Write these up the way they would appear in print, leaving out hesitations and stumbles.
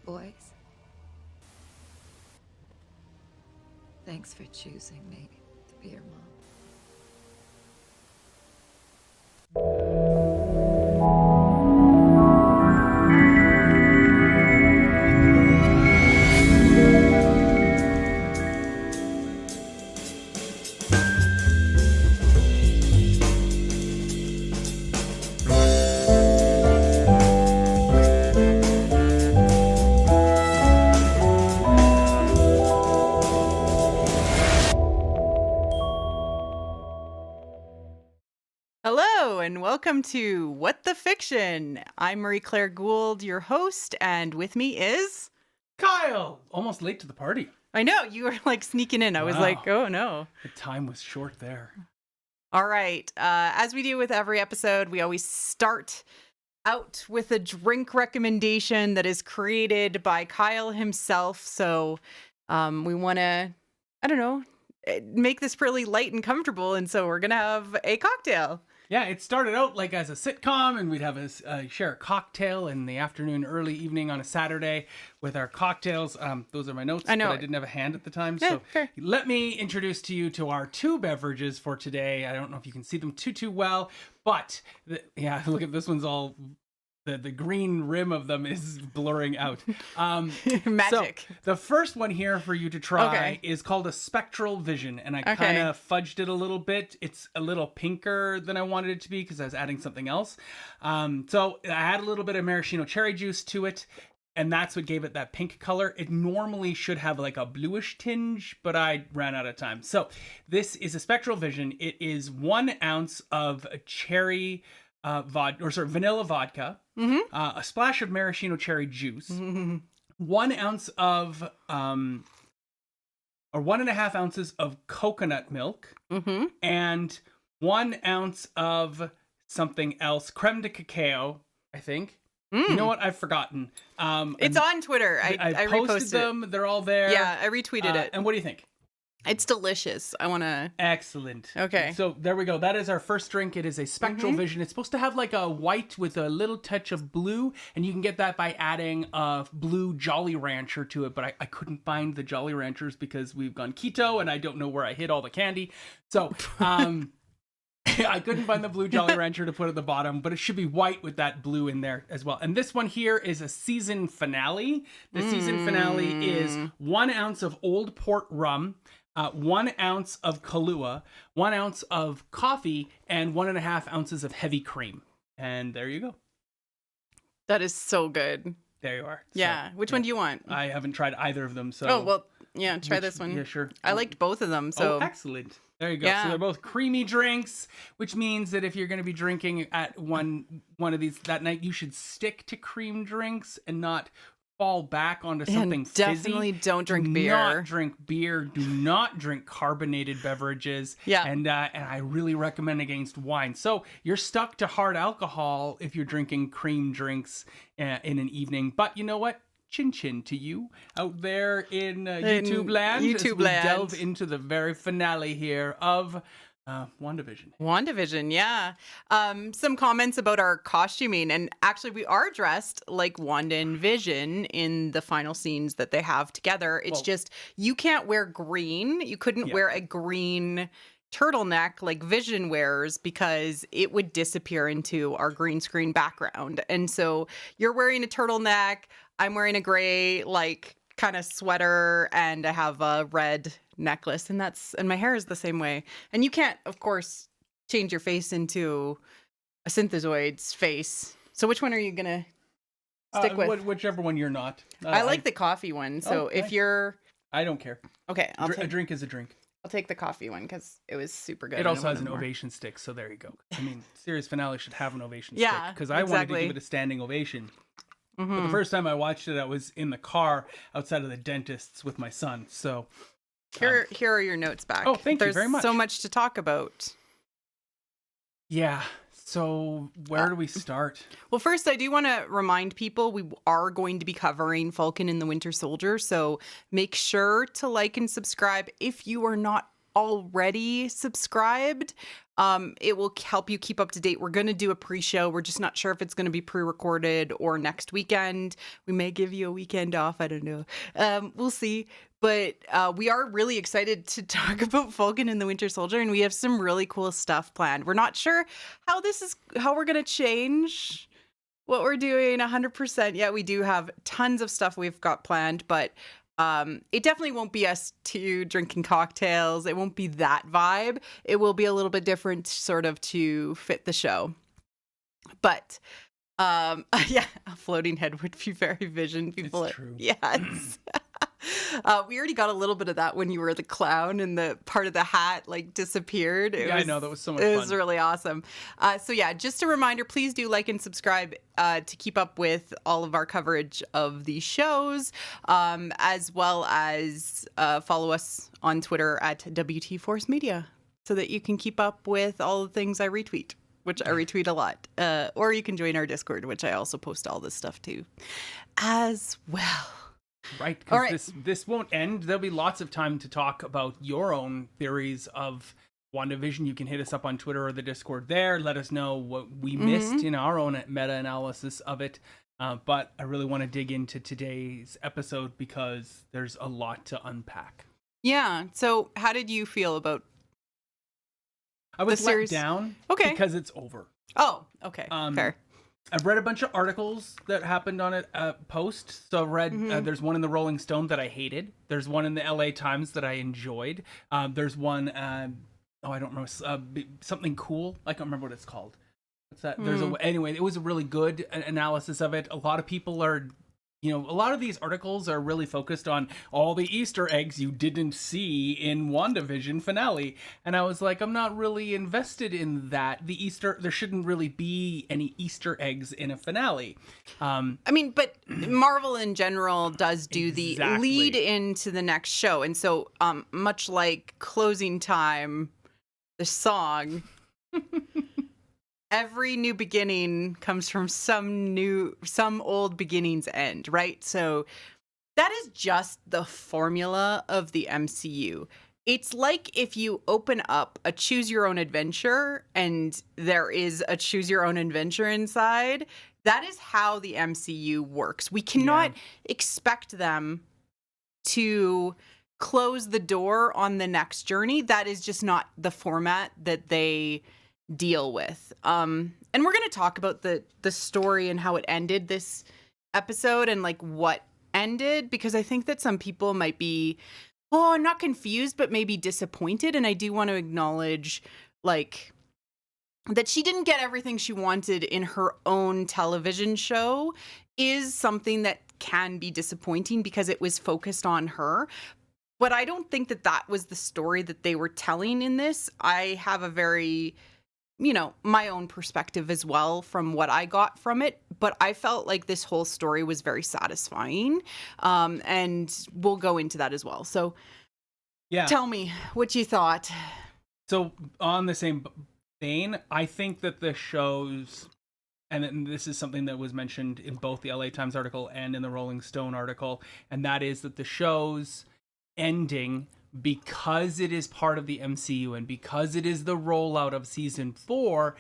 boys. Thanks for choosing me to be your mom. And welcome to What the Fiction. I'm Marie-Claire Gould, your host, and with me is... Kyle! Almost late to the party. I know, you were like sneaking in. I was like, oh no. The time was short there. All right. As we do with every episode, we always start out with a drink recommendation that is created by Kyle himself. So we want to, I don't know, make this really light and comfortable. And so we're going to have a cocktail. Yeah, it started out like as a sitcom, and we'd have share a cocktail in the afternoon, early evening on a Saturday with our cocktails. Those are my notes, I know. But I didn't have a hand at the time. Yeah, so fair. Let me introduce to you to our two beverages for today. I don't know if you can see them too well, but look at this one's all... The green rim of them is blurring out. Magic. So the first one here for you to try is called a Spectral Vision, and I kind of fudged it a little bit. It's a little pinker than I wanted it to be because I was adding something else. So I add a little bit of maraschino cherry juice to it, and that's what gave it that pink color. It normally should have like a bluish tinge, but I ran out of time. So this is a Spectral Vision. It is 1 ounce of cherry vanilla vodka, a splash of maraschino cherry juice, 1 ounce of, or 1.5 ounces of coconut milk, and 1 ounce of something else, creme de cacao, I think. You know what? I've forgotten. It's on Twitter. I posted them. They're all there. Yeah, I retweeted it. And what do you think? It's delicious. I want to... Excellent. Okay. So there we go. That is our first drink. It is a Spectral Vision. It's supposed to have like a white with a little touch of blue, and you can get that by adding a blue Jolly Rancher to it, but I couldn't find the Jolly Ranchers because we've gone keto, and I don't know where I hid all the candy. So I couldn't find the blue Jolly Rancher to put at the bottom, but it should be white with that blue in there as well. And this one here is a season finale. The season finale is 1 ounce of Old Port rum, 1 ounce of Kahlua, 1 ounce of coffee, and 1.5 ounces of heavy cream. And there you go. That is so good. There you are. Yeah. Which one do you want? I haven't tried either of them. So. Oh, well, yeah, try this one. Yeah, sure. I liked both of them. So. Oh, excellent. There you go. Yeah. So they're both creamy drinks, which means that if you're going to be drinking at one of these that night, you should stick to cream drinks and not fall back onto something and definitely fizzy. Don't drink beer. Do not drink beer. Do not drink carbonated beverages. Yeah. And I really recommend against wine. So you're stuck to hard alcohol if you're drinking cream drinks in an evening. But you know what? Chin chin to you out there in YouTube land. As we delve into the very finale here of WandaVision. WandaVision, yeah. Some comments about our costuming, and actually we are dressed like Wanda and Vision in the final scenes that they have together. It's just you can't wear green. You couldn't wear a green turtleneck like Vision wears because it would disappear into our green screen background. And so you're wearing a turtleneck. I'm wearing a gray kind of sweater, and I have a red necklace, and my hair is the same way. And you can't, of course, change your face into a synthezoid's face. So which one are you gonna stick with? Whichever one you're not. I like the coffee one. So if you're, I don't care. Okay, a drink is a drink. I'll take the coffee one because it was super good. It also has an ovation stick, so there you go. I mean, series finale should have an ovation stick because I wanted to give it a standing ovation. But the first time I watched it, I was in the car outside of the dentist's with my son. So here are your notes back. Oh, thank you very much. There's so much to talk about. Yeah. So where do we start? Well, first, I do want to remind people we are going to be covering Falcon and the Winter Soldier. So make sure to like and subscribe if you are not already subscribed. It will help you keep up to date. We're going to do a pre-show. We're just not sure if it's going to be pre-recorded or next weekend. We may give you a weekend off. I don't know. We'll see. But we are really excited to talk about Falcon and the Winter Soldier, and we have some really cool stuff planned. We're not sure how we're going to change what we're doing 100% yet. We do have tons of stuff we've got planned, but it definitely won't be us two drinking cocktails. It won't be that vibe. It will be a little bit different sort of to fit the show. But yeah, a floating head would be very Vision. People, it's true. Yes. We already got a little bit of that when you were the clown and the part of the hat like disappeared. I know, that was so much fun. It was really awesome. So yeah, just a reminder, please do like and subscribe to keep up with all of our coverage of these shows, as well as follow us on Twitter at WT Force Media so that you can keep up with all the things I retweet, which I retweet a lot. Or you can join our Discord, which I also post all this stuff to as well. Right, because this won't end. There'll be lots of time to talk about your own theories of WandaVision. You can hit us up on Twitter or the Discord there. Let us know what we missed in our own meta-analysis of it. But I really want to dig into today's episode because there's a lot to unpack. Yeah, so how did you feel about I was let down because it's over. Oh, okay, fair. I've read a bunch of articles that happened on it post. So I read, there's one in the Rolling Stone that I hated. There's one in the LA Times that I enjoyed. There's one, I don't remember, something cool. I can't remember what it's called. What's that? Anyway, it was a really good analysis of it. A lot of people are, a lot of these articles are really focused on all the Easter eggs you didn't see in WandaVision finale. And I was like, I'm not really invested in that. There shouldn't really be any Easter eggs in a finale. But Marvel in general does do the lead into the next show. And so much like Closing Time, the song... Every new beginning comes from some old beginning's end, right? So that is just the formula of the MCU. It's like if you open up a choose your own adventure and there is a choose your own adventure inside. That is how the MCU works. We cannot expect them to close the door on the next journey. That is just not the format that they deal with. And we're going to talk about the story and how it ended this episode and like what ended, because I think that some people might be, not confused, but maybe disappointed. And I do want to acknowledge like that she didn't get everything she wanted in her own television show is something that can be disappointing because it was focused on her. But I don't think that was the story that they were telling in this. I have a very my own perspective as well from what I got from it. But I felt like this whole story was very satisfying. And we'll go into that as well. So tell me what you thought. So on the same vein, I think that the shows, and this is something that was mentioned in both the LA Times article and in the Rolling Stone article, and that is that the show's ending, because it is part of the MCU and because it is the rollout of season 4,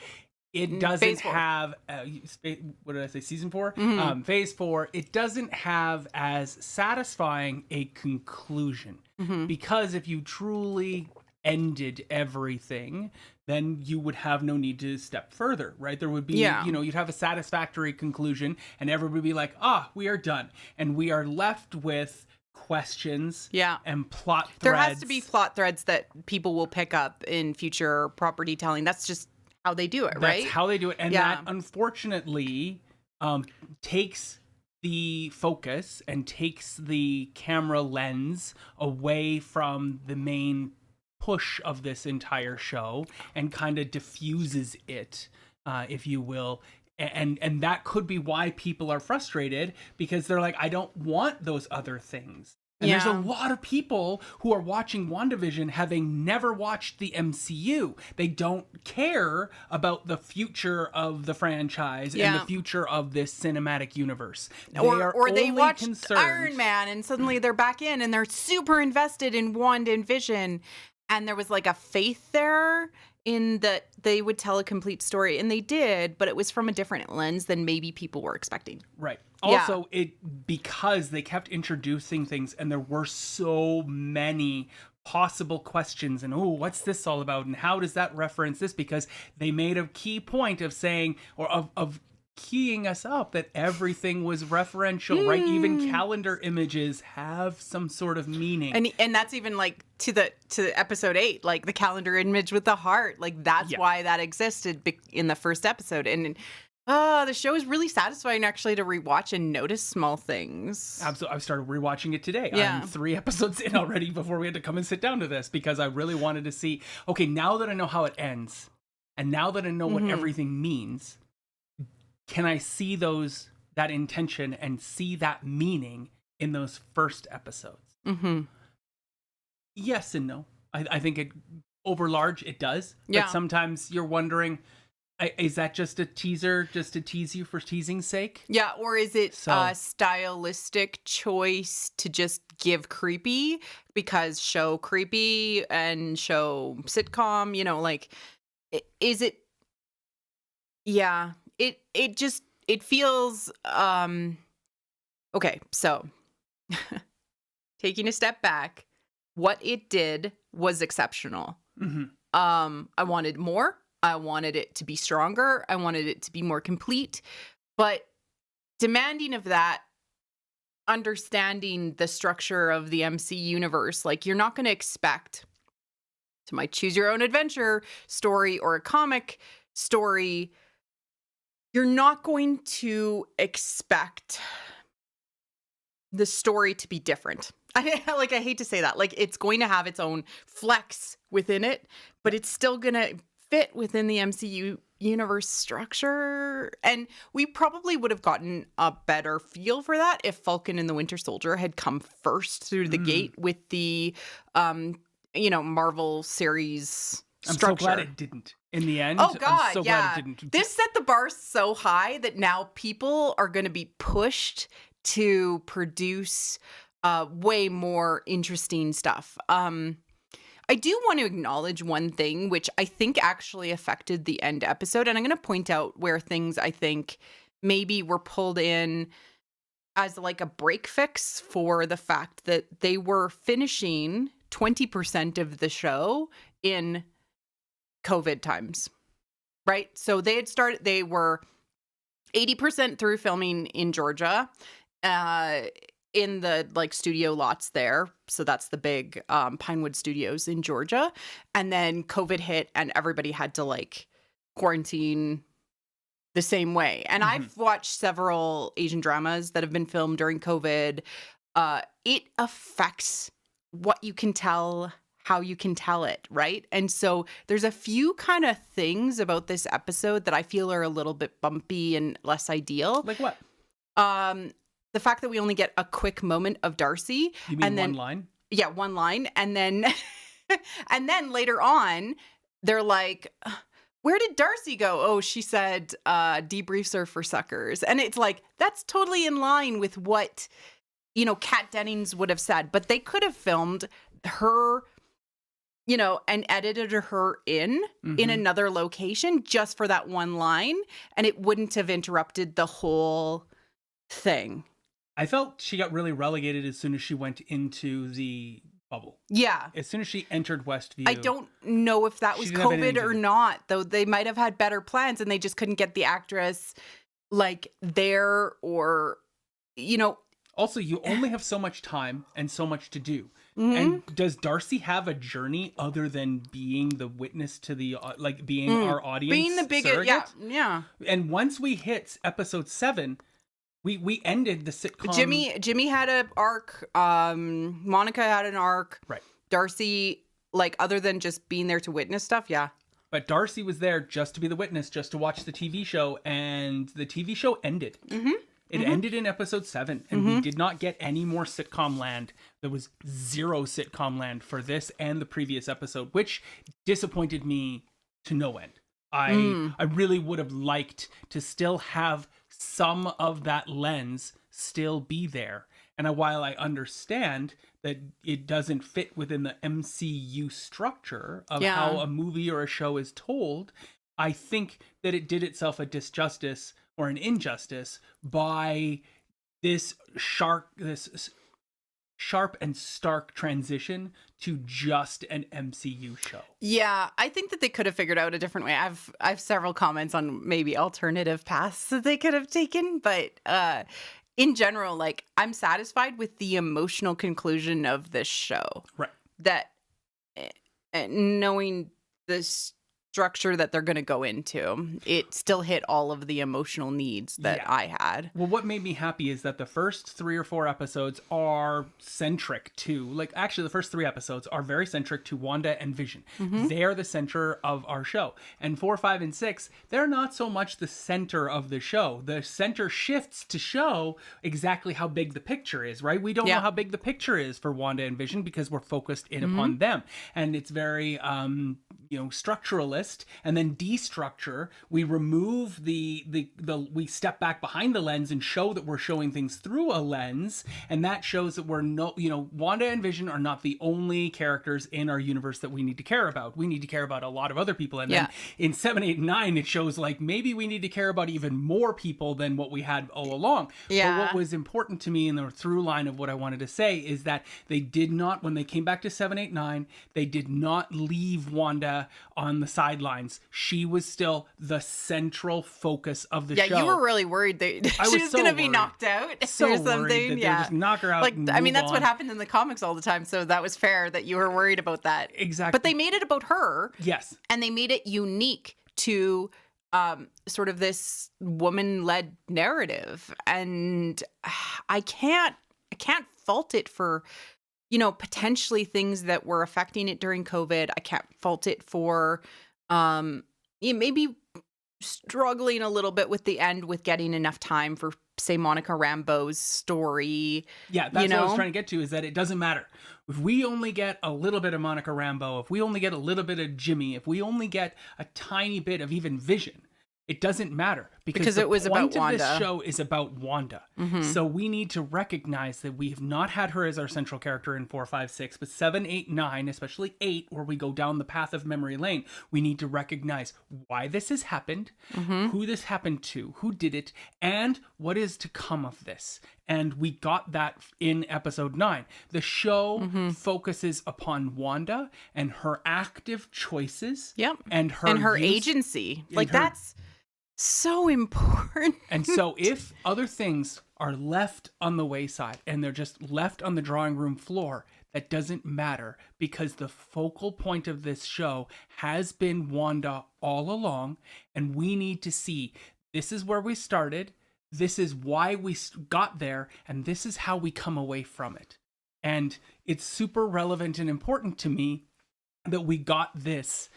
it doesn't have what did I say, season 4? Phase 4, it doesn't have as satisfying a conclusion. Because if you truly ended everything, then you would have no need to step further, right? There would be, you'd have a satisfactory conclusion and everybody would be like, we are done. And we are left with questions and plot threads. There has to be plot threads that people will pick up in future property telling. That's just how they do it, right? That's how they do it. And that unfortunately takes the focus and takes the camera lens away from the main push of this entire show and kind of diffuses it, if you will. And that could be why people are frustrated, because they're like, I don't want those other things. And there's a lot of people who are watching WandaVision having never watched the MCU. They don't care about the future of the franchise and the future of this cinematic universe. Or they watched Iron Man and suddenly they're back in and they're super invested in Wanda and Vision. And there was like a faith there in that they would tell a complete story, and they did, but it was from a different lens than maybe people were expecting. Right. Also, because they kept introducing things, and there were so many possible questions, and what's this all about, and how does that reference this? Because they made a key point of saying, or of keying us up, that everything was referential, right? Even calendar images have some sort of meaning, and that's even like to episode 8, like the calendar image with the heart, like that's why that existed in the first episode. And the show is really satisfying actually to rewatch and notice small things. Absolutely. I started rewatching it today. Yeah. I'm 3 episodes in already before we had to come and sit down to this, because I really wanted to see, okay, now that I know how it ends, and now that I know what everything means, can I see that intention and see that meaning in those first episodes? Yes and no. I think it, over large, it does. Yeah. But sometimes you're wondering, is that just a teaser, just to tease you for teasing's sake? Yeah, or is it a stylistic choice to just give creepy because show creepy and show sitcom, like, is it? Yeah, it feels, okay, so taking a step back, what it did was exceptional. I wanted more. I wanted it to be stronger. I wanted it to be more complete. But demanding of that, understanding the structure of the MC universe, like, you're not going to expect to my choose your own adventure story or a comic story, you're not going to expect the story to be different. I hate to say that. Like, it's going to have its own flex within it, but it's still going to fit within the MCU universe structure. And we probably would have gotten a better feel for that if Falcon and the Winter Soldier had come first through the gate with the, Marvel series structure. I'm so glad it didn't in the end. Oh, God, I'm so glad it didn't. This set the bar so high that now people are going to be pushed to produce way more interesting stuff. I do want to acknowledge one thing, which I think actually affected the end episode. And I'm going to point out where things I think maybe were pulled in as like a break fix for the fact that they were finishing 20% of the show in COVID times, right? So they were 80% through filming in Georgia, in the like studio lots there. So that's the big Pinewood Studios in Georgia. And then COVID hit and everybody had to like quarantine the same way. And I've watched several Asian dramas that have been filmed during COVID. It affects what you can tell, how you can tell it, right? And so there's a few kind of things about this episode that I feel are a little bit bumpy and less ideal. Like what? The fact that we only get a quick moment of Darcy. You mean and then, one line? Yeah, one line. And then and then later on, they're like, where did Darcy go? Oh, she said debriefs are for suckers. And it's like, that's totally in line with what, Kat Dennings would have said. But they could have filmed her, and edited her in another location just for that one line. And it wouldn't have interrupted the whole thing. I felt she got really relegated as soon as she went into the bubble. Yeah. As soon as she entered Westview. I don't know if that was COVID or not, though. They might have had better plans and they just couldn't get the actress like there or, Also, you only have so much time and so much to do. And does Darcy have a journey other than being the witness to the, being our audience? Being the biggest, yeah. And once we hit episode 7, we ended the sitcom. Jimmy had an arc. Monica had an arc. Right. Darcy, other than just being there to witness stuff, yeah. But Darcy was there just to be the witness, just to watch the TV show, and the TV show ended. It ended in episode 7, and we did not get any more sitcom land. There was 0 sitcom land for this and the previous episode, which disappointed me to no end. I really would have liked to still have some of that lens still be there. And while I understand that it doesn't fit within the MCU structure of how a movie or a show is told, I think that it did itself a disjustice or an injustice by this sharp and stark transition to just an MCU show. Yeah, I think that they could have figured out a different way. I've several comments on maybe alternative paths that they could have taken, but in general, like, I'm satisfied with the emotional conclusion of this show. Right. That knowing this structure that they're going to go into, it still hit all of the emotional needs that I had. Well, what made me happy is that the first 3 or 4 episodes are centric to, like, actually the first 3 episodes are very centric to Wanda and Vision. They're the center of our show. And 4, 5, and 6, they're not so much the center of the show. The center shifts to show exactly how big the picture is, right? We don't know how big the picture is for Wanda and Vision because we're focused in upon them. And it's very, structuralist, and then destructure. We remove we step back behind the lens and show that we're showing things through a lens, and that shows that Wanda and Vision are not the only characters in our universe that we need to care about. We need to care about a lot of other people, and then in 7, 8, and 9 it shows like maybe we need to care about even more people than what we had all along. But what was important to me in the through line of what I wanted to say is that they did not, when they came back to 7, 8, 9, they did not leave Wanda on the sidelines. She was still the central focus of the show. Yeah, you were really worried that she was going to be knocked out or something. Yeah, just knock her out. Like, I mean, that's what happened in the comics all the time. So that was fair that you were worried about that. Exactly. But they made it about her. Yes. And they made it unique to sort of this woman-led narrative. And I can't fault it for, potentially things that were affecting it during COVID. I can't fault it for maybe struggling a little bit with the end with getting enough time for, say, Monica Rambeau's story. Yeah, that's what I was trying to get to, is that it doesn't matter. If we only get a little bit of Monica Rambeau, if we only get a little bit of Jimmy, if we only get a tiny bit of even Vision, it doesn't matter because it was about Wanda. This show is about Wanda. So we need to recognize that we have not had her as our central character in 4, 5, 6, but 7, 8, 9, especially 8, where we go down the path of memory lane. We need to recognize why this has happened, who this happened to, who did it, and what is to come of this. And we got that in episode 9. The show focuses upon Wanda and her active choices and her agency. Like, that's so important. And so if other things are left on the wayside and they're just left on the drawing room floor, that doesn't matter, because the focal point of this show has been Wanda all along. And we need to see, this is where we started, this is why we got there, and this is how we come away from it. And it's super relevant and important to me that we got this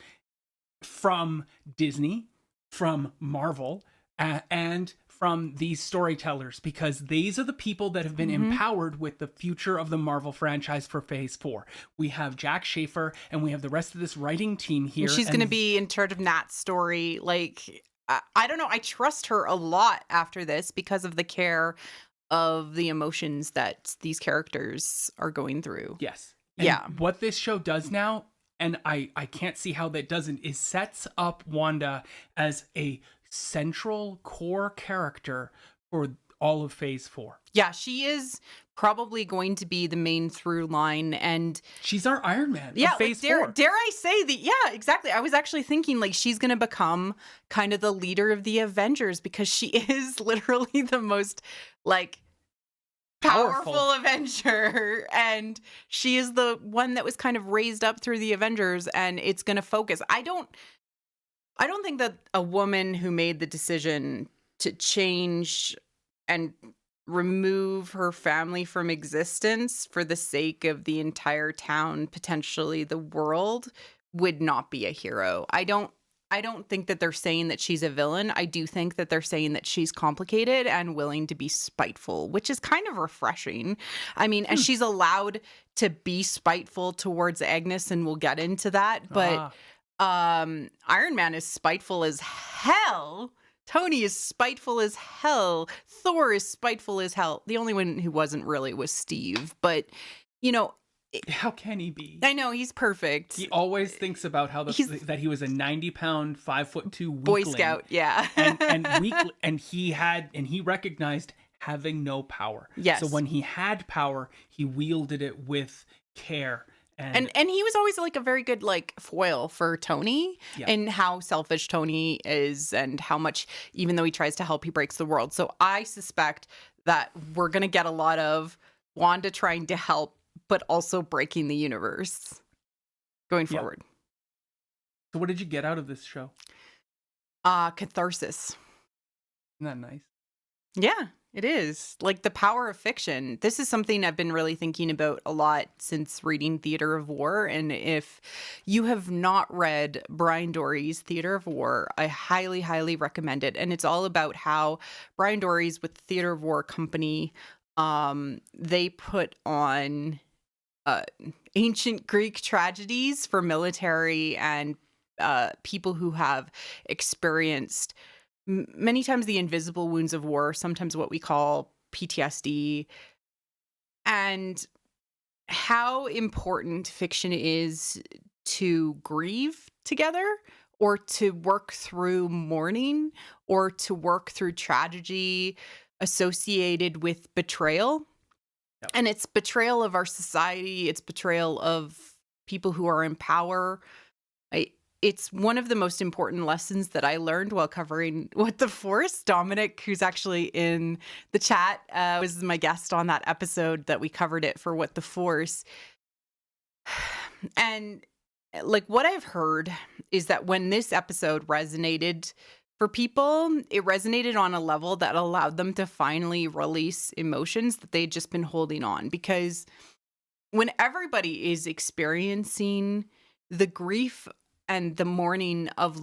from Disney, from Marvel, and from these storytellers, because these are the people that have been empowered with the future of the Marvel franchise for Phase 4. We have Jack Schaefer, and we have the rest of this writing team here. And she's going to be in charge of Nat's story. Like, I don't know. I trust her a lot after this because of the care of the emotions that these characters are going through. Yes. And what this show does now, and I can't see how that doesn't, is sets up Wanda as a central core character for all of Phase 4. Yeah, she is probably going to be the main through line, and she's our Iron Man. Yeah, of Phase 4. Dare I say that? Yeah, exactly. I was actually thinking like she's going to become kind of the leader of the Avengers, because she is literally the most like powerful Avenger, and she is the one that was kind of raised up through the Avengers, and it's going to focus. I don't think that a woman who made the decision to change and remove her family from existence for the sake of the entire town, potentially the world, would not be a hero. I don't think that they're saying that she's a villain. I do think that they're saying that she's complicated and willing to be spiteful, which is kind of refreshing. I mean, and she's allowed to be spiteful towards Agnes, and we'll get into that. But Iron Man is spiteful as hell Tony is spiteful as hell. Thor is spiteful as hell. The only one who wasn't really was Steve. But, you know, how can he be? I know, he's perfect. He always thinks about how that he was a 90-pound, 5'2" weakling. Boy Scout, yeah. and he recognized having no power. Yes. So when he had power, he wielded it with care. And he was always like a very good like foil for Tony, and how selfish Tony is, and how much, even though he tries to help, he breaks the world. So I suspect that we're going to get a lot of Wanda trying to help, but also breaking the universe going forward. So what did you get out of this show? Catharsis. Isn't that nice? Yeah, it is. Like the power of fiction. This is something I've been really thinking about a lot since reading Theater of War. And if you have not read Brian Dory's Theater of War, I highly, highly recommend it. And it's all about how Brian Dory's with the Theater of War company, they put on ancient Greek tragedies for military and people who have experienced many times the invisible wounds of war, sometimes what we call PTSD, and how important fiction is to grieve together, or to work through mourning, or to work through tragedy associated with betrayal. Yep. And it's betrayal of our society. It's betrayal of people who are in power. It's one of the most important lessons that I learned while covering What the Force. Dominic, who's actually in the chat, was my guest on that episode that we covered it for What the Force. And like what I've heard is that when this episode resonated for people, it resonated on a level that allowed them to finally release emotions that they'd just been holding on. Because when everybody is experiencing the grief and the mourning of the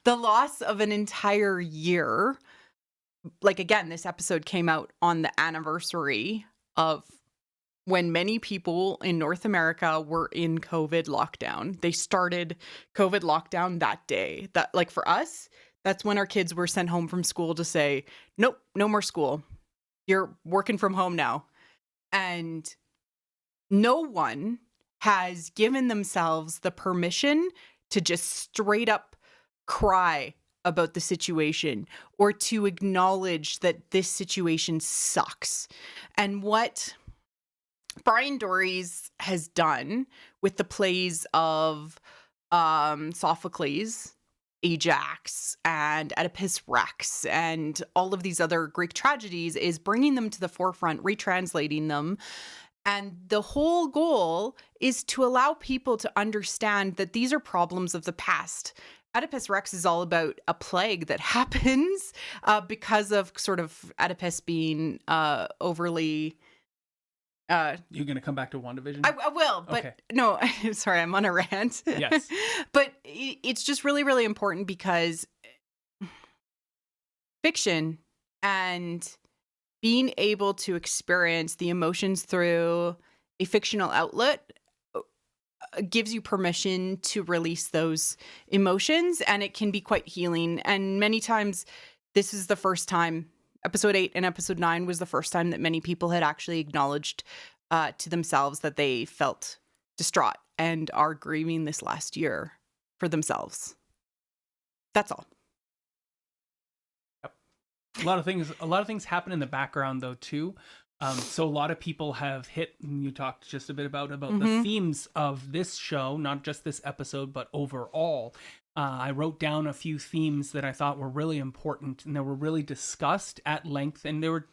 loss of an entire year, like again, this episode came out on the anniversary of when many people in North America were in COVID lockdown. They started COVID lockdown that day. That, like for us, that's when our kids were sent home from school to say, nope, no more school. You're working from home now. And no one has given themselves the permission to just straight up cry about the situation, or to acknowledge that this situation sucks. And what Brian Dory's has done with the plays of Sophocles, Ajax, and Oedipus Rex, and all of these other Greek tragedies is bringing them to the forefront, retranslating them. And the whole goal is to allow people to understand that these are problems of the past. Oedipus Rex is all about a plague that happens because of sort of Oedipus being overly... You're going to come back to WandaVision? I will, but okay. No, sorry, I'm on a rant. Yes. But it's just really, really important because fiction and being able to experience the emotions through a fictional outlet gives you permission to release those emotions, and it can be quite healing. And many times this is the first time, episode 8 and episode 9 was the first time that many people had actually acknowledged to themselves that they felt distraught and are grieving this last year for themselves. That's all. Yep. A lot of things happen in the background though too. So a lot of people have hit, and you talked just a bit about the themes of this show, not just this episode, but overall. I wrote down a few themes that I thought were really important and that were really discussed at length, and they were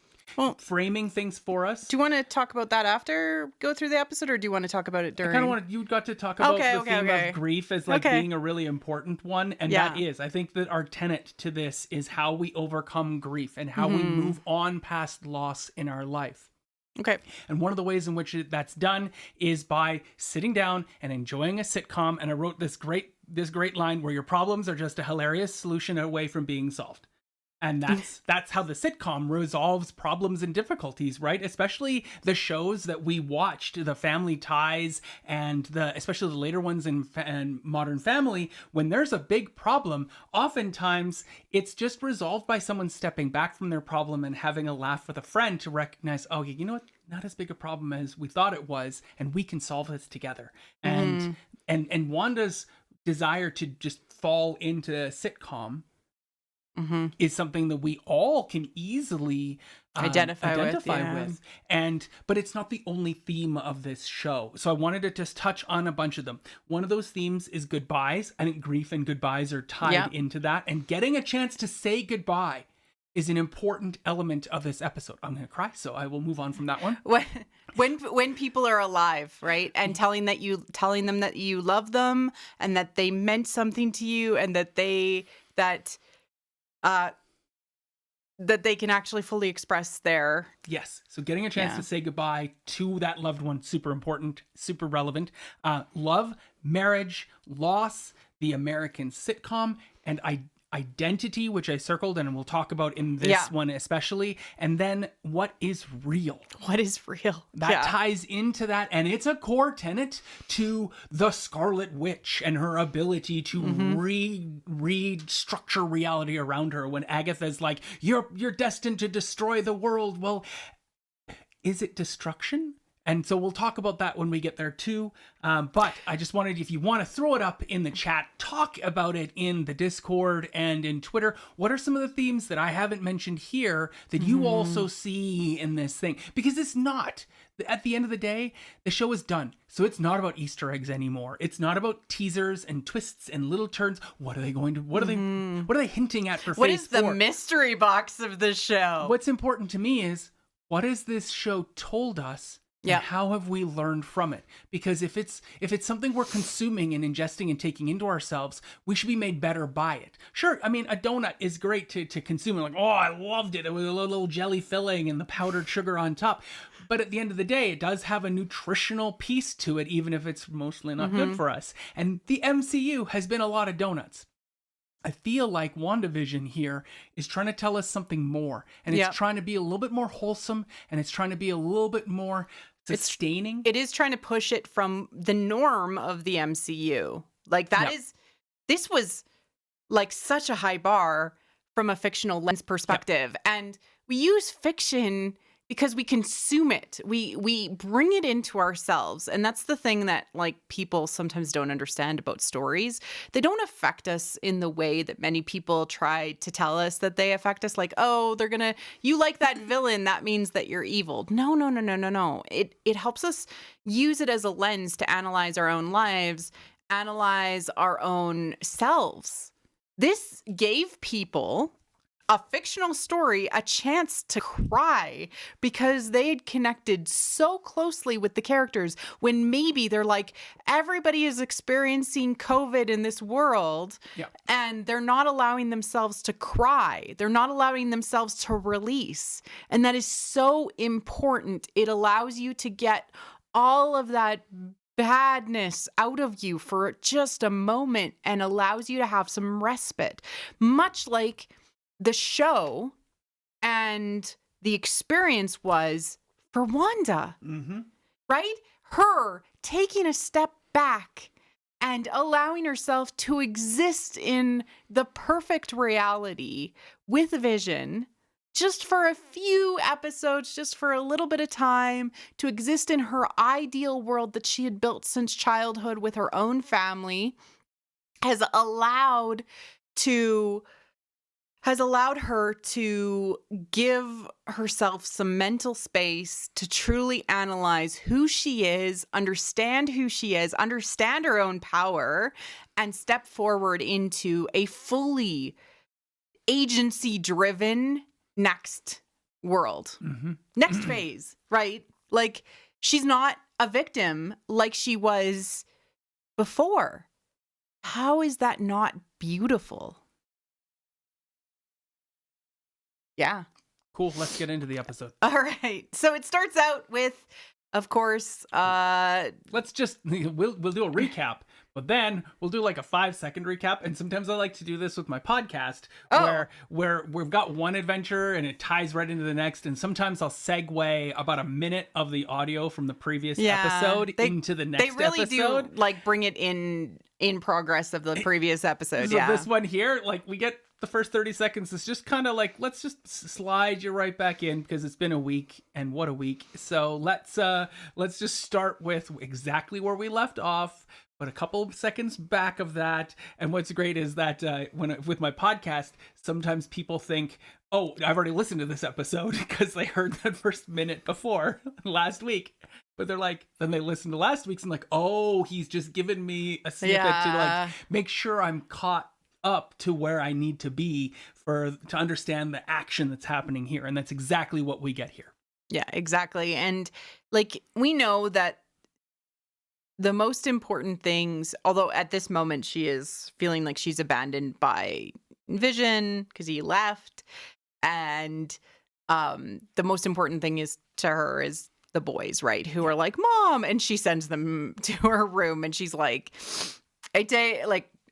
framing things for us. Do you want to talk about that after go through the episode, or do you want to talk about it during? I kind of wanted, you got to talk about the theme of grief as like being a really important one, and that is, I think that our tenet to this is how we overcome grief and how we move on past loss in our life. Okay. And one of the ways in which that's done is by sitting down and enjoying a sitcom. And I wrote this great line where your problems are just a hilarious solution away from being solved. And that's how the sitcom resolves problems and difficulties, right? Especially the shows that we watched, the Family Ties, and especially the later ones in Modern Family. When there's a big problem, oftentimes it's just resolved by someone stepping back from their problem and having a laugh with a friend to recognize, oh, you know what? Not as big a problem as we thought it was, and we can solve this together. And Wanda's desire to just fall into a sitcom is something that we all can easily identify with. But it's not the only theme of this show. So I wanted to just touch on a bunch of them. One of those themes is goodbyes. I think grief and goodbyes are tied into that. And getting a chance to say goodbye is an important element of this episode. I'm going to cry, so I will move on from that one. When people are alive, right? And telling them that you love them and that they meant something to you and that they can actually fully express their... Yes. So getting a chance to say goodbye to that loved one, super important, super relevant. Love, marriage, loss, the American sitcom, and identity, which I circled and we'll talk about in this one especially. And then what is real? What is real? That ties into that. And it's a core tenet to the Scarlet Witch and her ability to restructure reality around her. When Agatha's like, you're destined to destroy the world. Well, is it destruction? And so we'll talk about that when we get there too. But I just wanted, if you want to throw it up in the chat, talk about it in the Discord and in Twitter. What are some of the themes that I haven't mentioned here that you also see in this thing? Because it's not, at the end of the day, the show is done. So it's not about Easter eggs anymore. It's not about teasers and twists and little turns. What are they hinting at for phase 4? What is the mystery box of the show? What's important to me is, what has this show told us? And how have we learned from it? Because if it's something we're consuming and ingesting and taking into ourselves, we should be made better by it. Sure, I mean, a donut is great to consume. Like, oh, I loved it. It was a little jelly filling and the powdered sugar on top. But at the end of the day, it does have a nutritional piece to it, even if it's mostly not good for us. And the MCU has been a lot of donuts. I feel like WandaVision here is trying to tell us something more. And it's trying to be a little bit more wholesome, and it's trying to be a little bit more sustaining. It is trying to push it from the norm of the MCU. Like this was like such a high bar from a fictional lens perspective. And we use fiction because we consume it. We bring it into ourselves. And that's the thing that like people sometimes don't understand about stories. They don't affect us in the way that many people try to tell us that they affect us. Like, oh, you like that villain, that means that you're evil. No. It helps us use it as a lens to analyze our own lives, analyze our own selves. This gave people a fictional story a chance to cry because they had connected so closely with the characters when maybe they're like, everybody is experiencing COVID in this world and they're not allowing themselves to cry. They're not allowing themselves to release. And that is so important. It allows you to get all of that badness out of you for just a moment and allows you to have some respite. Much like the show and the experience was for Wanda, right? Her taking a step back and allowing herself to exist in the perfect reality with Vision just for a few episodes, just for a little bit of time, to exist in her ideal world that she had built since childhood with her own family, has allowed her to give herself some mental space to truly analyze who she is, understand who she is, understand her own power, and step forward into a fully agency-driven next world, next phase, right? Like, she's not a victim like she was before. How is that not beautiful? Yeah. Cool. Let's get into the episode. All right. So it starts out with, of course, we'll do a recap. But then we'll do like a 5-second recap. And sometimes I like to do this with my podcast where we've got one adventure and it ties right into the next. And sometimes I'll segue about a minute of the audio from the previous episode into the next episode. They really do like bring it in progress of the previous episode. So this one here, like we get the first 30 seconds is just kind of like, let's just slide you right back in because it's been a week, and what a week. So let's just start with exactly where we left off, but a couple of seconds back of that. And what's great is that with my podcast, sometimes people think, oh, I've already listened to this episode because they heard that first minute before last week. But they're like, then they listen to last week's and like, oh, he's just given me a snippet to like make sure I'm caught up to where I need to be to understand the action that's happening here. And that's exactly what we get here. Yeah, exactly. And like, we know that the most important things, although at this moment she is feeling like she's abandoned by Vision because he left. And the most important thing is to her is the boys, right? Who are like, Mom. And she sends them to her room and she's like,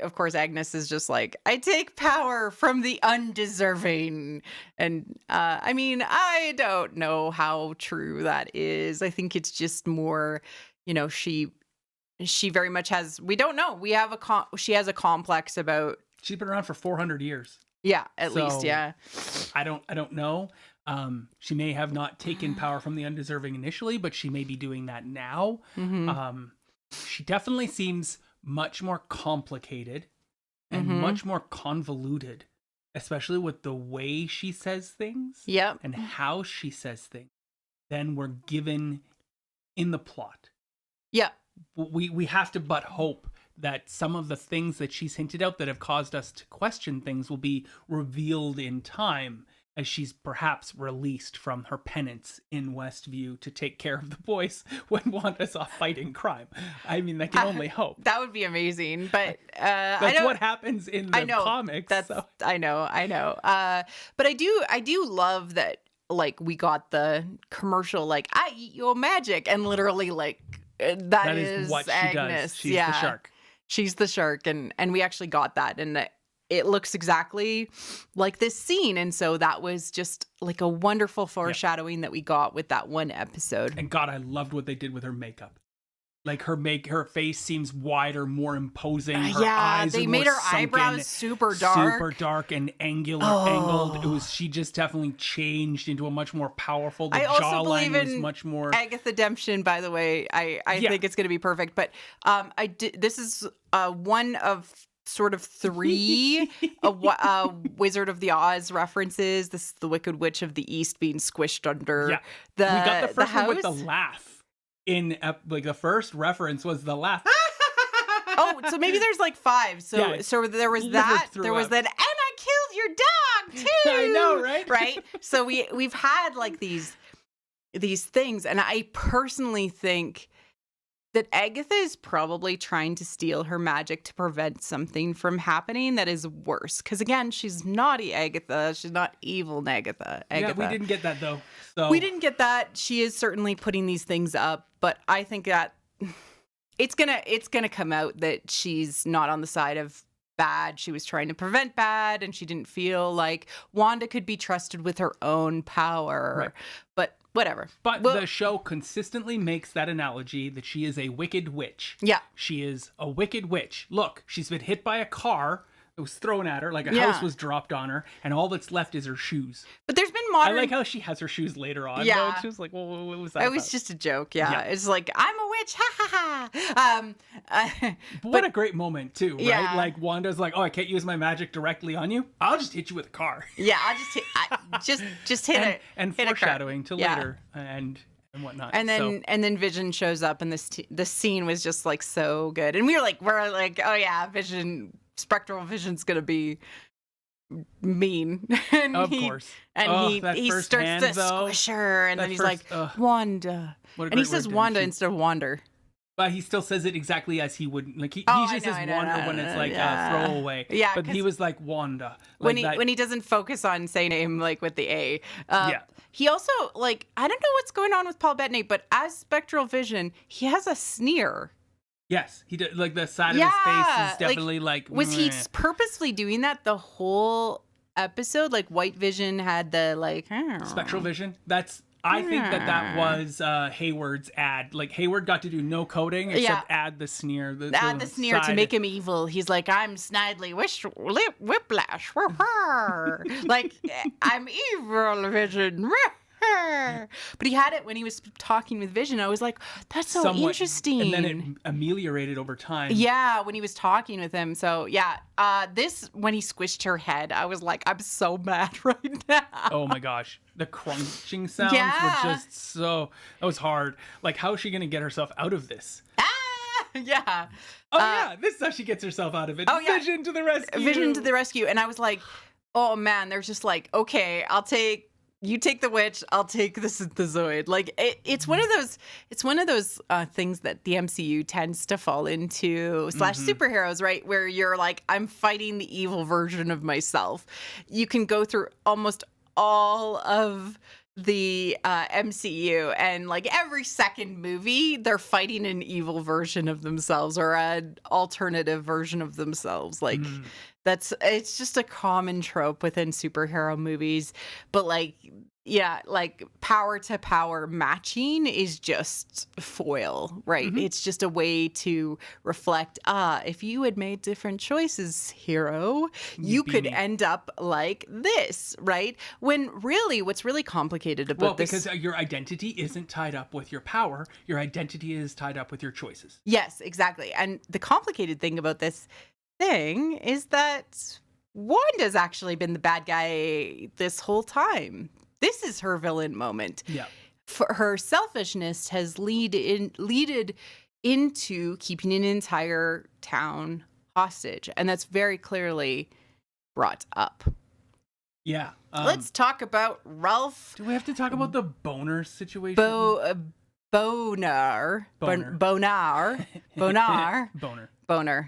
of course, Agnes is just like, I take power from the undeserving. And I mean, I don't know how true that is. I think it's just more, she very much has, we don't know. She has a complex about. She's been around for 400 years. Yeah, at least. Yeah. I don't know. She may have not taken power from the undeserving initially, but she may be doing that now. Mm-hmm. She definitely seems much more complicated and much more convoluted, especially with the way she says things and how she says things than we're given in the plot. Yeah. We have to but hope that some of the things that she's hinted out that have caused us to question things will be revealed in time as she's perhaps released from her penance in Westview to take care of the boys when Wanda's off fighting crime. I mean, I can only hope. That would be amazing, but that's what happens in the comics. I know. But I do love that, like, we got the commercial, like, I eat your magic, and literally, like, that is what Agnes. She does. She's the shark. She's the shark, and we actually got that, and it looks exactly like this scene. And so that was just like a wonderful foreshadowing that we got with that one episode. And God, I loved what they did with her makeup. Like her face seems wider, more imposing. Her eyes they made her eyebrows super dark and angled. She just definitely changed into a much more powerful. The jawline was much more. Agatha Demption, by the way. I think it's going to be perfect. But this is one of sort of 3 Wizard of the Oz references. This is the Wicked Witch of the East being squished under we got the first one with the laugh. In the first reference was the laugh. Oh, so maybe there's like 5. So there was that. There was that, and I killed your dog too. I know, right? Right. So we've had like these things, and I personally think that Agatha is probably trying to steal her magic to prevent something from happening that is worse. Because again, she's naughty Agatha. She's not evil Agatha. Yeah, we didn't get that though. So. We didn't get that. She is certainly putting these things up, but I think that it's gonna come out that she's not on the side of bad. She was trying to prevent bad, and she didn't feel like Wanda could be trusted with her own power. Right. But whatever. But the show consistently makes that analogy that she is a wicked witch. Yeah. She is a wicked witch. Look, she's been hit by a car. It was thrown at her, like a house was dropped on her, and all that's left is her shoes. But there's been modern. I like how she has her shoes later on. Yeah. She was like, well, what was that? It was just a joke. Yeah. It's like, I'm a witch. Ha ha ha. What a great moment, too, right? Yeah. Like, Wanda's like, oh, I can't use my magic directly on you. I'll just hit you with a car. Yeah, I'll just hit it. And foreshadowing to later and whatnot. And then Vision shows up, and the scene was just like so good. And we're like, oh yeah, Spectral Vision's gonna be mean. And of course. And he starts to squish her, and then he's like, Wanda. And he says Wanda instead of Wander. But he still says it exactly as he would. Like he just says Wanda when it's like throwaway. Yeah. But he was like Wanda. Like when he doesn't focus on saying name like with the A. He also I don't know what's going on with Paul Bettany, but as Spectral Vision, he has a sneer. Yes, he did. Like the side of his face is definitely like. Was he purposely doing that the whole episode? Like White Vision had the like spectral vision. I think that was Hayward's ad. Like Hayward got to do no coding except add the sneer. Add the sneer to make him evil. He's like, I'm Snidely Whiplash. Like, I'm evil, Vision. But he had it when he was talking with Vision. I was like, that's so interesting. And then it ameliorated over time. Yeah, when he was talking with him. So yeah, this, when he squished her head, I was like, I'm so mad right now. Oh my gosh. The crunching sounds were just so, that was hard. Like, how is she going to get herself out of this? Yeah. Oh yeah, this is how she gets herself out of it. Oh, yeah. Vision to the rescue. Vision to the rescue. And I was like, oh man, they're just like, okay, you take the witch, I'll take the synthezoid. Like it's one of those things that the MCU tends to fall into / superheroes, right? Where you're like, I'm fighting the evil version of myself. You can go through almost all of the MCU and like every second movie, they're fighting an evil version of themselves or an alternative version of themselves. Like it's just a common trope within superhero movies. But like, yeah, like power to power matching is just foil, right? It's just a way to reflect, if you had made different choices, hero, you could end up like this, right? When really, what's really complicated about this... Well, because your identity isn't tied up with your power. Your identity is tied up with your choices. Yes, exactly. And the complicated thing about this thing is that Wanda's actually been the bad guy this whole time. This is her villain moment. Yeah. For her selfishness has leaded into keeping an entire town hostage. And that's very clearly brought up. Yeah. Let's talk about Ralph. Do we have to talk about the boner situation? Bonar.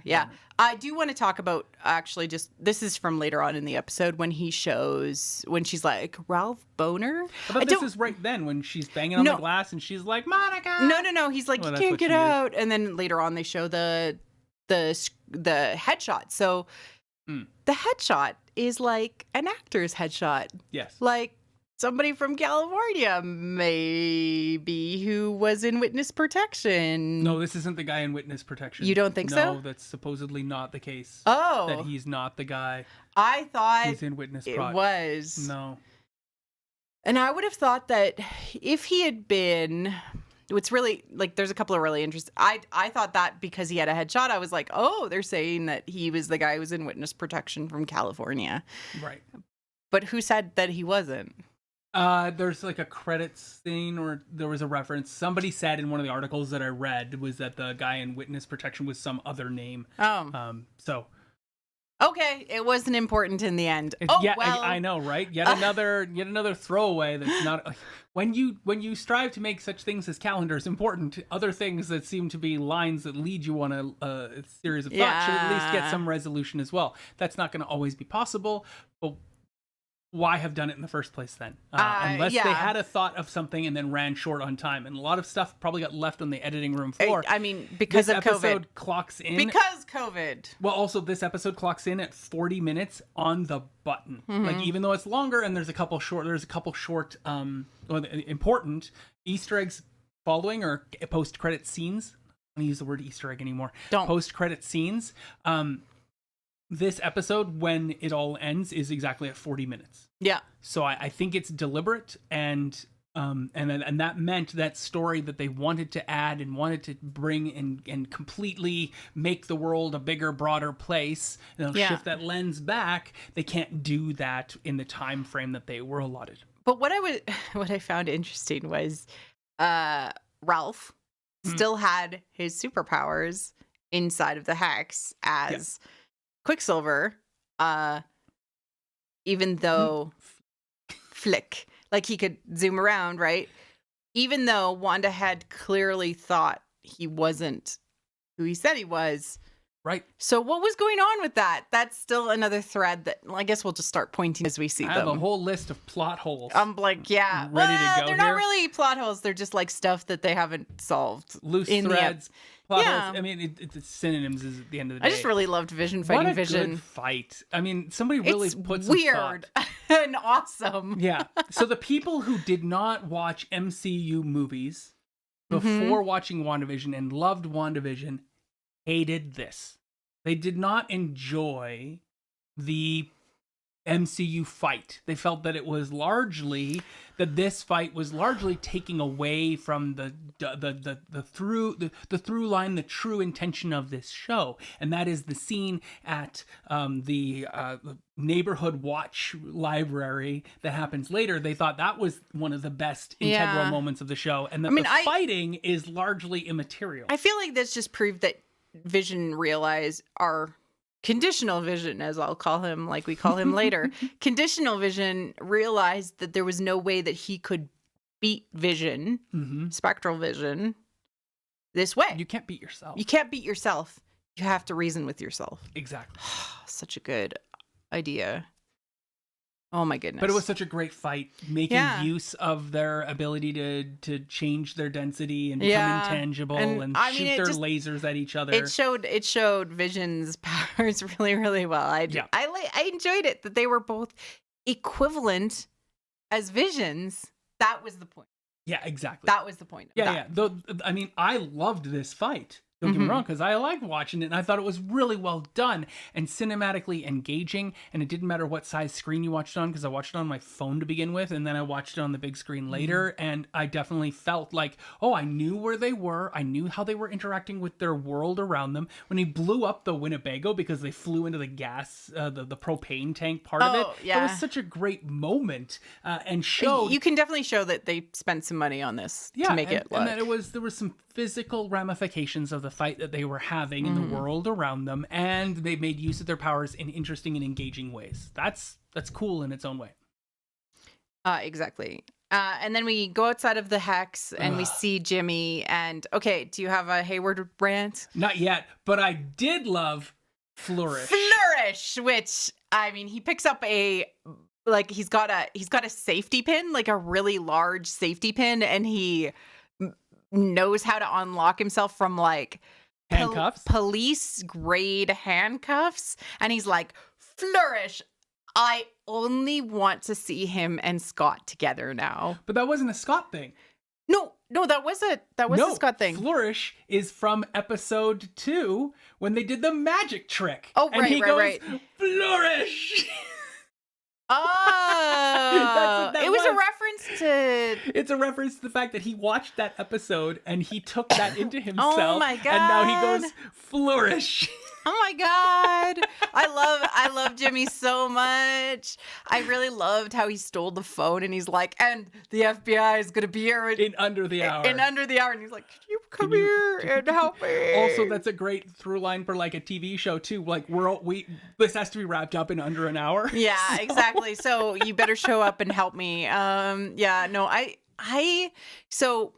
Yeah. I do want to talk about actually just, this is from later on in the episode when she's like, Ralph Boner? But this is right then when she's banging on the glass and she's like, Monica. No. He's like, you can't get out. And then later on they show the headshot. So the headshot is like an actor's headshot. Yes. Like somebody from California, maybe, who was in witness protection. No, this isn't the guy in witness protection. You don't think so? No, that's supposedly not the case. Oh. That he's not the guy. I thought who's in witness protection. It was. No. And I would have thought that if he had been... It's really, like, there's a couple of really interesting... I thought that because he had a headshot, I was like, oh, they're saying that he was the guy who was in witness protection from California. Right. But who said that he wasn't? There's like a credits scene, or there was a reference. Somebody said in one of the articles that I read was that the guy in witness protection was some other name. So. Okay, it wasn't important in the end. I know, right? Yet another throwaway that's not. When you strive to make such things as calendars important, other things that seem to be lines that lead you on a series of thoughts should at least get some resolution as well. That's not going to always be possible, but why have done it in the first place then? Unless they had a thought of something and then ran short on time. And a lot of stuff probably got left on the editing room floor. I mean, because this of episode COVID. Clocks in. Because COVID. Well, also, this episode clocks in at 40 minutes on the button. Like, even though it's longer and there's a couple short, important Easter eggs following or post-credit scenes. I don't use the word Easter egg anymore. Don't. Post-credit scenes. This episode, when it all ends, is exactly at 40 minutes. Yeah. So I think it's deliberate, and that meant that story that they wanted to add and wanted to bring and completely make the world a bigger, broader place, and they'll shift that lens back. They can't do that in the time frame that they were allotted. But what I found interesting was Ralph still had his superpowers inside of the hex as Quicksilver, even though flick, like he could zoom around, right? Even though Wanda had clearly thought he wasn't who he said he was, Right. So what was going on with that? That's still another thread that I guess we'll just start pointing as we see them. I have a whole list of plot holes. I'm like, yeah. Ready to go they're here. not really plot holes. They're just like stuff that they haven't solved. Loose threads. Plot holes. I mean, it's synonyms is at the end of the day. I just really loved Vision fighting what a Vision. Good fight. I mean, somebody really put some weird thought. and awesome. Yeah. So the people who did not watch MCU movies before watching WandaVision and loved WandaVision hated this. They did not enjoy the MCU fight. They felt that this fight was largely taking away from the through line, the true intention of this show, and that is the scene at the neighborhood watch library that happens later. They thought that was one of the best integral moments of the show, and that fighting is largely immaterial. I feel like this just proved that Vision realized our conditional Vision, as I'll call him, like we call him later, conditional Vision realized that there was no way that he could beat Vision, spectral Vision, this way. You can't beat yourself. You can't beat yourself. You have to reason with yourself. Exactly. Such a good idea. Oh my goodness. But it was such a great fight, making use of their ability to change their density and become intangible and shoot their lasers at each other. It showed Vision's powers really, really well. I enjoyed it that they were both equivalent as Visions. That was the point. Yeah, exactly. That was the point. Yeah. Though, I mean, I loved this fight. Don't get me wrong, because I liked watching it, and I thought it was really well done and cinematically engaging, and it didn't matter what size screen you watched it on, because I watched it on my phone to begin with, and then I watched it on the big screen later, and I definitely felt like, oh, I knew where they were, I knew how they were interacting with their world around them. When he blew up the Winnebago, because they flew into the gas, the propane tank part of it, it was such a great moment, and showed... You can definitely show that they spent some money on this to make it look. And that there was some physical ramifications of the fight that they were having in the world around them, and they made use of their powers in interesting and engaging ways. That's cool in its own way. Exactly. And then we go outside of the hex and we see Jimmy. And okay, do you have a Hayward rant? Not yet, but I did love Flourish. Which I mean, he picks up he's got a safety pin, like a really large safety pin, and he knows how to unlock himself from like handcuffs, police grade handcuffs, and he's like, Flourish. I only want to see him and Scott together now. But that wasn't a Scott thing. No, that was a Scott thing. Flourish is from episode 2 when they did the magic trick. Oh, and he goes, Flourish. Oh, it was a reference to... It's a reference to the fact that he watched that episode and he took that into himself. Oh my God. And now he goes, Flourish. Oh my God. I love Jimmy so much. I really loved how he stole the phone and he's like, and the FBI is going to be here in under the hour. And he's like, can you come here and help me? Also, that's a great through line for like a TV show too. Like this has to be wrapped up in under an hour. Yeah, exactly. So you better show up and help me. So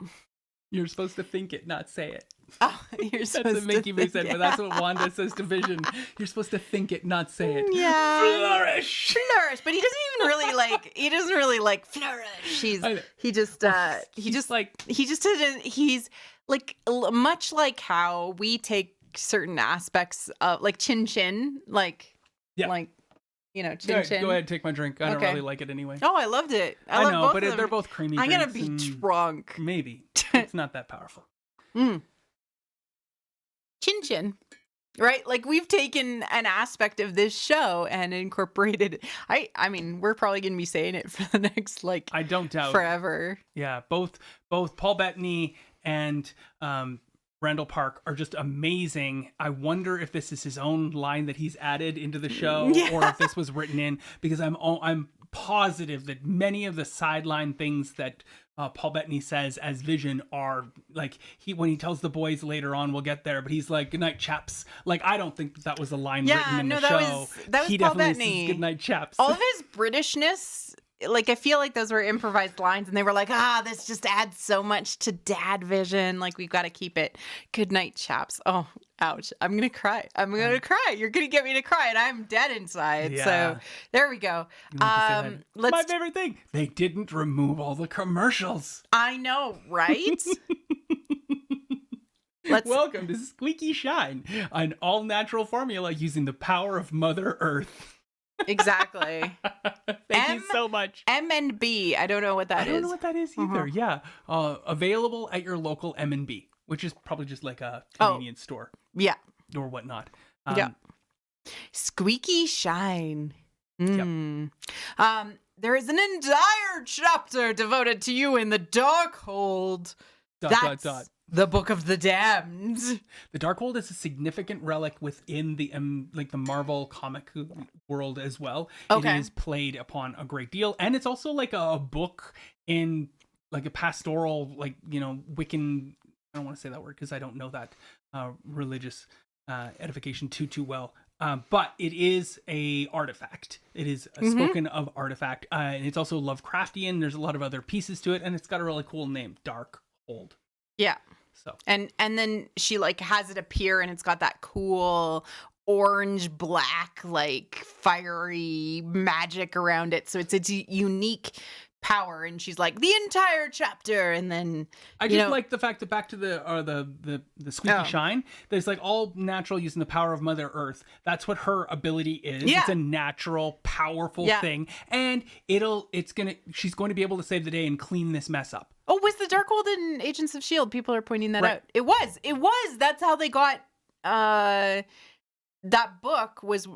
you're supposed to think it, not say it. Oh, you're supposed that's what Mickey Mouse said, but that's what Wanda says to Vision. You're supposed to think it, not say it. Yeah. Flourish. But he doesn't even really like flourish. He's much like how we take certain aspects of like chin chin, chin chin. Go ahead, take my drink. I don't really like it anyway. Oh, I loved it. I know, but they're both creamy I'm drinks. gonna be drunk. Maybe. It's not that powerful. Chin chin. Right? Like we've taken an aspect of this show and incorporated it. I mean, we're probably going to be saying it for the next I don't doubt forever. Yeah, both Paul Bettany and Randall Park are just amazing. I wonder if this is his own line that he's added into the show or if this was written in, because I'm positive that many of the sideline things that Paul Bettany says as Vision are like when he tells the boys later on, we'll get there, but he's like, "Good night, chaps." Like, I don't think that was a line written in the show. That was he Paul definitely Bettany. says, "Good night, chaps." All of his Britishness like, I feel like those were improvised lines, and they were like, this just adds so much to Dad Vision. Like, we've got to keep it. Good night, chaps. Oh, ouch. I'm going to cry. Cry. You're going to get me to cry, and I'm dead inside. Yeah. So there we go. My favorite thing. They didn't remove all the commercials. I know, right? Welcome to Squeaky Shine, an all-natural formula using the power of Mother Earth. Exactly. Thank you so much. M&B. I don't know what that is. I don't know what that is either. Yeah. Available at your local M&B, which is probably just like a convenience store. Yeah. Or whatnot. Yeah. Squeaky Shine. Mm. Yep. There is an entire chapter devoted to you in the Darkhold. That's the Book of the Damned. The Darkhold is a significant relic within the the Marvel comic world as well. Okay. It is played upon a great deal, and it's also like a book in like a pastoral, like, you know, Wiccan. I don't want to say that word because I don't know that religious edification too well. But it is a artifact. It is a spoken of artifact, and it's also Lovecraftian. There's a lot of other pieces to it, and it's got a really cool name, Darkhold. Yeah. So and then she like has it appear, and it's got that cool orange black like fiery magic around it. So it's a unique power, and she's like the entire chapter, and then I just like the fact that back to the Squeaky Shine, that it's like all natural using the power of Mother Earth. That's what her ability is. Yeah. It's a natural, powerful thing, and she's going to be able to save the day and clean this mess up. Oh, was the Darkhold in Agents of S.H.I.E.L.D.? People are pointing that Right. out. It was. That's how they got that book was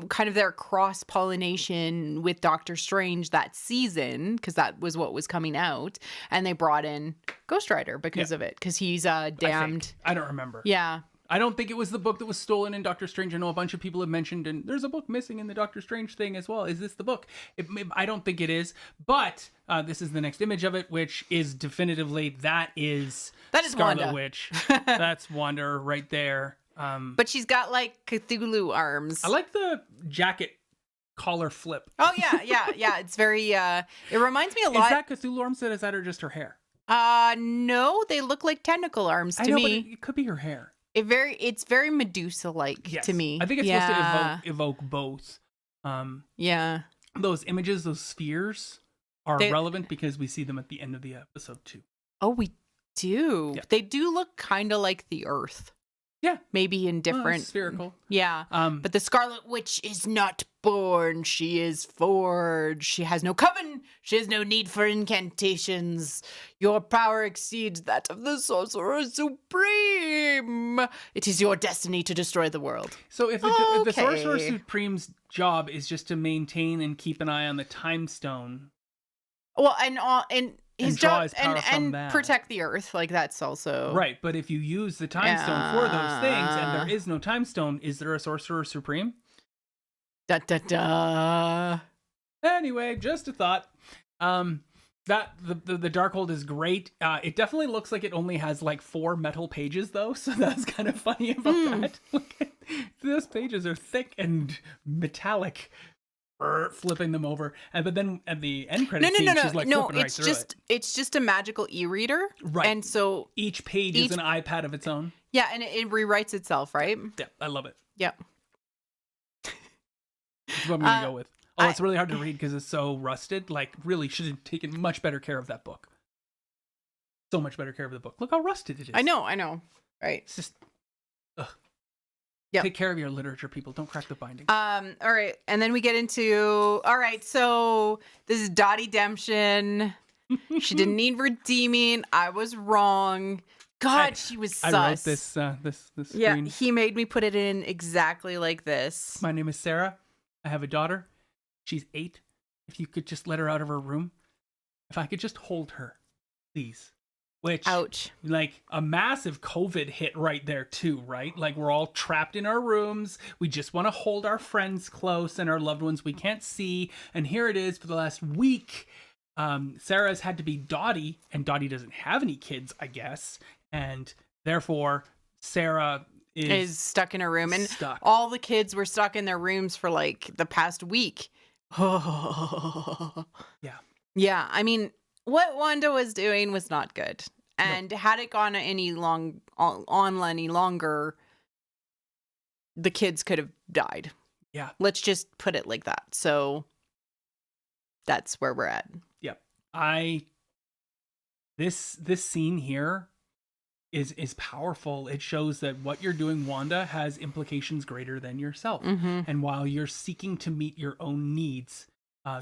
kind of their cross-pollination with Doctor Strange that season, because that was what was coming out, and they brought in Ghost Rider because of it, because he's damned. I don't remember. Yeah. I don't think it was the book that was stolen in Doctor Strange. I know a bunch of people have mentioned, and there's a book missing in the Doctor Strange thing as well. Is this the book? I don't think it is, but this is the next image of it, which is definitively that is Scarlet Wanda. Witch. That's Wanda right there. But she's got like Cthulhu arms. I like the jacket collar flip. Oh yeah. It's very. It reminds me a lot. Is that Cthulhu arms? Is that or just her hair? No, they look like tentacle arms to me. But it could be her hair. It's very Medusa-like to me. I think it's supposed to evoke both. Yeah. Those images, those spheres, are relevant because we see them at the end of the episode too. Oh, we do. Yeah. They do look kind of like the Earth. Yeah. Maybe in different... spherical. Yeah. But the Scarlet Witch is not born. She is forged. She has no coven. She has no need for incantations. Your power exceeds that of the Sorcerer Supreme. It is your destiny to destroy the world. So if the Sorcerer Supreme's job is just to maintain and keep an eye on the Time Stone... Well, and his job and that. Protect the Earth, like that's also right. But if you use the Time Stone for those things, and there is no Time Stone, is there a Sorcerer Supreme? Da da da. Anyway, just a thought. That the Darkhold is great. It definitely looks like it only has like 4 metal pages though, so that's kind of funny about that. Look at, those pages are thick and metallic. Flipping them over, but then at the end credits scene, she's like flipping right through it. It's just a magical e-reader, right? And so each page is an iPad of its own. Yeah, and it rewrites itself, right? Yeah, I love it. Yeah, that's what I'm gonna go with. Oh, it's really hard to read because it's so rusted. Like, really should have taken much better care of that book. So much better care of the book. Look how rusted it is. I know. Right. It's just. Yep. Take care of your literature, people. Don't crack the binding. All right. And then we get into, all right, so this is Dottie Demption. She didn't need redeeming. I was wrong. God, she was sus. I wrote this screen. Yeah, he made me put it in exactly like this. My name is Sarah. I have a daughter. She's 8. If you could just let her out of her room. If I could just hold her, please. Which, ouch. Like a massive COVID hit right there too, right? Like we're all trapped in our rooms. We just want to hold our friends close and our loved ones we can't see. And here it is for the last week. Sarah's had to be Dottie, and Dottie doesn't have any kids, I guess. And therefore, Sarah is stuck in her room. And all the kids were stuck in their rooms for like the past week. Yeah. Yeah, I mean, what Wanda was doing was not good. And had it gone on any longer, the kids could have died. Yeah. Let's just put it like that. So that's where we're at. Yep. This scene here is powerful. It shows that what you're doing, Wanda, has implications greater than yourself. And while you're seeking to meet your own needs,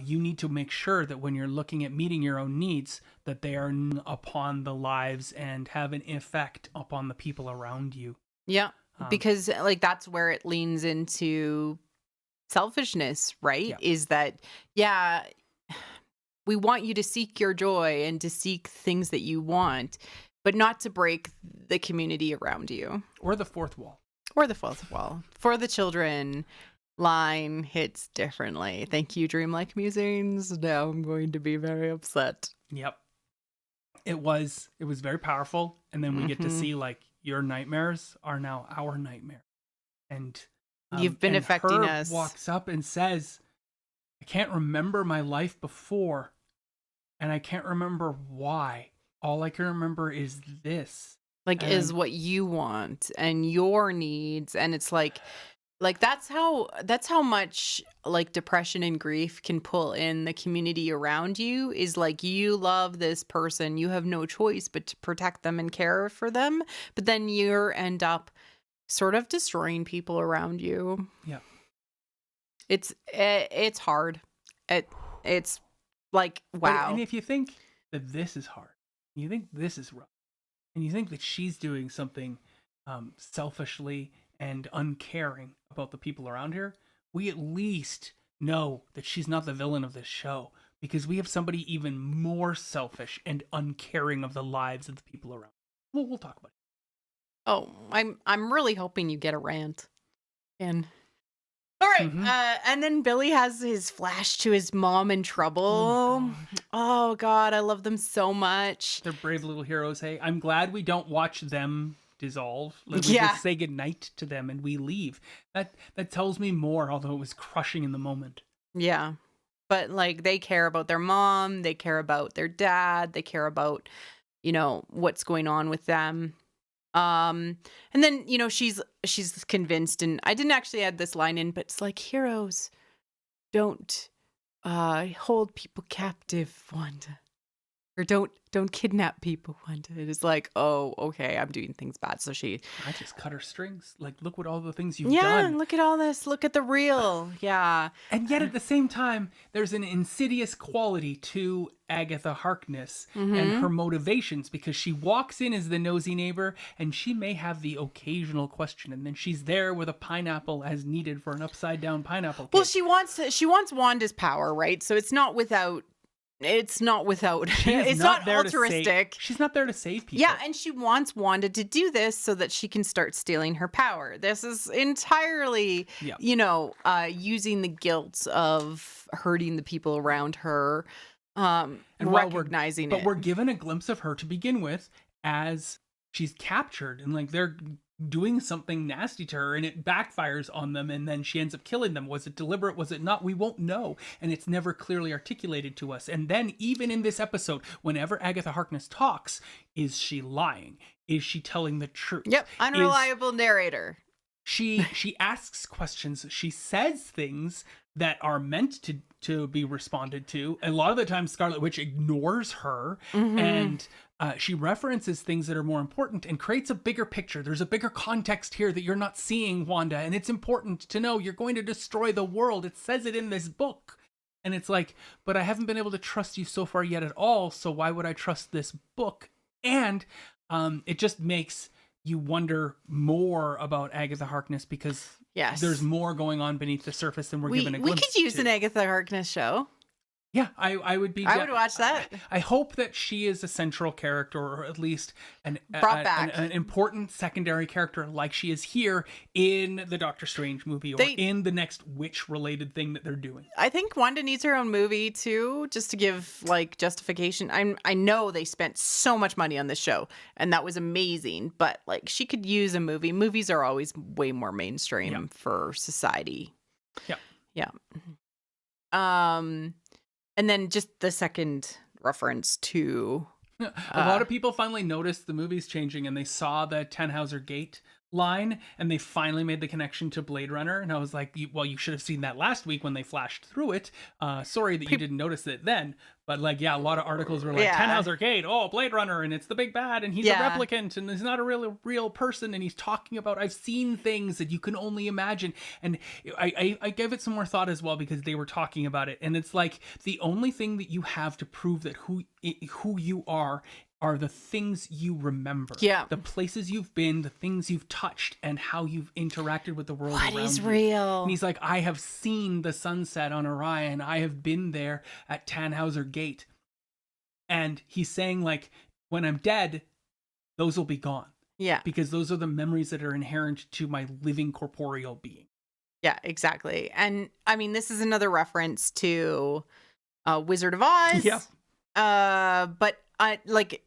you need to make sure that when you're looking at meeting your own needs, that they are upon the lives and have an effect upon the people around you. Yeah, because like that's where it leans into selfishness, right? Yeah. Is that, we want you to seek your joy and to seek things that you want, but not to break the community around you. Or the fourth wall. Or the fourth wall. For the children, line hits differently. Thank you, Dreamlike Musings. Now I'm going to be very upset. Yep. It was very powerful. And then we get to see, like, your nightmares are now our nightmare. And you've been affecting us. Walks up and says, I can't remember my life before. And I can't remember why. All I can remember is this. Like, is what you want and your needs. And it's like that's how much like depression and grief can pull in the community around you. Is like, you love this person, you have no choice but to protect them and care for them, but then you end up sort of destroying people around you. Yeah. It's hard. It's like, wow. And if you think that this is hard, you think this is rough, and you think that she's doing something selfishly and uncaring about the people around her, we at least know that she's not the villain of this show, because we have somebody even more selfish and uncaring of the lives of the people around. We'll talk about it. Oh, I'm really hoping you get a rant. And all right, and then Billy has his flash to his mom in trouble. Oh God, I love them so much. They're brave little heroes. Hey, I'm glad we don't watch them dissolve. Like, we just say goodnight to them and we leave. That tells me more, although it was crushing in the moment. Yeah, but like, they care about their mom, they care about their dad, they care about, what's going on with them. And then, she's convinced, and I didn't actually add this line in, but it's like, heroes don't hold people captive, Wanda. Or don't kidnap people, Wanda. It is like, oh, okay, I'm doing things bad. So I just cut her strings. Like, look what all the things you've done. Yeah, look at all this. Look at the real. Yeah. And yet at the same time, there's an insidious quality to Agatha Harkness and her motivations, because she walks in as the nosy neighbor and she may have the occasional question, and then she's there with a pineapple as needed for an upside down pineapple cake. Well, she wants Wanda's power, right? So it's not without it's not altruistic. She's not there to save people. Yeah, and she wants Wanda to do this so that she can start stealing her power. This is entirely, using the guilt of hurting the people around her, and recognizing it. But we're given a glimpse of her to begin with as she's captured, and like they're doing something nasty to her and it backfires on them, and then she ends up killing them. Was it deliberate? Was it not? We won't know, and it's never clearly articulated to us. And then even in this episode, whenever Agatha Harkness talks, is she lying? Is she telling the truth? Yep, unreliable narrator. She asks questions. She says things that are meant to be responded to. A lot of the time, Scarlet Witch ignores her, and she references things that are more important and creates a bigger picture. There's a bigger context here that you're not seeing, Wanda, and it's important to know. You're going to destroy the world. It says it in this book. And it's like, but I haven't been able to trust you so far yet at all, so why would I trust this book? And it just makes you wonder more about Agatha Harkness, because there's more going on beneath the surface than we're given a glimpse. We could use an Agatha Harkness show. Yeah, I would be. I would watch that. I hope that she is a central character, or at least an important secondary character, like she is here in the Doctor Strange movie, or in the next witch-related thing that they're doing. I think Wanda needs her own movie too, just to give like justification. I know they spent so much money on this show, and that was amazing. But like, she could use a movie. Movies are always way more mainstream for society. Yeah. Yeah. And then just the second reference to a lot of people finally noticed the movie's changing, and they saw the Tannhauser Gate line, and they finally made the connection to Blade Runner. And I was like, well, you should have seen that last week when they flashed through it. Sorry that you didn't notice it then. But like, yeah, a lot of articles were like, Tannhauser Gate, oh, Blade Runner, and it's the big bad, and he's a replicant, and he's not a real person, and he's talking about, I've seen things that you can only imagine. And I gave it some more thought as well, because they were talking about it, and it's like, the only thing that you have to prove that who you are the things you remember. Yeah. The places you've been, the things you've touched, and how you've interacted with the world around you. What is real? And he's like, I have seen the sunset on Orion. I have been there at Tannhauser Gate. And he's saying, like, when I'm dead, those will be gone. Yeah. Because those are the memories that are inherent to my living corporeal being. Yeah, exactly. And, I mean, this is another reference to Wizard of Oz. Yeah. But like,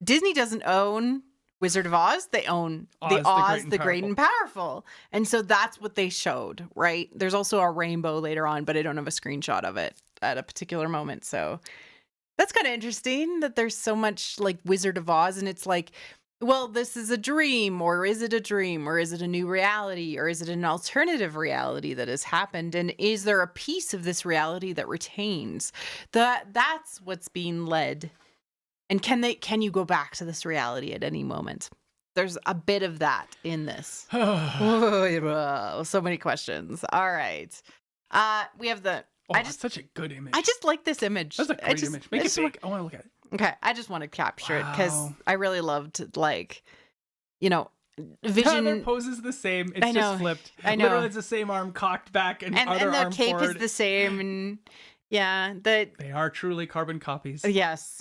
Disney doesn't own Wizard of Oz. They own Oz, the Great and Powerful. And so that's what they showed, right? There's also a rainbow later on, but I don't have a screenshot of it at a particular moment. So that's kind of interesting that there's so much like Wizard of Oz, and it's like, well, this is a dream, or is it a dream, or is it a new reality, or is it an alternative reality that has happened? And is there a piece of this reality that retains? That's what's being led. And can you go back to this reality at any moment? There's a bit of that in this. So many questions. All right. We have the... that's such a good image. I just like this image. That's a great image. Make it big. I want to look at it. Okay, I just want to capture it because I really loved, like, you know, Vision. Their pose is the same. It's just flipped. I know. Literally, it's the same arm cocked back and other arm the cape forward. is the same. And yeah, they are truly carbon copies. Yes.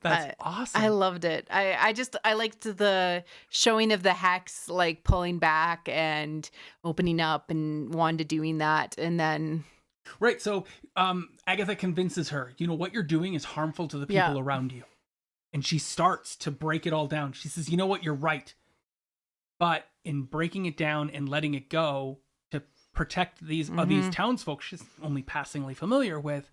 That's awesome. I loved it. I liked the showing of the hex, like pulling back and opening up, and Wanda doing that, and then. Right, so Agatha convinces her, you know, what you're doing is harmful to the people around you. And she starts to break it all down. She says, you know what, you're right. But in breaking it down and letting it go to protect these townsfolk she's only passingly familiar with,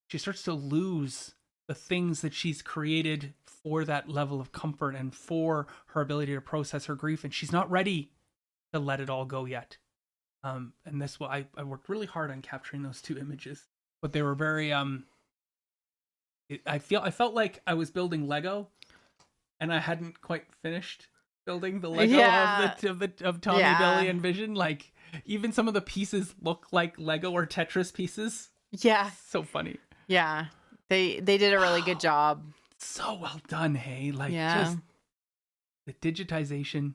she starts to lose the things that she's created for that level of comfort and for her ability to process her grief. And she's not ready to let it all go yet. And this, I worked really hard on capturing those two images, but they were very, I felt like I was building Lego, and I hadn't quite finished building the Lego of Tommy, Billy, and Vision. Like, even some of the pieces look like Lego or Tetris pieces. Yeah, so funny. Yeah, they did a really good job. So well done, hey! Like, just the digitization.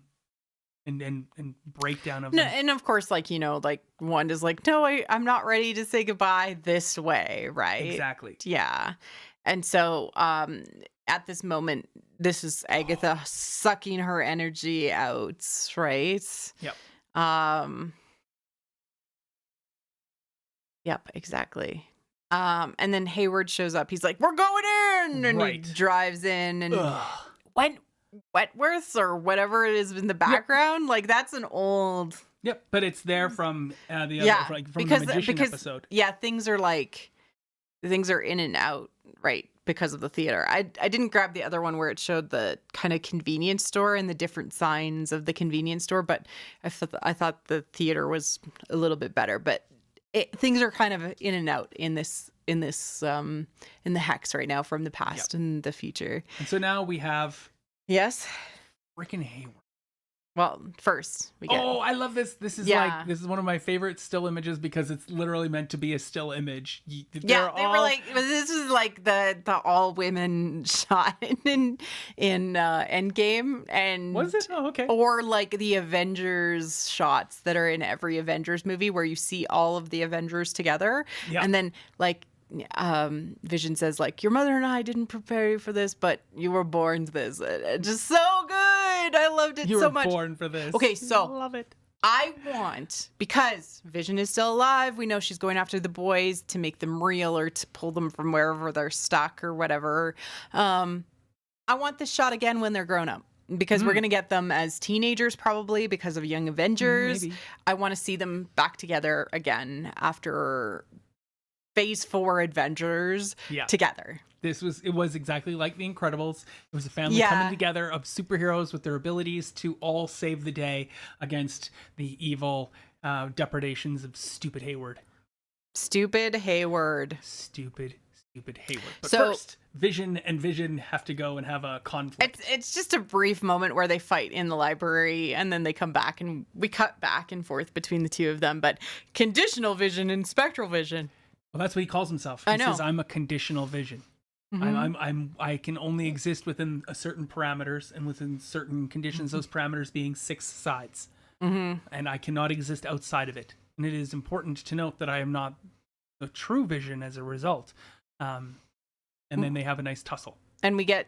And breakdown of them. And of course, like, you know, like Wanda's like, no, I'm not ready to say goodbye this way, right? Exactly. Yeah. And so at this moment, this is Agatha sucking her energy out, right? Yep. Yep, exactly. And then Hayward shows up. He's like, we're going in! And he drives in, and Wentworths or whatever it is in the background, like that's an old. Yep, but it's there from the other, from the Magician episode. Yeah, things are in and out, right? Because of the theater. I didn't grab the other one where it showed the kind of convenience store and the different signs of the convenience store, but I thought the theater was a little bit better. But things are kind of in and out in the hex right now, from the past and the future. And so now we have. Yes. Freaking Hayward. Well, first we get. Oh, I love this. This is one of my favorite still images because it's literally meant to be a still image. They were like, this is like the all women shot in Endgame, and was it? Oh, okay. Or like the Avengers shots that are in every Avengers movie where you see all of the Avengers together, and then like. Vision says, like, your mother and I didn't prepare you for this, but you were born to this. Just so good. I loved it so much. You were born for this. Okay, so I love it. I want, because Vision is still alive, we know she's going after the boys to make them real or to pull them from wherever they're stuck or whatever. I want this shot again when they're grown up. Because we're going to get them as teenagers probably because of Young Avengers. Maybe. I want to see them back together again after phase 4 adventures together. It was exactly like The Incredibles. It was a family coming together of superheroes with their abilities to all save the day against the evil depredations of stupid Hayward. Stupid Hayward. Stupid Hayward. But so, first, Vision and Vision have to go and have a conflict. It's just a brief moment where they fight in the library, and then they come back, and we cut back and forth between the two of them. But conditional vision and spectral vision. Well, that's what he calls himself. He says, "I'm a conditional vision. I can only exist within a certain parameters and within certain conditions. Those parameters being 6 sides, and I cannot exist outside of it. And it is important to note that I am not the true vision as a result." And then they have a nice tussle. And we get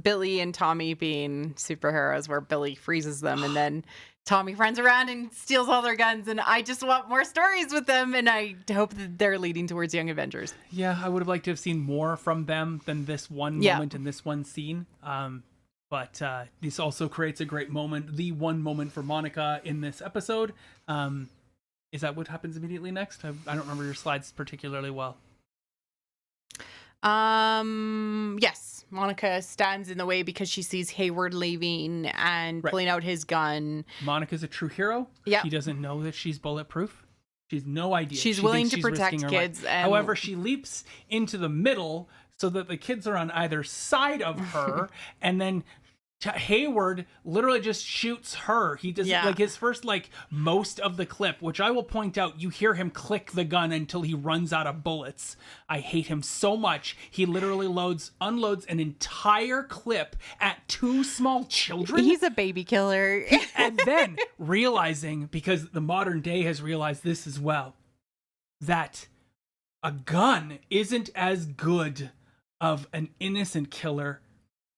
Billy and Tommy being superheroes, where Billy freezes them, and then Tommy runs around and steals all their guns. And I just want more stories with them, and I hope that they're leading towards Young Avengers. Yeah, I would have liked to have seen more from them than this one moment in this one scene. But this also creates a great moment, the one moment for Monica in this episode. Is that what happens immediately next? I don't remember your slides particularly well. Yes, Monica stands in the way because she sees Hayward leaving and pulling out his gun. Monica's a true hero. Yeah, she doesn't know that she's bulletproof. She's no idea. She's willing to protect kids. However, she leaps into the middle so that the kids are on either side of her, and then Hayward literally just shoots her. He does like his first most of the clip, which I will point out, you hear him click the gun until he runs out of bullets. I hate him so much. He literally unloads an entire clip at 2 small children. He's a baby killer. And then realizing, because the modern day has realized this as well, that a gun isn't as good of an innocent killer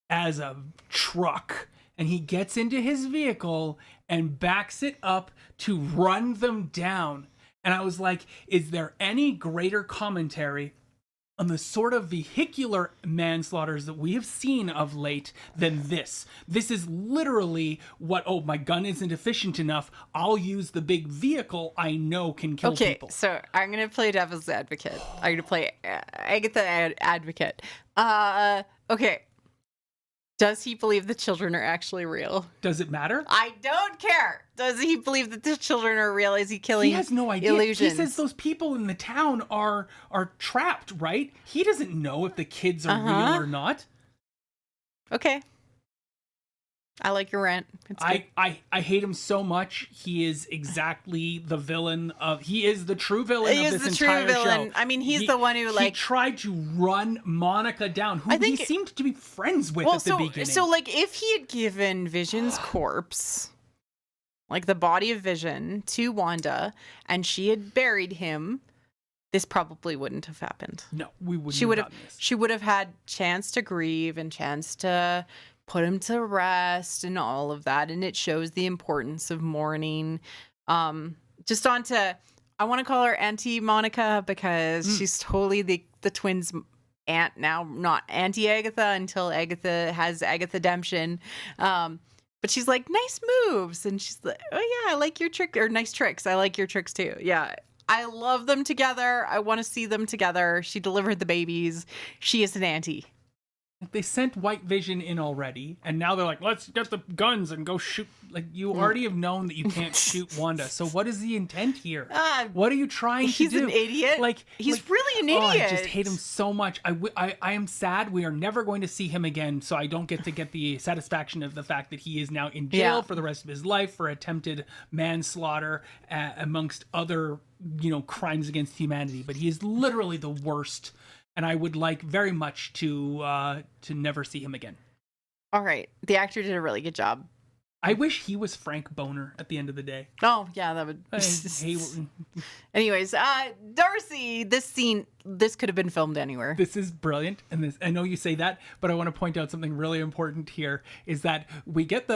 as a truck, and he gets into his vehicle and backs it up to run them down. And I was like, is there any greater commentary on the sort of vehicular manslaughters that we have seen of late than this? This is literally my gun isn't efficient enough. I'll use the big vehicle I know can kill people. So I'm going to play devil's advocate. I'm going to play Agatha advocate. Okay. Does he believe the children are actually real? Does it matter? I don't care. Does he believe that the children are real? Is he killing illusions? He has no idea. Illusions? He says those people in the town are trapped, right? He doesn't know if the kids are real or not. Okay. I like your rant. I hate him so much. He is exactly the villain he is the true villain of this entire show. I mean, he's the one who he tried to run Monica down, who he seemed to be friends with at the beginning. So if he had given Vision's corpse, like the body of Vision, to Wanda, and she had buried him, this probably wouldn't have happened. No, we wouldn't. She would have had chance to grieve and chance to put him to rest and all of that. And it shows the importance of mourning. Just on to, I want to call her Auntie Monica because she's totally the twins' aunt now, not Auntie Agatha until Agatha has Agatha-demption. But she's like, nice moves. And she's like, oh yeah, I like your trick, or nice tricks. I like your tricks too. Yeah. I love them together. I want to see them together. She delivered the babies. She is an auntie. They sent White Vision in already, and now they're like, let's get the guns and go shoot. Like, you already have known that you can't shoot Wanda, so what is the intent here? What are you trying to do? He's an idiot. He's really an idiot. I just hate him so much. I am sad we are never going to see him again, so I don't get to get the satisfaction of the fact that he is now in jail for the rest of his life for attempted manslaughter, amongst other, crimes against humanity. But he is literally the worst. And I would like very much to never see him again. All right. The actor did a really good job. I wish he was Frank Boner at the end of the day. Oh, yeah, that would... Anyways, Darcy, this could have been filmed anywhere. This is brilliant. And I know you say that, but I want to point out something really important here, is that we get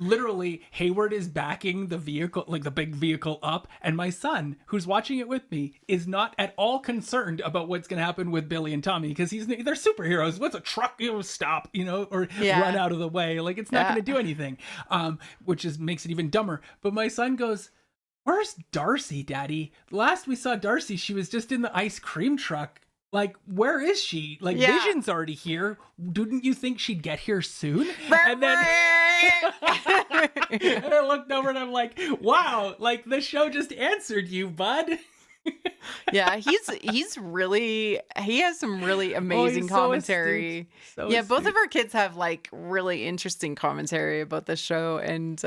literally, Hayward is backing the vehicle, like the big vehicle up, and my son, who's watching it with me, is not at all concerned about what's going to happen with Billy and Tommy, because they're superheroes. What's a truck? Stop, or run out of the way. Like, it's not going to do anything, which makes it even dumber. But my son goes, Where's Darcy, Daddy? Last we saw Darcy, she was just in the ice cream truck. Like, where is she? Like, Vision's already here. Didn't you think she'd get here soon? And then and I looked over and I'm like, wow, like the show just answered you, bud. Yeah, he has some really amazing commentary. Both of our kids have like really interesting commentary about the show, and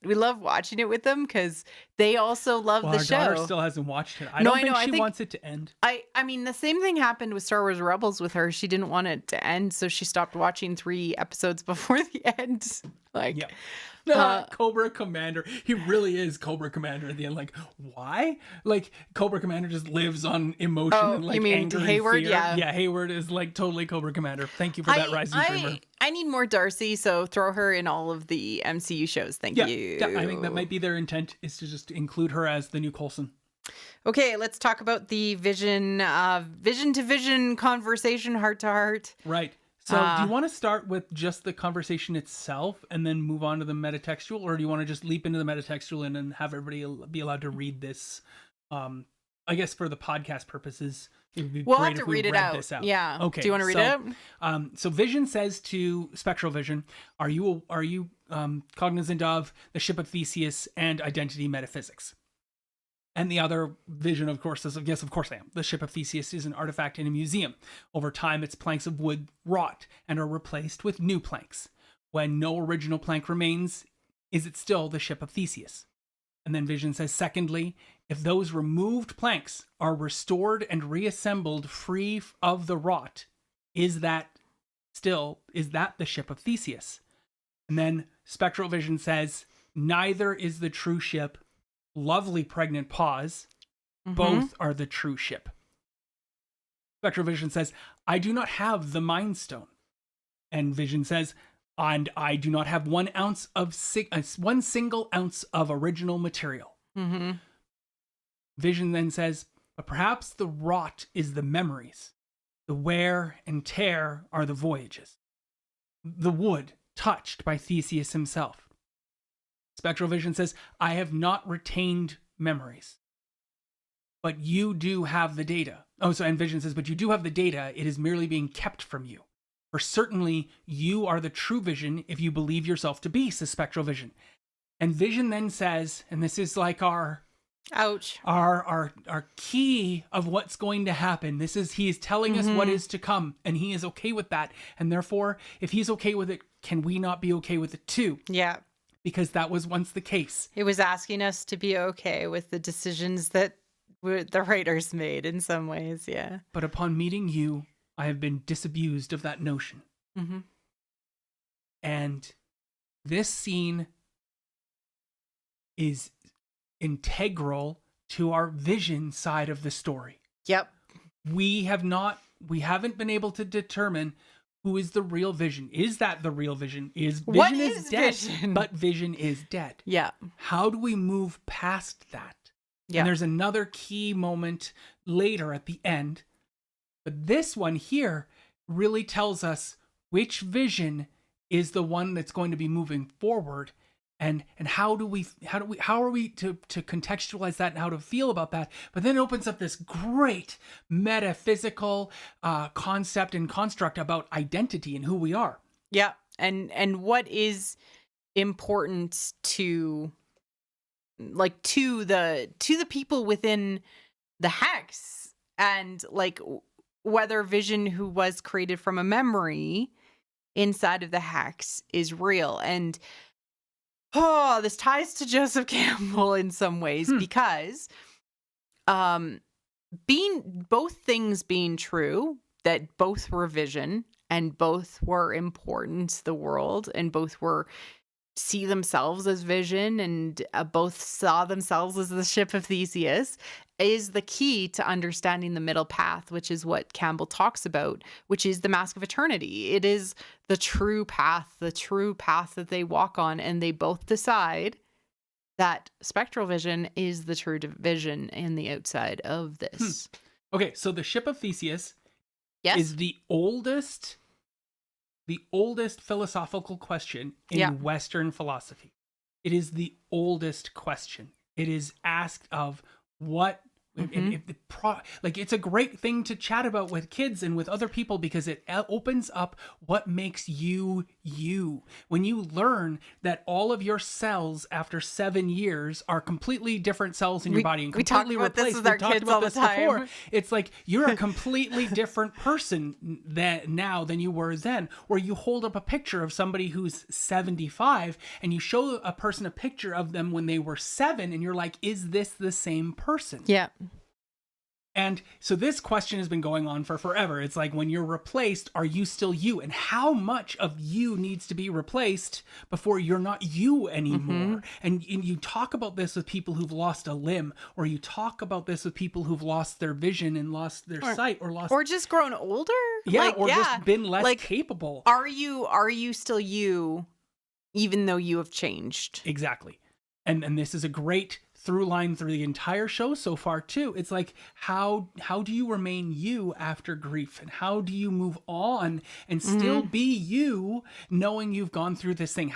we love watching it with them because they also love the show. Our daughter still hasn't watched it. I think she wants it to end. I mean, the same thing happened with Star Wars Rebels with her. She didn't want it to end, so she stopped watching 3 episodes before the end. Like, Cobra Commander. He really is Cobra Commander at the end. Like, why? Like, Cobra Commander just lives on emotion and like anger Hayward? and fear. Yeah. Yeah, Hayward is like totally Cobra Commander. Thank you for that, Rising Dreamer. I need more Darcy, so throw her in all of the MCU shows. Thank you. Yeah, I think that might be their intent, is to just include her as the new Coulson. Okay, let's talk about the vision to vision conversation, heart to heart. Right. So do you want to start with just the conversation itself and then move on to the metatextual, or do you want to just leap into the metatextual and then have everybody be allowed to read this? I guess for the podcast purposes, it would be we'll great have to if we read it read out. this out. Yeah. Okay. Do you want to read it out? So Vision says to Spectral Vision, "Are you cognizant of the ship of Theseus and identity metaphysics?" And the other Vision, of course, says, "Yes, of course I am. The ship of Theseus is an artifact in a museum. Over time, its planks of wood rot and are replaced with new planks. When no original plank remains, is it still the ship of Theseus?" And then Vision says, "Secondly, if those removed planks are restored and reassembled free of the rot, is that the ship of Theseus?" And then Spectral Vision says, "Neither is the true ship." Lovely pregnant pause. Both are the true ship. Spectral Vision says, "I do not have the Mind Stone." And Vision says, "And I do not have one single ounce of original material." Vision then says, "But perhaps the rot is the memories. The wear and tear are the voyages. The wood touched by Theseus himself." Spectral Vision says, "I have not retained memories. But you do have the data." And Vision says, "But you do have the data. It is merely being kept from you. For certainly you are the true Vision if you believe yourself to be," says Spectral Vision. And Vision then says, and this is like our key of what's going to happen. He is telling us what is to come, and he is okay with that. And therefore, if he's okay with it, can we not be okay with it too? Yeah. Because that was once the case. It was asking us to be okay with the decisions that the writers made in some ways, yeah. "But upon meeting you, I have been disabused of that notion." And this scene is integral to our Vision side of the story. Yep. We haven't been able to determine who is the real Vision. Is that the real Vision? Vision is dead, Vision? But Vision is dead. Yeah. How do we move past that? Yeah. And there's another key moment later at the end. But this one here really tells us which Vision is the one that's going to be moving forward, and how are we to contextualize that and how to feel about that. But then it opens up this great metaphysical concept and construct about identity and who we are. Yeah. And what is important to the people within the hex, and like whether Vision, who was created from a memory inside of the hex, is real. And this ties to Joseph Campbell in some ways, because both things being true, that both were Vision and both were important to the world, and both see themselves as Vision, and both saw themselves as the ship of Theseus, is the key to understanding the middle path, which is what Campbell talks about, which is the mask of eternity. It is the true path that they walk on, and they both decide that Spectral Vision is the true Vision in the outside of this. Okay, so the ship of Theseus is the oldest philosophical question in Western philosophy. It is the oldest question. it is asked of what. It's a great thing to chat about with kids and with other people because it opens up what makes you you. When you learn that all of your cells after 7 years are completely different cells in your body and completely replaced. We talk about this with our kids all the time. Before. It's like you're a completely different person now than you were then. Or you hold up a picture of somebody who's 75 and you show a person a picture of them when they were 7 and you're like, is this the same person? Yeah. And so this question has been going on for forever. It's like, when you're replaced, are you still you? And how much of you needs to be replaced before you're not you anymore? And you talk about this with people who've lost a limb, or you talk about this with people who've lost their vision and lost their sight, or just grown older. Just been less capable. Are you still you, even though you have changed? Exactly. And this is a great through line through the entire show so far too. It's like, how do you remain you after grief, and how do you move on and still be you, knowing you've gone through this thing?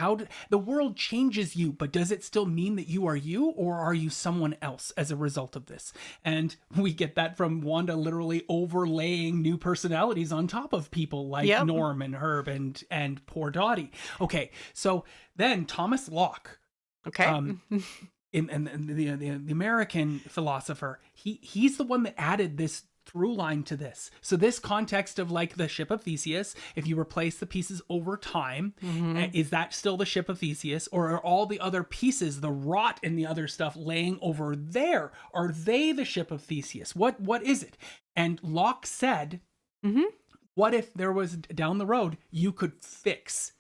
The world changes you, but does it still mean that you are you, or are you someone else as a result of this? And we get that from Wanda literally overlaying new personalities on top of people like Norm and Herb and poor Dottie. Okay, so then Thomas Locke. Okay. And the American philosopher, he's the one that added this through line to this. So this context of like the ship of Theseus, if you replace the pieces over time, is that still the ship of Theseus, or are all the other pieces, the rot and the other stuff laying over there, are they the ship of Theseus? What is it? And Locke said, what if there was down the road you could fix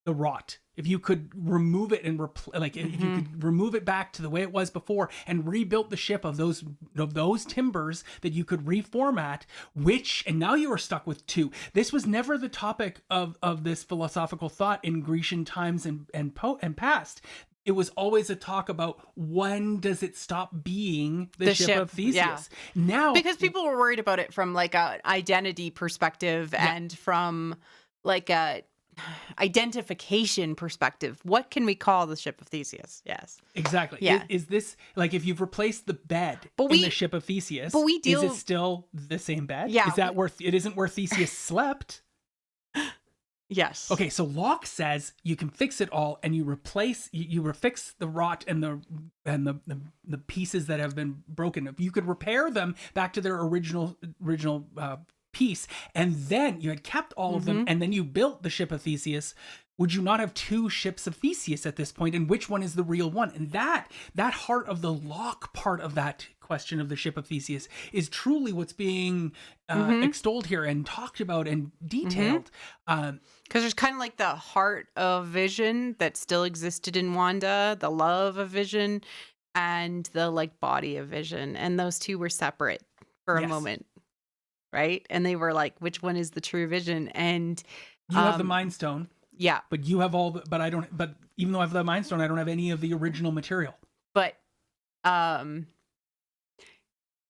the rot? If you could remove it and if you could remove it back to the way it was before and rebuilt the ship of those timbers that you could reformat, and now you are stuck with 2. This was never the topic of this philosophical thought in Grecian times and past. It was always a talk about, when does it stop being the ship of Theseus? Yeah. Now, because people were worried about it from like a identity perspective and from like a identification perspective. What can we call the ship of Theseus? Yes, exactly. Yeah. Is this like, if you've replaced the bed in the ship of Theseus, is it still the same bed? Yeah. Is that it isn't where Theseus slept? Yes. Okay, so Locke says you can fix it all, and you fix the rot and the pieces that have been broken. You could repair them back to their original piece, and then you had kept all of them, and then you built the ship of Theseus. Would you not have 2 ships of Theseus at this point? And which one is the real one? And that heart of the Locke part of that question of the ship of Theseus is truly what's being extolled here and talked about and detailed. Because there's kind of like the heart of Vision that still existed in Wanda, the love of Vision, and the like body of Vision, and those 2 were separate for a moment. Right? And they were like, which one is the true Vision? And you have the Mind Stone. Yeah. But you have but even though I have the Mind Stone, I don't have any of the original material. But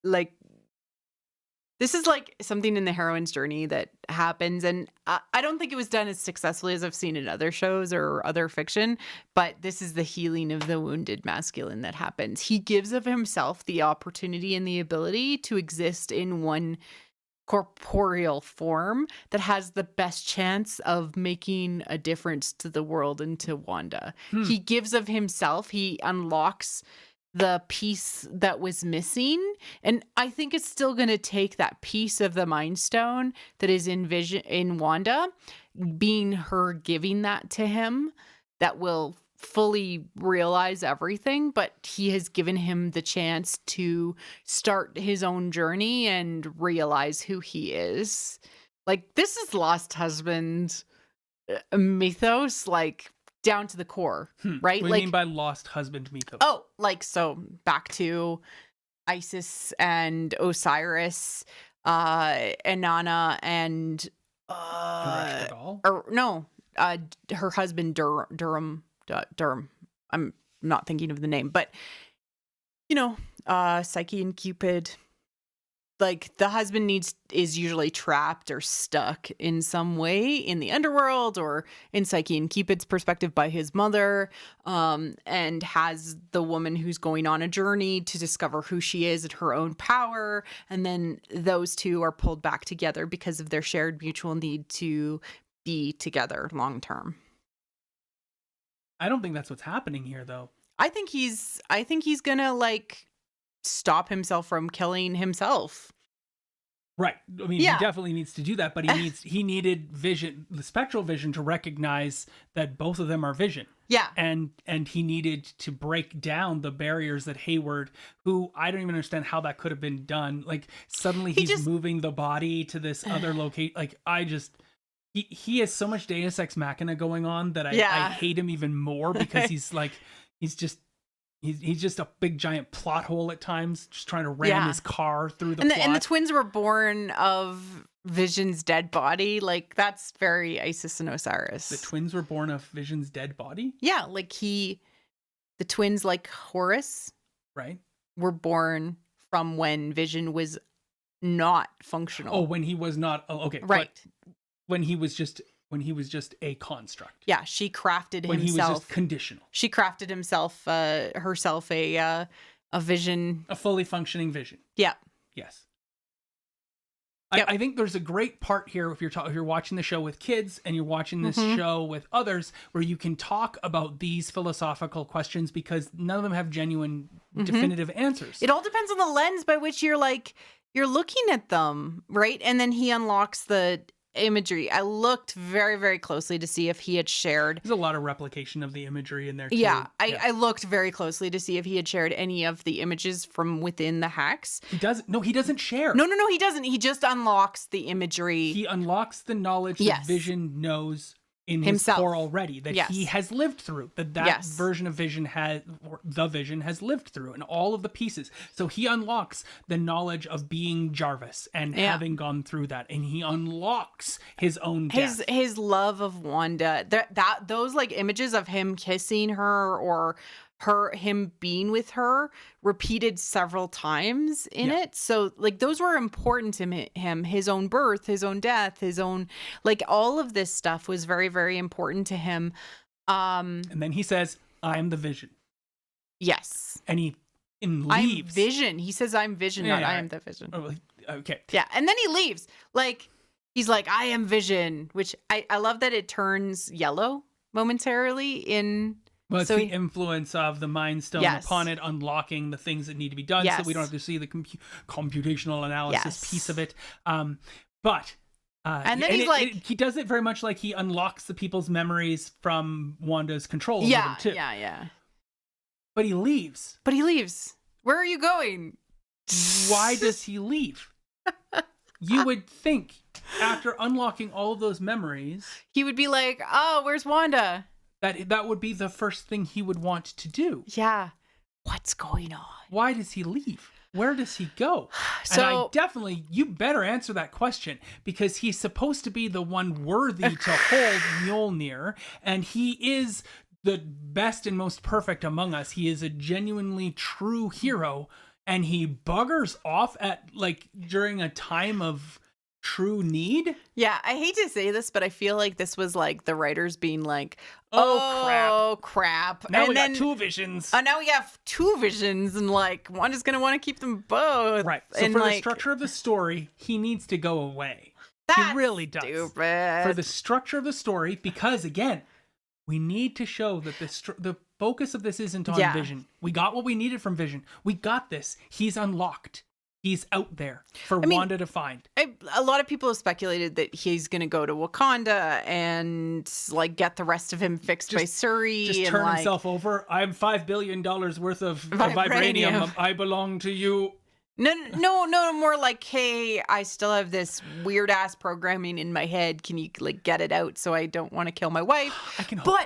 like, this is like something in the heroine's journey that happens, and I don't think it was done as successfully as I've seen in other shows or other fiction, but this is the healing of the wounded masculine that happens. He gives of himself the opportunity and the ability to exist in one corporeal form that has the best chance of making a difference to the world and to Wanda. He gives of himself. He unlocks the piece that was missing, and I think it's still going to take that piece of the Mind Stone that is in Wanda, being her giving that to him, that will fully realize everything. But he has given him the chance to start his own journey and realize who he is. Like, this is Lost Husband mythos, like, down to the core, right? What do you mean by Lost Husband mythos? Oh, like, so back to Isis and Osiris, Inanna and her husband Durham. I'm not thinking of the name, but Psyche and Cupid. like the husband is usually trapped or stuck in some way in the underworld or in Psyche and Cupid's perspective by his mother, and has the woman who's going on a journey to discover who she is and her own power. And then those two are pulled back together because of their shared mutual need to be together long term. I don't think that's what's happening here, though. I think he's gonna like stop himself from killing himself. Right. I mean, he definitely needs to do that, but he needed Vision, the spectral Vision, to recognize that both of them are Vision. Yeah. And he needed to break down the barriers that Hayward, who I don't even understand how that could have been done. Like suddenly he's moving the body to this other location. Like he has so much Deus Ex Machina going on that I hate him even more, because he's just a big giant plot hole at times, just trying to ram his car through the plot. And the twins were born of Vision's dead body. Like that's very Isis and Osiris. The twins were born of Vision's dead body? Yeah, like the twins, like Horus, right, were born from when Vision was not functional. Oh, when he was not. Oh, okay, right. But when he was just a construct. Yeah, she crafted himself. When he was just conditional. She crafted herself a vision. A fully functioning Vision. Yeah. Yes. Yep. I think there's a great part here if you're watching the show with kids and you're watching this show with others, where you can talk about these philosophical questions, because none of them have genuine, definitive answers. It all depends on the lens by which you're looking at them, right? And then he unlocks the imagery. I looked very, very closely to see if he had shared. There's a lot of replication of the imagery in there too. Yeah, I looked very closely to see if he had shared any of the images from within the hex. He doesn't. No, he doesn't share. No, he doesn't. He just unlocks the imagery. He unlocks the knowledge that Vision knows in himself. His core already, that he has lived through, that version of Vision the Vision has lived through, and all of the pieces. So he unlocks the knowledge of being Jarvis and having gone through that, and he unlocks his own death. His love of Wanda. Those like images of him kissing her or him being with her repeated several times in it. So like those were important to him. His own birth, his own death, his own, like all of this stuff was very, very important to him. And then he says, I am the Vision. Yes. And he leaves. I'm Vision. He says, I'm Vision, not I am the Vision. Oh, okay. Yeah. And then he leaves. Like, he's like, I am Vision, which I love that it turns yellow momentarily in... Well, it's the influence of the Mind Stone upon it, unlocking the things that need to be done, so we don't have to see the computational analysis piece of it. And then he does it very much like he unlocks the people's memories from Wanda's control over them too. Yeah. But he leaves. Where are you going? Why does he leave? You would think after unlocking all of those memories, he would be like, "Oh, where's Wanda?" That would be the first thing he would want to do. Yeah. What's going on? Why does he leave? Where does he go? And you better answer that question, because he's supposed to be the one worthy to hold Mjolnir, and he is the best and most perfect among us. He is a genuinely true hero, and he buggers off during a time of true need. Yeah, I hate to say this, but I feel like this was like the writers being like, oh crap. Now we got two visions. Now we have two visions, and like Wanda's gonna want to keep them both. Right. So for the structure of the story, he needs to go away. He really does. Stupid. For the structure of the story, because again, we need to show that the focus of this isn't on Vision. We got what we needed from Vision. We got this. He's unlocked. He's out there for Wanda to find. A lot of people have speculated that he's going to go to Wakanda and like get the rest of him fixed by Suri. Just turn himself over. I'm $5 billion worth of vibranium. I belong to you. No, more like, hey, I still have this weird ass programming in my head. Can you like get it out so I don't want to kill my wife? I can hope.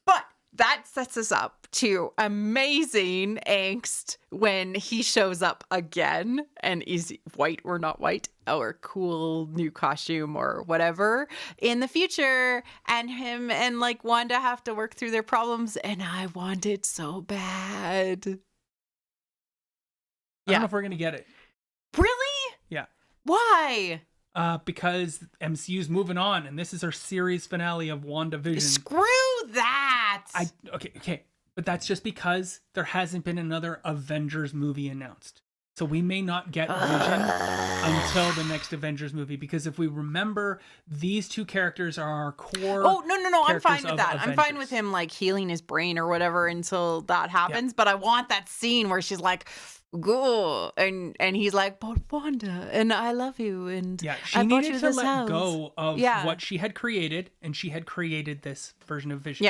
But that sets us up to amazing angst when he shows up again and is white or not white or cool new costume or whatever in the future, and him and like Wanda have to work through their problems, and I want it so bad. I don't know if we're gonna get it. Really? Yeah. Why? Because MCU's moving on, and this is our series finale of WandaVision. Screw that! Okay. But that's just because there hasn't been another Avengers movie announced. So we may not get Vision until the next Avengers movie, because if we remember, these two characters are our core. Oh, no, I'm fine with that. Avengers. I'm fine with him like healing his brain or whatever until that happens. But I want that scene where she's like, go, and he's like, but Wanda, and I love you, and she needed to let go of what she had created, and she had created this version of Vision.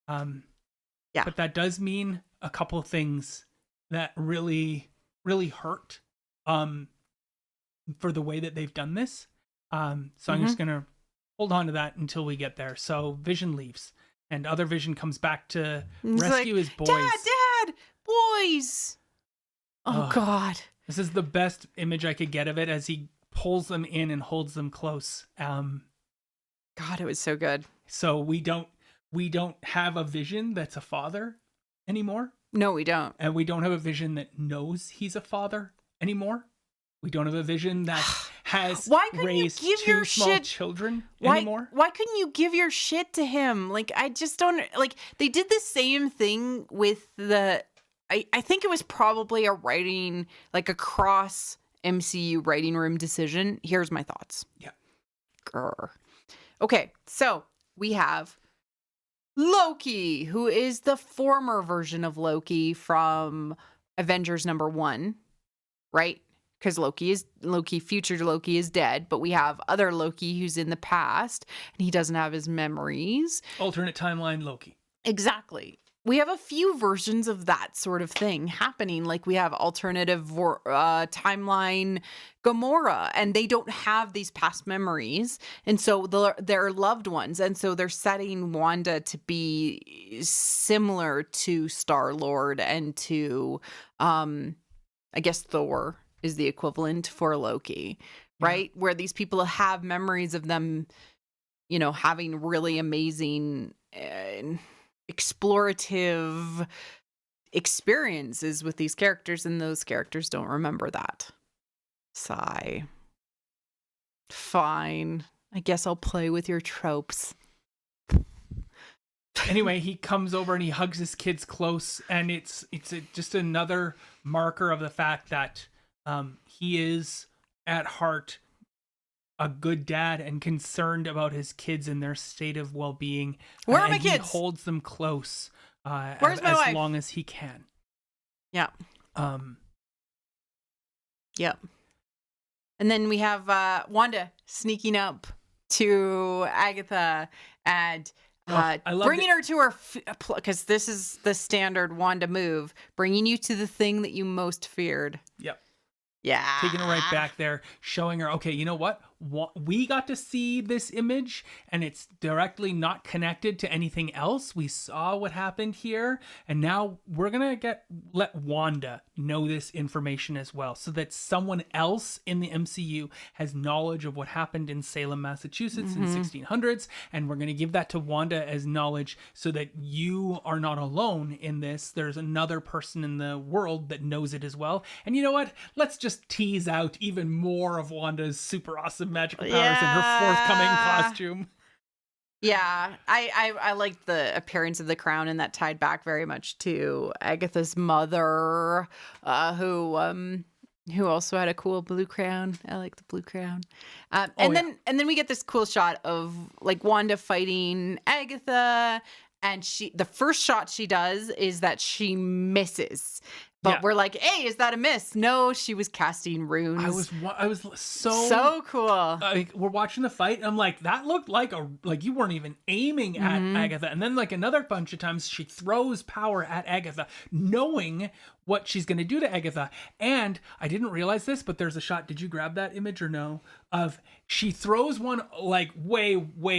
But that does mean a couple of things that really hurt for the way that they've done this. So I'm just gonna hold on to that until we get there. So Vision leaves, and other Vision comes back to rescue his boys. Dad, boys. Oh God. This is the best image I could get of it as he pulls them in and holds them close. God, it was so good. So we don't have a Vision that's a father anymore. No, we don't. And we don't have a Vision that knows he's a father anymore. We don't have a Vision that has raised two small children anymore. Why couldn't you give your shit to him? Like, I just don't, like, they did the same thing with I think it was probably a writing, like a cross MCU writing room decision. Here's my thoughts. Yeah. Grr. Okay, so we have Loki, who is the former version of Loki from Avengers #1, right? Because future Loki is dead, but we have other Loki who's in the past, and he doesn't have his memories. Alternate timeline Loki. Exactly. We have a few versions of that sort of thing happening. Like we have alternative timeline Gamora, and they don't have these past memories. And so they're loved ones. And so they're setting Wanda to be similar to Star-Lord and to, I guess Thor is the equivalent for Loki, right? Where these people have memories of them, having really amazing explorative experiences with these characters, and those characters don't remember that. Sigh. Fine. I guess I'll play with your tropes. Anyway, he comes over and he hugs his kids close, and it's just another marker of the fact that he is at heart a good dad and concerned about his kids and their state of well-being. Where are my kids? He holds them close Where's my wife? As long as he can. Yeah. Yep. And then we have Wanda sneaking up to Agatha and bringing her to her, because this is the standard Wanda move, bringing you to the thing that you most feared. Yep. Yeah. Taking her right back there, showing her, okay, you know what? We got to see this image, and it's directly not connected to anything else. We saw what happened here, and now we're going to let Wanda know this information as well, so that someone else in the MCU has knowledge of what happened in Salem, Massachusetts in the 1600s, and we're going to give that to Wanda as knowledge so that you are not alone in this. There's another person in the world that knows it as well. And you know what? Let's just tease out even more of Wanda's super awesome magical powers in her forthcoming costume. Yeah, I liked the appearance of the crown, and that tied back very much to Agatha's mother, who also had a cool blue crown. I like the blue crown. And then we get this cool shot of like Wanda fighting Agatha, and the first shot she does is that she misses. But we're like, hey, is that a miss? No, she was casting runes. I was so cool. We're watching the fight, and I'm like, that looked like you weren't even aiming at Agatha. And then like another bunch of times she throws power at Agatha, knowing what she's going to do to Agatha. And I didn't realize this, but there's a shot. Did you grab that image or no? Of she throws one like way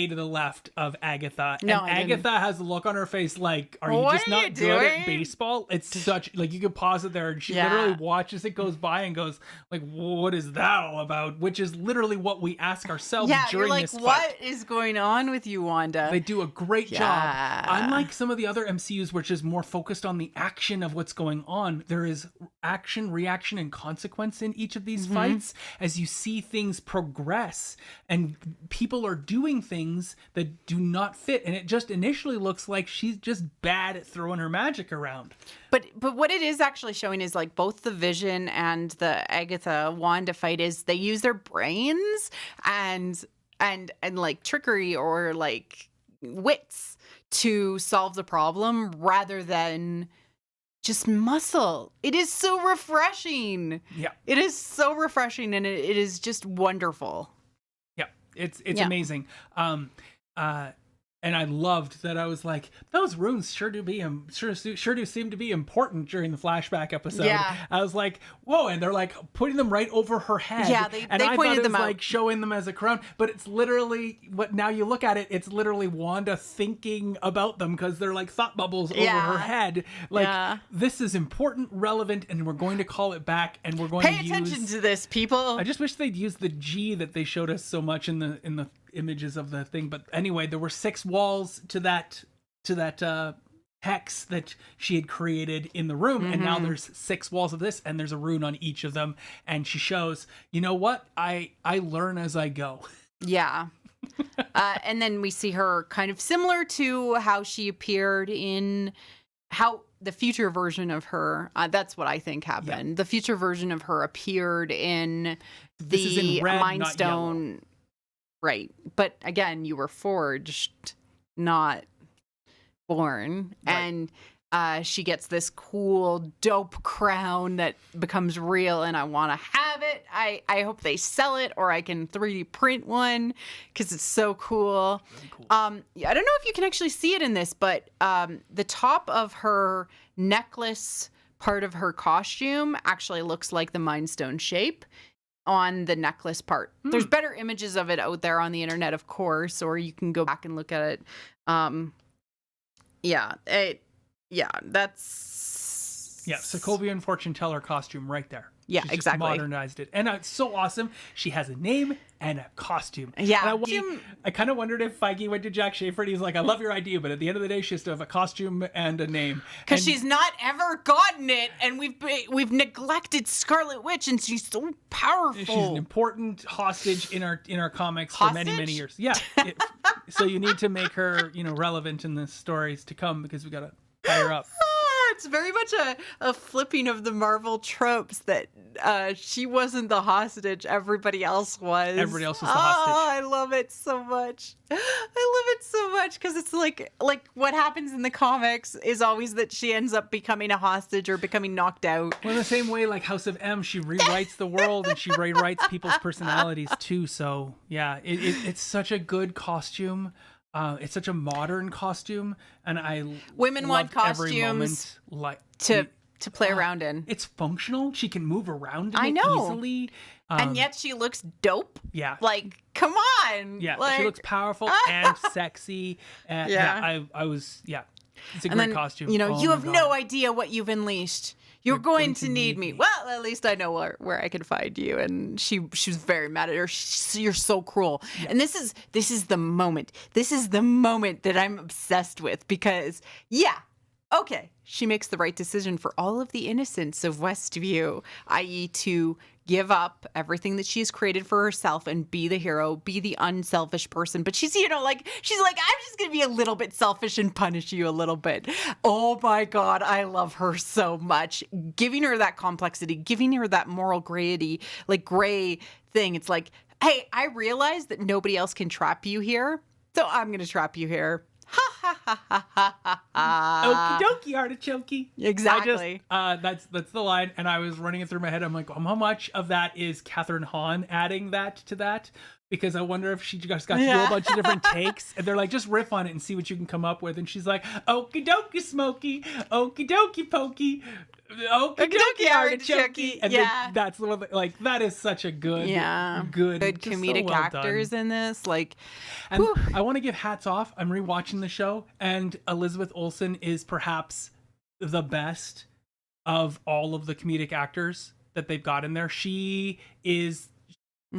to the left of Agatha, and Agatha has a look on her face like, are you just not good at baseball? It's such like, you could pause pause it there, and she Yeah. literally watches it goes by and goes like, what is that all about? Which is literally what we ask ourselves during you're like, this fight. what is going on with you, Wanda? They do a great job. Unlike some of the other MCUs, which is more focused on the action of what's going on, there is action, reaction, and consequence in each of these fights as you see things progress and people are doing things that do not fit. And it just initially looks like she's just bad at throwing her magic around. But what it is actually showing is like both the Vision and the Agatha Wanda fight is they use their brains and like trickery or like wits to solve the problem rather than just muscle. It is so refreshing. Yeah. It is so refreshing, and it is just wonderful. Yeah. It's amazing. And I loved that. I was like, those runes sure do seem to be important during the flashback episode. Yeah. I was like, whoa, and they're like putting them right over her head. Yeah, and they I pointed thought it was them out. like showing them as a crown, but it's literally now you look at it, it's literally Wanda thinking about them because they're like thought bubbles over her head. Like this is important, relevant, and we're going to call it back, and we're going Pay to attention to this, people. I just wish they'd use the G that they showed us so much in the images of the thing. But anyway, there were 6 walls to that hex that she had created in the room, and now there's 6 walls of this, and there's a rune on each of them, and she shows, you know what, I learn as I go. Yeah. And then we see her kind of similar to how she appeared in how the future version of her, that's what I think happened. Yeah. The future version of her appeared in This is the in red, Mind not Stone. yellow. Right. But again, you were forged, not born. Right. And she gets this cool, dope crown that becomes real, and I want to have it. I hope they sell it, or I can 3D print one because it's so cool. Really cool. I don't know if you can actually see it in this, but the top of her necklace, part of her costume, actually looks like the Mind Stone shape on the necklace part. There's better images of it out there on the internet, of course, or you can go back and look at it. That's Sokovian fortune teller costume right there. Yeah, She's just exactly. modernized it, and it's so awesome. She has a name and a costume. Yeah. And I kind of wondered if Feige went to Jack Schaefer and he's like, I love your idea, but at the end of the day, she has to have a costume and a name. Because she's not ever gotten it, and we've neglected Scarlet Witch, and she's so powerful. She's an important hostage in our comics Hostage? for many years. Yeah. So you need to make her, relevant in the stories to come because we got to tie her up. It's very much a flipping of the Marvel tropes that she wasn't the hostage, everybody else was. Everybody else was the hostage. Oh, I love it so much. I love it so much because it's like what happens in the comics is always that she ends up becoming a hostage or becoming knocked out. Well, in the same way, like House of M, she rewrites the world and she rewrites people's personalities too. So yeah, it's such a good costume. It's such a modern costume, and Women want loved every costumes moment, to play around in. It's functional. She can move around in I it know. easily. And yet she looks dope. Yeah. Like, come on. Yeah, like, she looks powerful and sexy. And I was, it's a great costume. You Oh you my have God. no idea what you've unleashed. You're going to need me. Well, at least I know where I can find you. And she was very mad at her. You're so cruel. Yeah. And this is the moment. This is the moment that I'm obsessed with because, okay, she makes the right decision for all of the innocents of Westview, i.e. to give up everything that she's created for herself and be the hero, be the unselfish person. But she's, she's like, I'm just going to be a little bit selfish and punish you a little bit. Oh my God, I love her so much. Giving her that complexity, giving her that moral gray thing. It's like, hey, I realize that nobody else can trap you here, so I'm going to trap you here. Ha ha ha ha ha ha. Okie dokie, artichoke. Exactly. That's the line, and I was running it through my head. I'm like, how much of that is Catherine Hahn adding that to that? Because I wonder if she just got to do a bunch of different takes, and they're like, just riff on it and see what you can come up with. And she's like, okie dokie, Smokey, okie dokie, Pokey. Okie dokie, artichoke. And then that's like that is such a good comedic so well actors done. in this. Like, and I want to give hats off. I'm rewatching the show, and Elizabeth Olsen is perhaps the best of all of the comedic actors that they've got in there.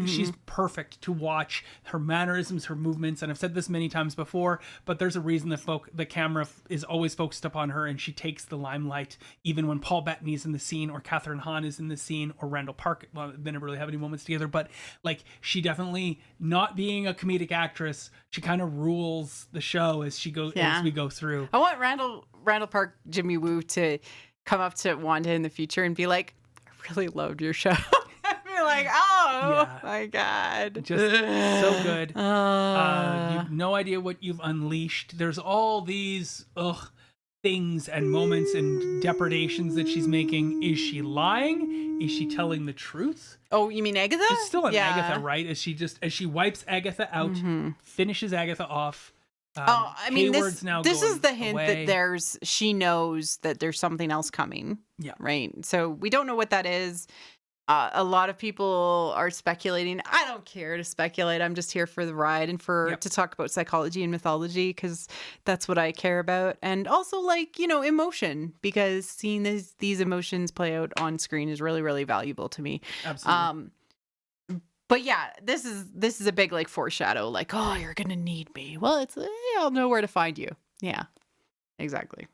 She's perfect to watch. Her mannerisms, her movements, and I've said this many times before, but there's a reason the camera is always focused upon her, and she takes the limelight, even when Paul Bettany's in the scene, or Catherine Hahn is in the scene, or Randall Park. Well, they never really have any moments together, but like, she definitely, not being a comedic actress, she kind of rules the show as she goes, as we go through. I want Randall Park, Jimmy Woo to come up to Wanda in the future and be like, I really loved your show. Like, oh my God. Just so good. You have no idea what you've unleashed. There's all these things and moments and depredations that she's making. Is she lying? Is she telling the truth? Oh, you mean Agatha? It's still an Agatha, right? As she wipes Agatha out, finishes Agatha off. I mean, Hayward's this is the hint away. that she knows that there's something else coming. Yeah. Right. So we don't know what that is. A lot of people are speculating. I don't care to speculate. I'm just here for the ride and to talk about psychology and mythology, because that's what I care about. And also, like, emotion, because seeing these emotions play out on screen is really, really valuable to me. Absolutely. But yeah, this is a big like foreshadow, like, oh, you're gonna need me. Well, it's I'll know where to find you. Yeah, exactly.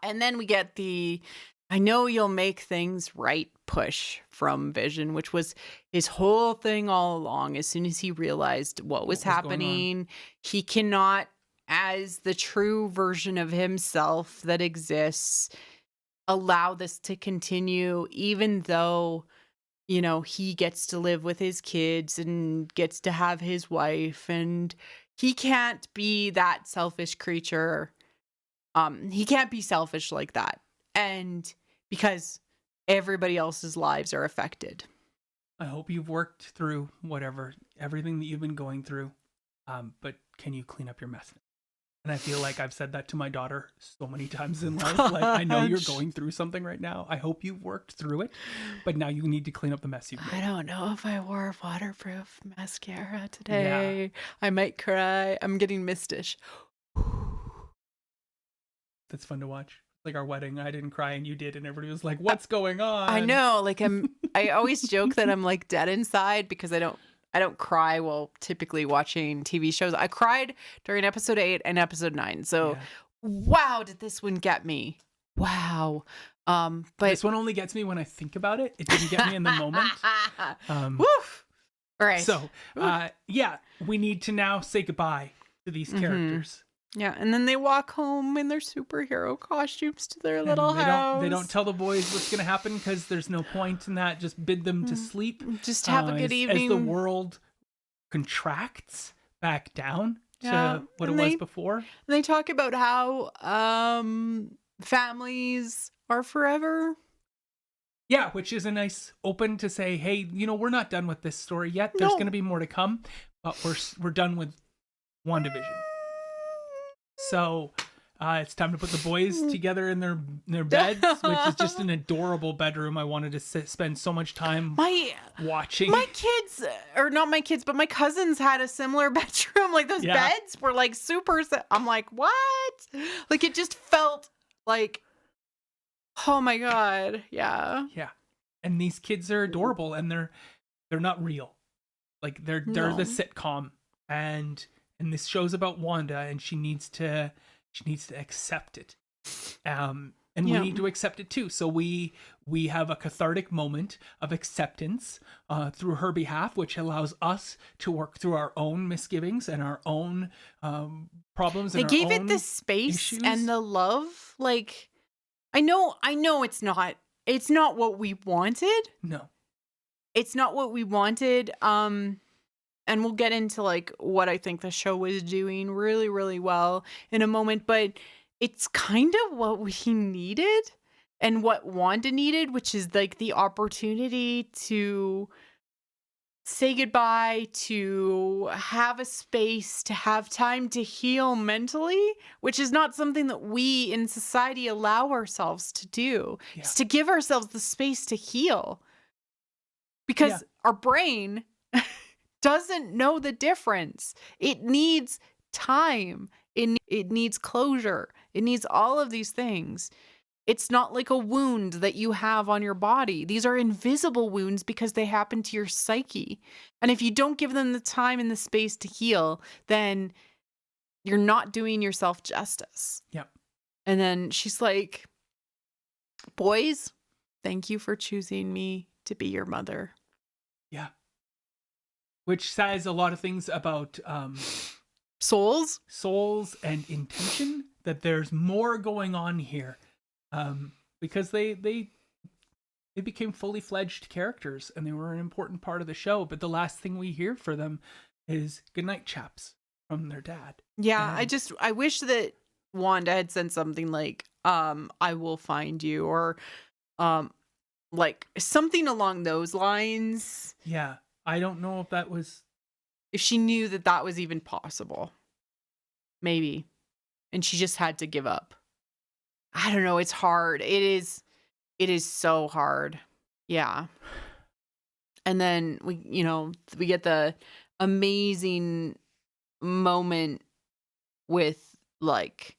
And then we get the I know you'll make things right push from Vision, which was his whole thing all along. As soon as he realized what was happening, he cannot, as the true version of himself that exists, allow this to continue, even though, he gets to live with his kids and gets to have his wife, and he can't be that selfish creature. He can't be selfish like that. And because everybody else's lives are affected. I hope you've worked through everything that you've been going through. But can you clean up your mess? And I feel like I've said that to my daughter so many times in life. Like, I know you're going through something right now. I hope you've worked through it, but now you need to clean up the mess you've made. I don't know if I wore waterproof mascara today. Yeah. I might cry. I'm getting mistish. That's fun to watch. Like our wedding, I didn't cry and you did, and everybody was like, what's going on? I know, like I always joke that I'm like dead inside because I don't cry while typically watching TV shows. I cried during episode 8 and episode 9. So wow, did this one get me? Wow. But this one only gets me when I think about it. It didn't get me in the moment. Woof. All right. So we need to now say goodbye to these characters. Yeah, and then they walk home in their superhero costumes to their little house. They don't tell the boys what's going to happen because there's no point in that. Just bid them to sleep. Just have a good evening. As the world contracts back down to what it was before. And they talk about how families are forever. Yeah, which is a nice open to say, hey, we're not done with this story yet. There's going to be more to come, but we're done with WandaVision. So it's time to put the boys together in their beds, which is just an adorable bedroom. I wanted to spend so much time watching. My kids, or not my kids, but my cousins had a similar bedroom. Like those beds were like super. I'm like, what? Like it just felt like, oh my God. Yeah. Yeah. And these kids are adorable, and they're not real. Like they're the sitcom, and this show's about Wanda, and she needs to accept it. And we need to accept it too. So we have a cathartic moment of acceptance through her behalf, which allows us to work through our own misgivings and our own problems. They gave it the space and the love. Like, I know it's not what we wanted. No. It's not what we wanted. And we'll get into like what I think the show was doing really, really well in a moment, but it's kind of what we needed and what Wanda needed, which is like the opportunity to say goodbye, to have a space, to have time to heal mentally, which is not something that we in society allow ourselves to do. Yeah. It's to give ourselves the space to heal, because our brain doesn't know the difference. It needs time. It needs closure. It needs all of these things. It's not like a wound that you have on your body. These are invisible wounds because they happen to your psyche. And if you don't give them the time and the space to heal, then you're not doing yourself justice. Yep. And then she's like, boys, thank you for choosing me to be your mother. Yeah. Which says a lot of things about souls and intention, that there's more going on here. Because they became fully fledged characters and they were an important part of the show. But the last thing we hear for them is "Good night, chaps" from their dad. Yeah, and I wish that Wanda had said something like, "I will find you," or like something along those lines. Yeah, I don't know if she knew that was even possible. Maybe, and she just had to give up. I don't know. It's hard. It is so hard. Yeah. And then we get the amazing moment with, like,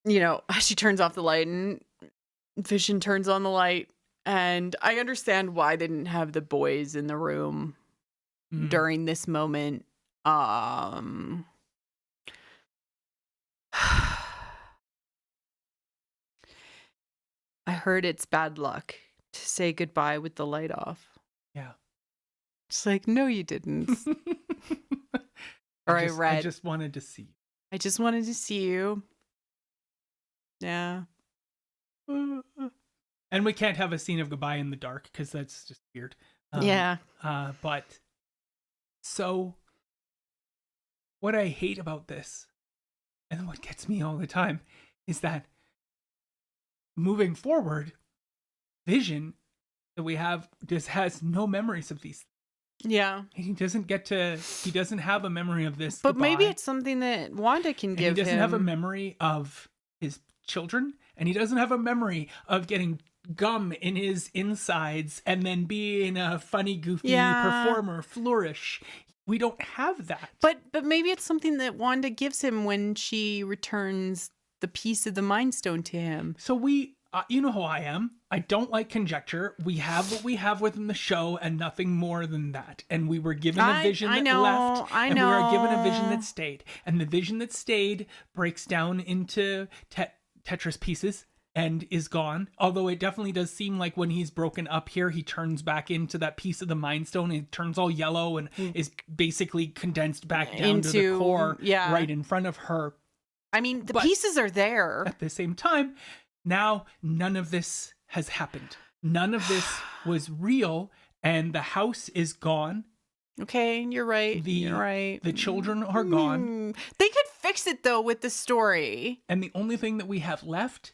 she turns off the light and Vision turns on the light. And I understand why they didn't have the boys in the room during this moment. I heard it's bad luck to say goodbye with the light off. Yeah. It's like, no, you didn't. Or I just wanted to see you. I just wanted to see you. Yeah. And we can't have a scene of goodbye in the dark because that's just weird. Yeah. But so what I hate about this, and what gets me all the time, is that moving forward, Vision that we have has no memories of these. Yeah. He doesn't have a memory of this. But goodbye. Maybe it's something that Wanda can give him. He doesn't have a memory of his children, and he doesn't have a memory of getting gum in his insides and then being a funny, goofy performer, flourish. We don't have that. But maybe it's something that Wanda gives him when she returns the piece of the Mind Stone to him. So you know how I am. I don't like conjecture. We have what we have within the show and nothing more than that. And we were given a vision that left. And we were given a vision that stayed. And the vision that stayed breaks down into Tetris pieces and is gone. Although it definitely does seem like when he's broken up here, he turns back into that piece of the Mind Stone. It turns all yellow and is basically condensed back down to the core right in front of her. I mean, the pieces are there. At the same time, now none of this has happened. None of this was real, and the house is gone. Okay, you're right. You're right. The children are gone. They could fix it, though, with the story. And the only thing that we have left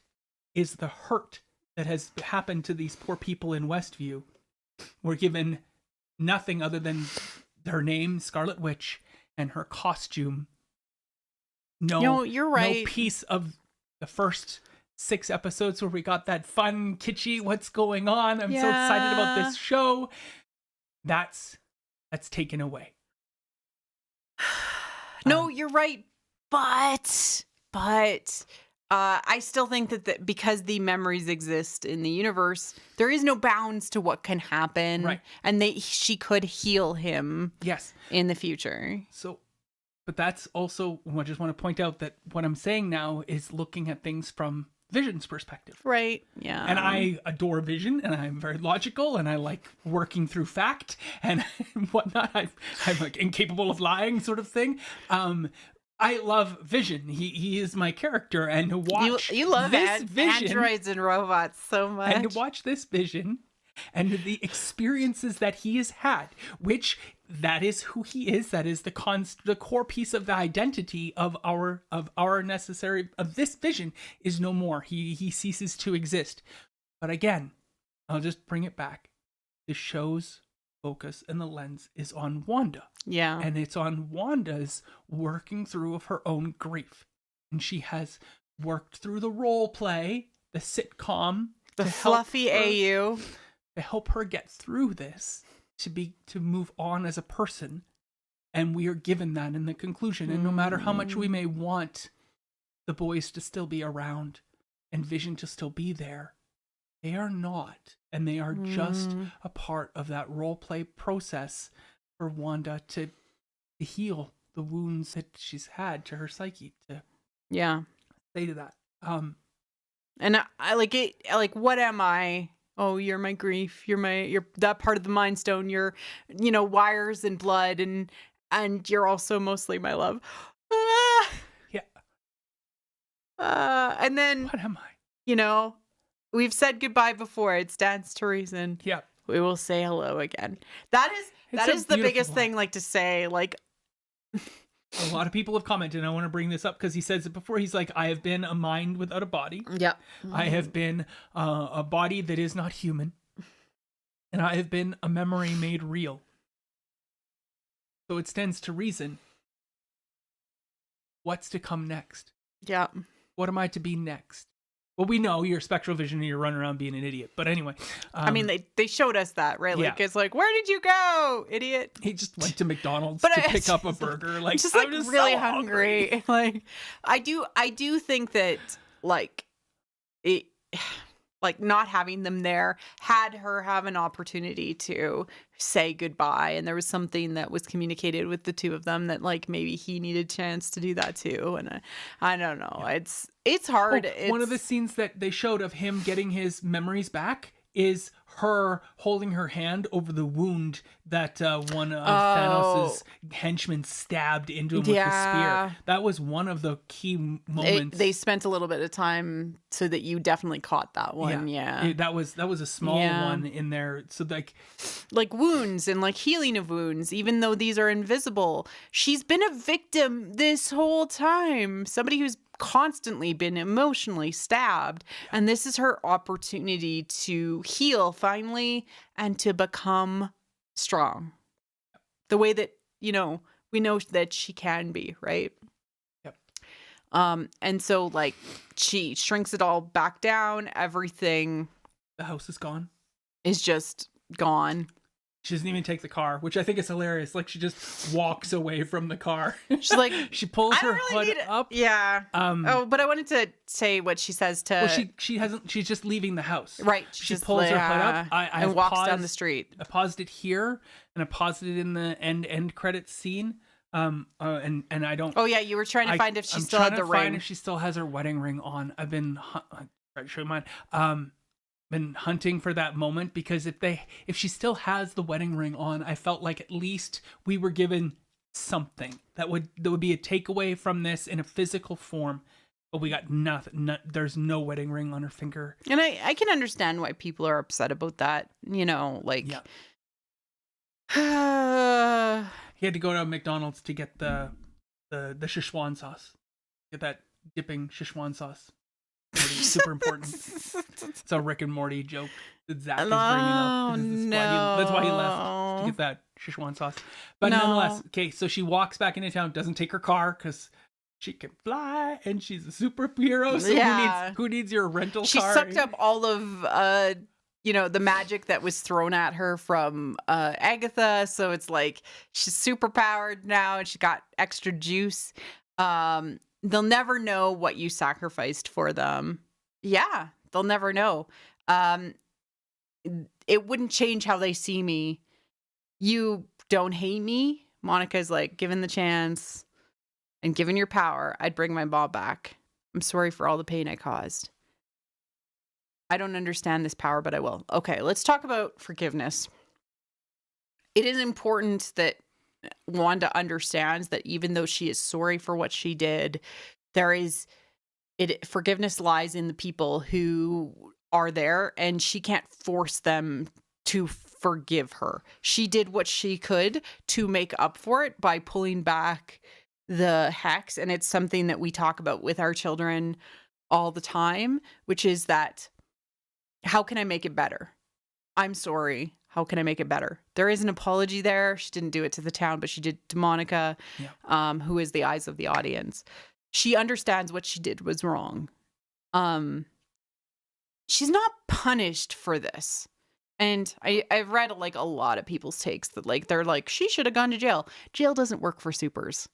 is the hurt that has happened to these poor people in Westview. We're given nothing other than her name, Scarlet Witch, and her costume. No, you're right. No piece of the first 6 episodes where we got that fun, kitschy, what's going on? I'm so excited about this show. That's taken away. No, you're right. But I still think that because the memories exist in the universe, there is no bounds to what can happen. Right. And she could heal him. Yes. In the future. But that's also, I just want to point out that what I'm saying now is looking at things from Vision's perspective. Right. Yeah. And I adore Vision, and I'm very logical, and I like working through fact and whatnot. I'm like incapable of lying, sort of thing. I love Vision. He is my character, and to watch you love this Vision, androids and robots so much, and to watch this Vision and the experiences that he has had, which that is who he is. That is the core piece of the identity of this Vision is no more. He ceases to exist. But again, I'll just bring it back. The show's focus and the lens is on Wanda. Yeah. And it's on Wanda's working through of her own grief. And she has worked through the role play, the sitcom, the fluffy AU. To help her get through this, to move on as a person, and we are given that in the conclusion. And no matter how much we may want the boys to still be around, and Vision to still be there. They are not. And they are just a part of that role play process for Wanda to heal the wounds that she's had to her psyche, to say to that. And I like it, like, what am I? Oh, you're my grief. You're that part of the Mind Stone. You're, wires and blood, and you're also mostly my love. And then, what am I? We've said goodbye before. It stands to reason. Yeah. We will say hello again. That is the biggest thing, like, to say, like. A lot of people have commented, and I want to bring this up because he says it before. He's like, I have been a mind without a body. Yeah. I have been a body that is not human. And I have been a memory made real. So it stands to reason. What's to come next? Yeah. What am I to be next? Well, we know you're spectral vision and you're running around being an idiot. But anyway. I mean, they showed us that, right? Like, it's like, where did you go, idiot? He just went to McDonald's to pick up a burger. Like, I'm just really so hungry. Like, I do think that, like, it, like, not having them there had her have an opportunity to say goodbye. And there was something that was communicated with the two of them that, like, maybe he needed a chance to do that too. And I don't know. Yeah. It's hard. One of the scenes that they showed of him getting his memories back is her holding her hand over the wound that one of Thanos' henchmen stabbed into him with the spear. That was one of the key moments. They spent a little bit of time so that you definitely caught that one. Yeah. That was a small one in there. So like wounds and like healing of wounds, even though these are invisible. She's been a victim this whole time. Somebody who's constantly been emotionally stabbed, and this is her opportunity to heal finally and to become strong the way that we know that she can be, right? And so, like, she shrinks it all back down. Everything, the house is gone, is just gone. She doesn't even take the car, which I think is hilarious. Like, she just walks away from the car. She's like, she pulls her hood up. Yeah. But I wanted to say what she says to. Well, she hasn't. She's just leaving the house. Right. She pulls her hood up. And walks down the street. I paused it here, and I paused it in the end credits scene. And I don't. Oh yeah, you were trying to find if she still had the ring. Find if she still has her wedding ring on. I've been trying to show you mine. Been hunting for that moment, because if she still has the wedding ring on, I felt like at least we were given something that would be a takeaway from this in a physical form. But we got nothing. There's no wedding ring on her finger. And I can understand why people are upset about that. Like. Yeah. He had to go to McDonald's to get the Szechuan sauce. Get that dipping Szechuan sauce. Super important. It's a Rick and Morty joke that Zach is bringing up. That's why he left, to get that Szechuan sauce. But nonetheless, okay, so she walks back into town, doesn't take her car because she can fly and she's a superhero. So who needs your rental car? She sucked up all of the magic that was thrown at her from Agatha. So it's like she's super powered now and she got extra juice. They'll never know what you sacrificed for them. Yeah, they'll never know. It wouldn't change how they see me. You don't hate me. Monica's like, given the chance and given your power, I'd bring my ball back. I'm sorry for all the pain I caused. I don't understand this power, but I will. Okay, let's talk about forgiveness. It is important that Wanda understands that even though she is sorry for what she did, forgiveness lies in the people who are there, and she can't force them to forgive her. She did what she could to make up for it by pulling back the hex, and it's something that we talk about with our children all the time, which is that, how can I make it better? I'm sorry. How can I make it better? There is an apology there. She didn't do it to the town, but she did to Monica, who is the eyes of the audience. She understands what she did was wrong. She's not punished for this. And I've read like a lot of people's takes that like they're like, she should have gone to jail. Jail doesn't work for supers.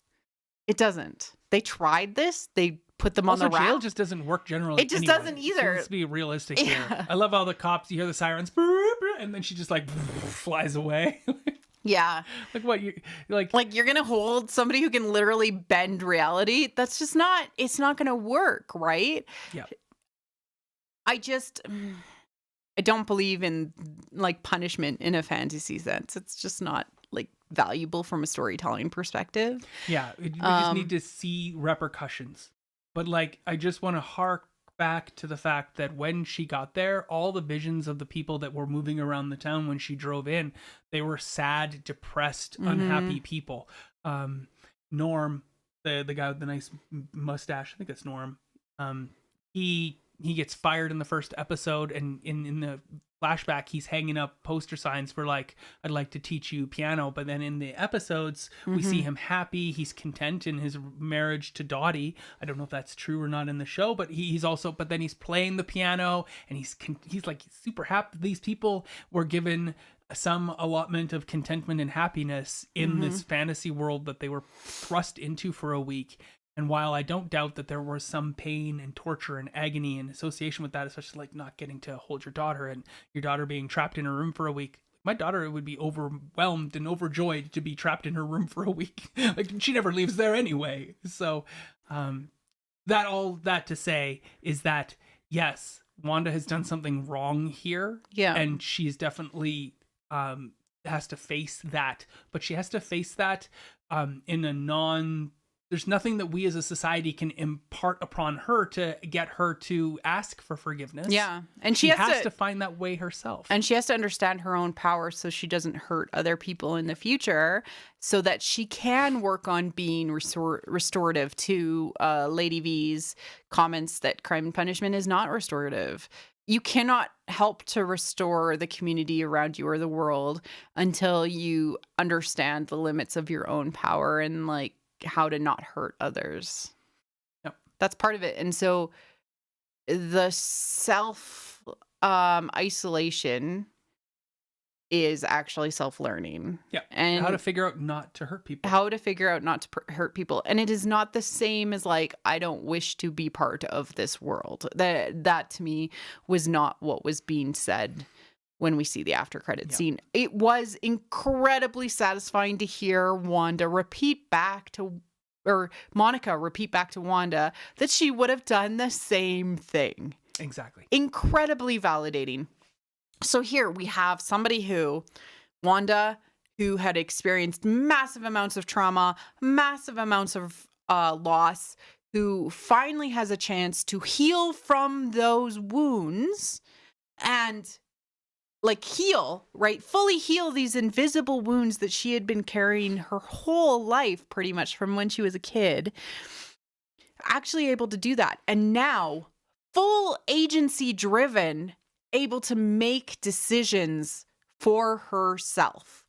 It doesn't. They tried this. They put them on the rack. Jail just doesn't work generally. It just doesn't either. So let's be realistic here. I love all the cops. You hear the sirens, and then she just like flies away. Yeah. Like what you like you're going to hold somebody who can literally bend reality? That's just not, it's not going to work, right? Yeah. I don't believe in like punishment in a fantasy sense. It's just not like valuable from a storytelling perspective. Yeah, we just need to see repercussions. But like, I just want to hark back to the fact that when she got there, all the visions of the people that were moving around the town when she drove in, they were sad, depressed, unhappy people. Norm, the guy with the nice mustache, I think that's Norm. He gets fired in the first episode, and in the flashback, he's hanging up poster signs for like, I'd like to teach you piano. But then in the episodes, we see him happy. He's content in his marriage to Dottie. I don't know if that's true or not in the show, but he's also, but then he's playing the piano and he's like super happy. These people were given some allotment of contentment and happiness in this fantasy world that they were thrust into for a week. And while I don't doubt that there was some pain and torture and agony in association with that, especially like not getting to hold your daughter and your daughter being trapped in her room for a week, my daughter would be overwhelmed and overjoyed to be trapped in her room for a week. Like, she never leaves there anyway. So that to say is that, yes, Wanda has done something wrong here. Yeah. And she's definitely has to face that. But she has to face that in a there's nothing that we as a society can impart upon her to get her to ask for forgiveness. Yeah. And she has to find that way herself. And she has to understand her own power so she doesn't hurt other people in the future, so that she can work on being restorative to Lady V's comments that crime and punishment is not restorative. You cannot help to restore the community around you or the world until you understand the limits of your own power and like how to not hurt others. Yep. That's part of it. And so the self isolation is actually self-learning. Yeah. And how to figure out not to hurt people. Hurt people. And it is not the same as like, I don't wish to be part of this world. That to me was not what was being said when we see the after credit scene. It was incredibly satisfying to hear Monica repeat back to Wanda that she would have done the same thing. Exactly. Incredibly validating. So here we have somebody Wanda, who had experienced massive amounts of trauma, massive amounts of loss, who finally has a chance to heal from those wounds and fully heal these invisible wounds that she had been carrying her whole life, pretty much from when she was a kid. Actually able to do that. And now, full agency driven, able to make decisions for herself.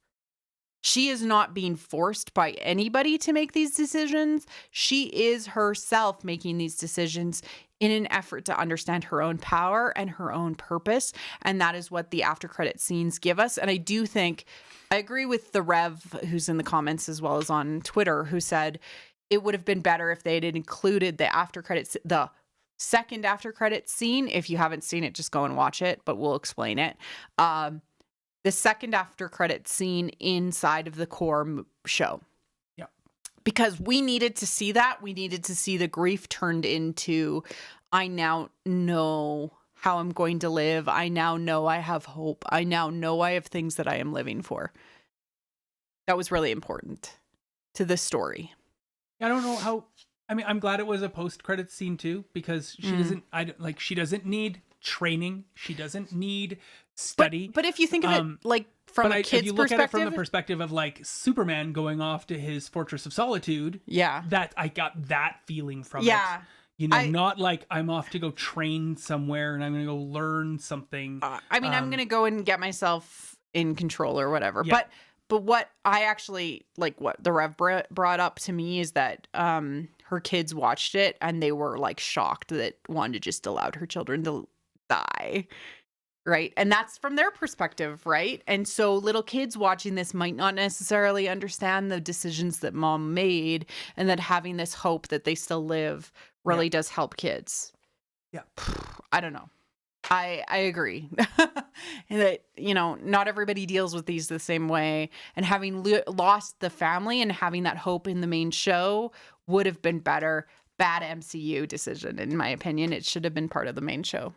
She is not being forced by anybody to make these decisions. She is herself making these decisions in an effort to understand her own power and her own purpose. And that is what the after credit scenes give us. And I do think, I agree with the Rev, who's in the comments as well as on Twitter, who said it would have been better if they had included the second after credit scene. If you haven't seen it, just go and watch it, but we'll explain it. The second after credit scene inside of the core show. Because we needed to see that. We needed to see the grief turned into, I now know how I'm going to live. I now know I have hope. I now know I have things that I am living for. That was really important to the story. I don't know how, I mean, I'm glad it was a post-credits scene too, because she doesn't need training. She doesn't need study. But if you think of it like from a kid's perspective. If you look at it from the perspective of like Superman going off to his Fortress of Solitude, that I got that feeling from it. You know, not like I'm off to go train somewhere and I'm going to go learn something. I'm going to go and get myself in control or whatever. Yeah. But what I actually like, what the Rev brought up to me is that her kids watched it and they were like shocked that Wanda just allowed her children to die. Right. And that's from their perspective. Right. And so little kids watching this might not necessarily understand the decisions that mom made, and that having this hope that they still live really does help kids. Yeah. I don't know. I agree that, you know, not everybody deals with these the same way, and having lost the family and having that hope in the main show would have been better. Bad MCU decision, in my opinion. It should have been part of the main show.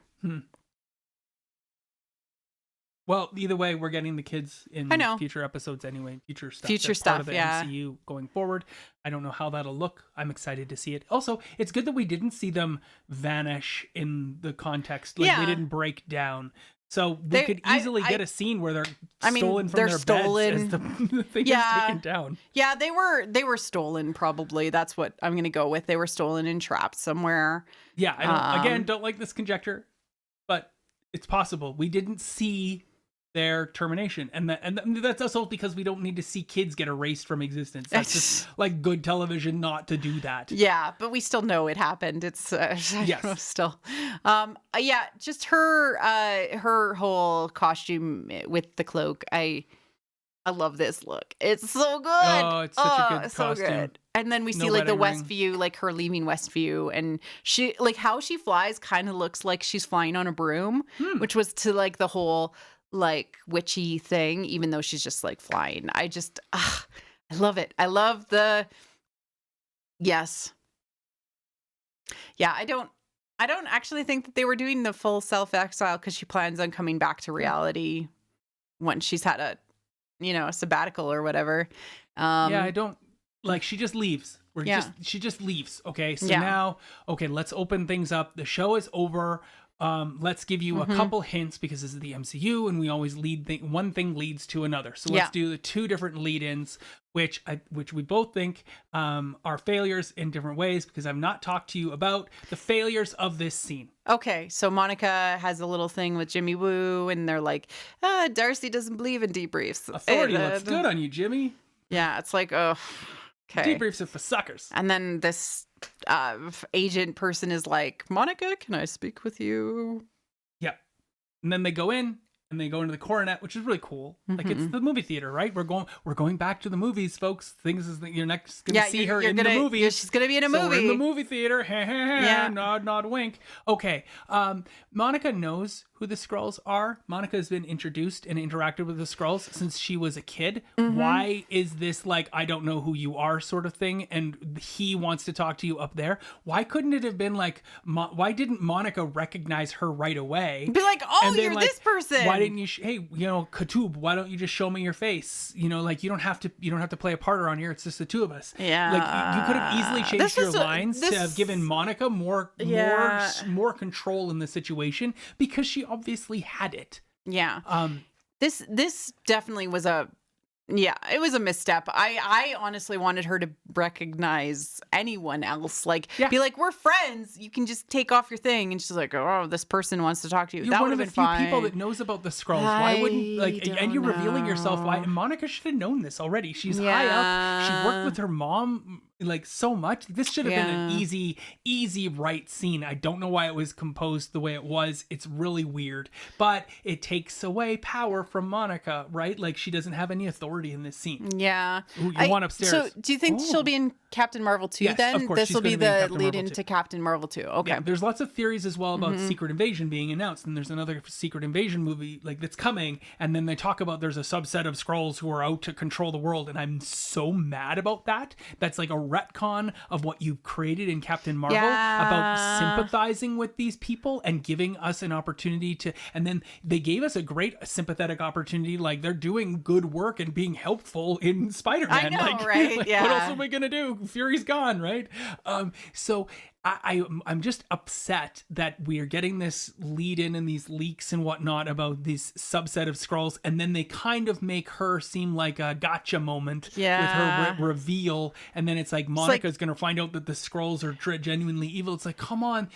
Well, either way, we're getting the kids in future episodes anyway. Future stuff. That's part of the MCU going forward. I don't know how that'll look. I'm excited to see it. Also, it's good that we didn't see them vanish in the context. Like, they didn't break down. So we could easily get a scene where they're stolen from their beds as the thing is taken down. Yeah, they were stolen, probably. That's what I'm going to go with. They were stolen and trapped somewhere. Yeah, I don't like this conjecture, but it's possible. We didn't see their termination, and that's also because we don't need to see kids get erased from existence. That's just like good television not to do that. Yeah, but we still know it happened. It's yes. Still just her whole costume with the cloak. I love this look. It's so good. Oh, it's such a good so costume. Good. And then we see like the Westview, like her leaving Westview, and she, like, how she flies kind of looks like she's flying on a broom, which was to like the whole like witchy thing, even though she's just like flying. I love it. I love the yeah, I don't actually think that they were doing the full self-exile because she plans on coming back to reality once she's had a sabbatical or whatever. I don't like, she just leaves. She just leaves. Okay. So now, let's open things up. The show is over. Let's give you a couple hints, because this is the MCU and we always one thing leads to another. So let's do the two different lead-ins, which we both think are failures in different ways, because I've not talked to you about the failures of this scene. Okay, so Monica has a little thing with Jimmy Woo, and they're like, Darcy doesn't believe in debriefs. Authority looks good on you, Jimmy. Yeah, it's like, oh, okay. Debriefs are for suckers. And then this agent person is like, Monica, can I speak with you? Yeah. And then they go in and they go into the coronet, which is really cool. Like, it's the movie theater, right? We're going back to the movies, folks. Things is that you're next going to see her in the movies. She's going to be in a movie. We're in the movie theater. Nod, wink. Okay. Monica knows who the Skrulls are. Monica has been introduced and interacted with the Skrulls since she was a kid. Why is this like, I don't know who you are sort of thing, and he wants to talk to you up there? Why couldn't it have been like, why didn't Monica recognize her right away? Be like, oh, you're like, this person. Why didn't you hey, Katub, why don't you just show me your face? Like, you don't have to play a part around here. It's just the two of us. Yeah. Like, you could have easily changed your lines to have given Monica more control in the situation, because she obviously had it. Yeah. This definitely was it was a misstep. I honestly wanted her to recognize anyone else. Like, be like, we're friends. You can just take off your thing. And she's like, oh, this person wants to talk to you. You're that one of the few fine. people that knows about the Skrulls. Why wouldn't, and you're revealing yourself. Why? Monica should have known this already. She's high up. She worked with her mom like so much. This should have been an easy right scene. I don't know why it was composed the way it was. It's really weird, but it takes away power from Monica, right? Like, she doesn't have any authority in this scene. Yeah. Ooh, you want upstairs. So do you think she'll be in Captain Marvel 2 yes, then? Of course. This will be the lead into Captain Marvel 2. Okay. Yeah, there's lots of theories as well about Secret Invasion being announced, and there's another Secret Invasion movie like that's coming, and then they talk about there's a subset of Skrulls who are out to control the world, and I'm so mad about that. That's like a retcon of what you've created in Captain Marvel about sympathizing with these people and giving us an opportunity to, and then they gave us a great sympathetic opportunity, like they're doing good work and being helpful in Spider-Man. I know, right? What else are we gonna do? Fury's gone, right? So I'm just upset that we are getting this lead in and these leaks and whatnot about this subset of Skrulls, and then they kind of make her seem like a gotcha moment with her reveal, and then it's like Monica's going to find out that the Skrulls are genuinely evil. It's like, come on.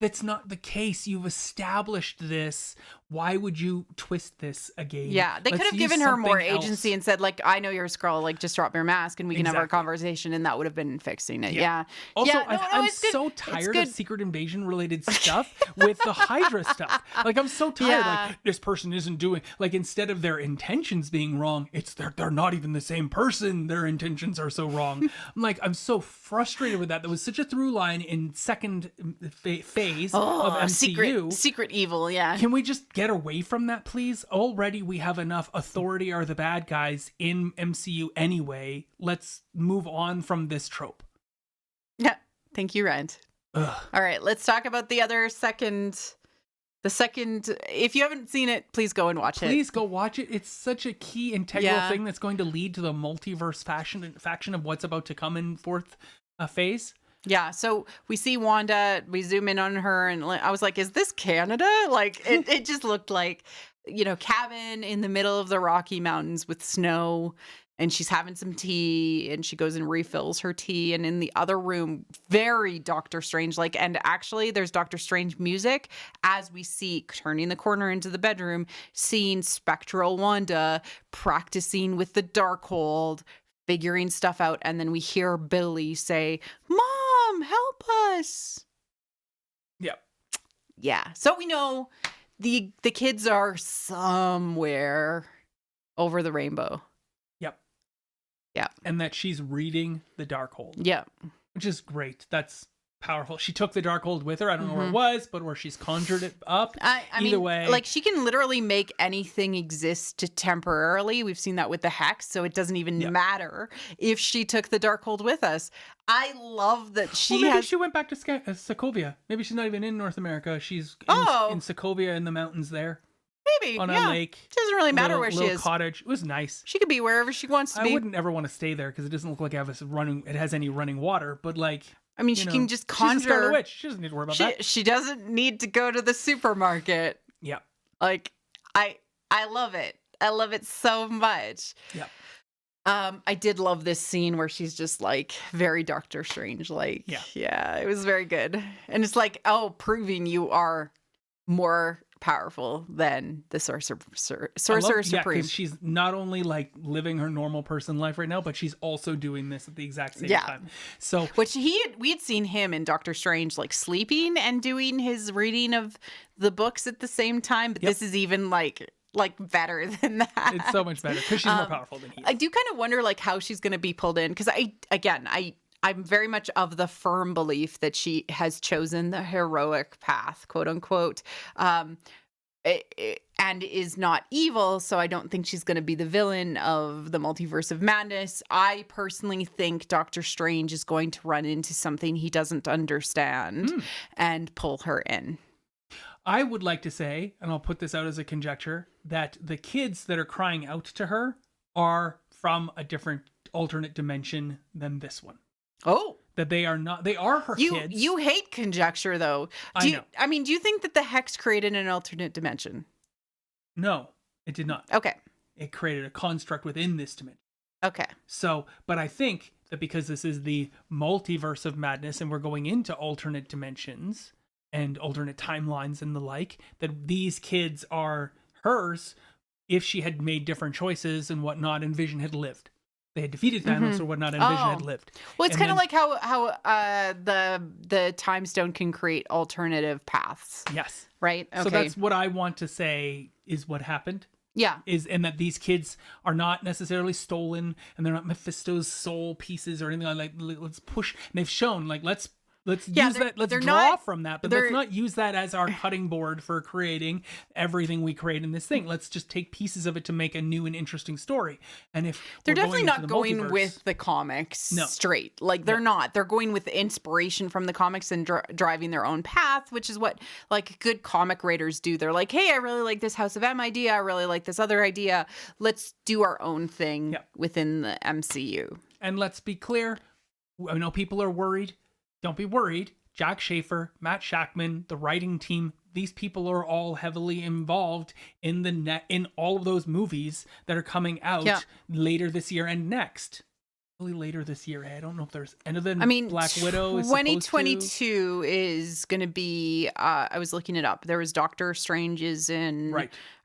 That's not the case. You've established this. why would you twist this again? Yeah, they could have given her more agency and said, like, I know you're a Skrull, like, just drop your mask and we can have our conversation, and that would have been fixing it. Yeah. Also, yeah, I'm so tired of Secret Invasion related stuff with the Hydra stuff. Like, I'm so tired. Like, this person isn't doing, like, instead of their intentions being wrong, it's they're not even the same person. Their intentions are so wrong. I'm so frustrated with that. There was such a through line in second phase of MCU. Secret evil, yeah. Can we just get away from that, please? Already we have enough authority are the bad guys in MCU anyway. Let's move on from this trope. Yeah. Thank you, Rent. All right, let's talk about the second. If you haven't seen it, please go and watch it. Please go watch it. It's such a key integral thing that's going to lead to the multiverse faction of what's about to come in fourth phase. Yeah, so we see Wanda, we zoom in on her, and I was like, is this Canada? Like, it just looked like, cabin in the middle of the Rocky Mountains with snow, and she's having some tea, and she goes and refills her tea, and in the other room, very Doctor Strange-like, and actually there's Doctor Strange music as we see, turning the corner into the bedroom, seeing spectral Wanda practicing with the Darkhold, figuring stuff out, and then we hear Billy say, "Mom, help us." Yeah. So we know the kids are somewhere over the rainbow. Yeah. And that she's reading the Darkhold. Yeah. Which is great. That's powerful. She took the Darkhold with her. I don't know where it was, but where she's conjured it up. Either way. Like, she can literally make anything exist temporarily. We've seen that with the Hex, so it doesn't even matter if she took the Darkhold with us. I love that maybe she went back to Sokovia. Maybe she's not even in North America. She's in Sokovia in the mountains there. Maybe. On a lake. It doesn't really matter where she is. Cottage. It was nice. She could be wherever she wants to be. I wouldn't ever want to stay there because it doesn't look like it has any running water, but like... I mean, she can just conjure. She's a Scarlet Witch. She doesn't need to worry about that. She doesn't need to go to the supermarket. Yeah. Like, I love it. I love it so much. Yeah. I did love this scene where she's just like very Doctor Strange. Like, yeah, it was very good. And it's like, proving you are more powerful than the Sorcerer Supreme. Because she's not only like living her normal person life right now, but she's also doing this at the exact same time. So, which we had seen him in Doctor Strange like sleeping and doing his reading of the books at the same time, but this is even like better than that. It's so much better because she's more powerful than he is. I do kind of wonder like how she's going to be pulled in, because I'm very much of the firm belief that she has chosen the heroic path, quote unquote, and is not evil. So I don't think she's going to be the villain of the Multiverse of Madness. I personally think Doctor Strange is going to run into something he doesn't understand and pull her in. I would like to say, and I'll put this out as a conjecture, that the kids that are crying out to her are from a different alternate dimension than this one. Oh. That they are her kids. You hate conjecture, though. Do you think that the Hex created an alternate dimension? No, it did not. Okay. It created a construct within this dimension. Okay. So, but I think that because this is the multiverse of madness and we're going into alternate dimensions and alternate timelines and the like, that these kids are hers if she had made different choices and whatnot and Vision had lived. They had defeated Thanos or whatnot, and Vision had lived. Well, it's kind of like how the Time Stone can create alternative paths. Yes. Right? Okay. So that's what I want to say is what happened. Yeah. And that these kids are not necessarily stolen, and they're not Mephisto's soul pieces or anything like that. Let's push. And they've shown, like, let's use that. Let's draw from that, but let's not use that as our cutting board for creating everything we create in this thing. Let's just take pieces of it to make a new and interesting story. And if they're definitely not going with the comics straight, like they're not. They're going with inspiration from the comics and driving their own path, which is what like good comic writers do. They're like, hey, I really like this House of M idea. I really like this other idea. Let's do our own thing within the MCU. And let's be clear. I know people are worried. Don't be worried. Jack Schaefer, Matt Shackman, the writing team, these people are all heavily involved in all of those movies that are coming out later this year and next. later this year. I don't know if there's, and then Black Widow is 2022 is going to be, I was looking it up. There was Doctor Strange is in,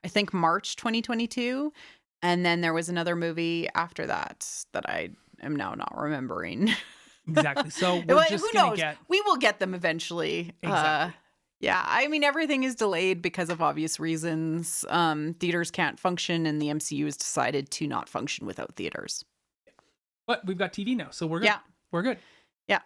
I think March 2022. And then there was another movie after that I am now not remembering. Exactly. So we're just going to get. We will get them eventually. Exactly. Yeah. I mean, everything is delayed because of obvious reasons. Theaters can't function, and the MCU has decided to not function without theaters. But we've got TV now, so we're good. Yeah. We're good. Yeah.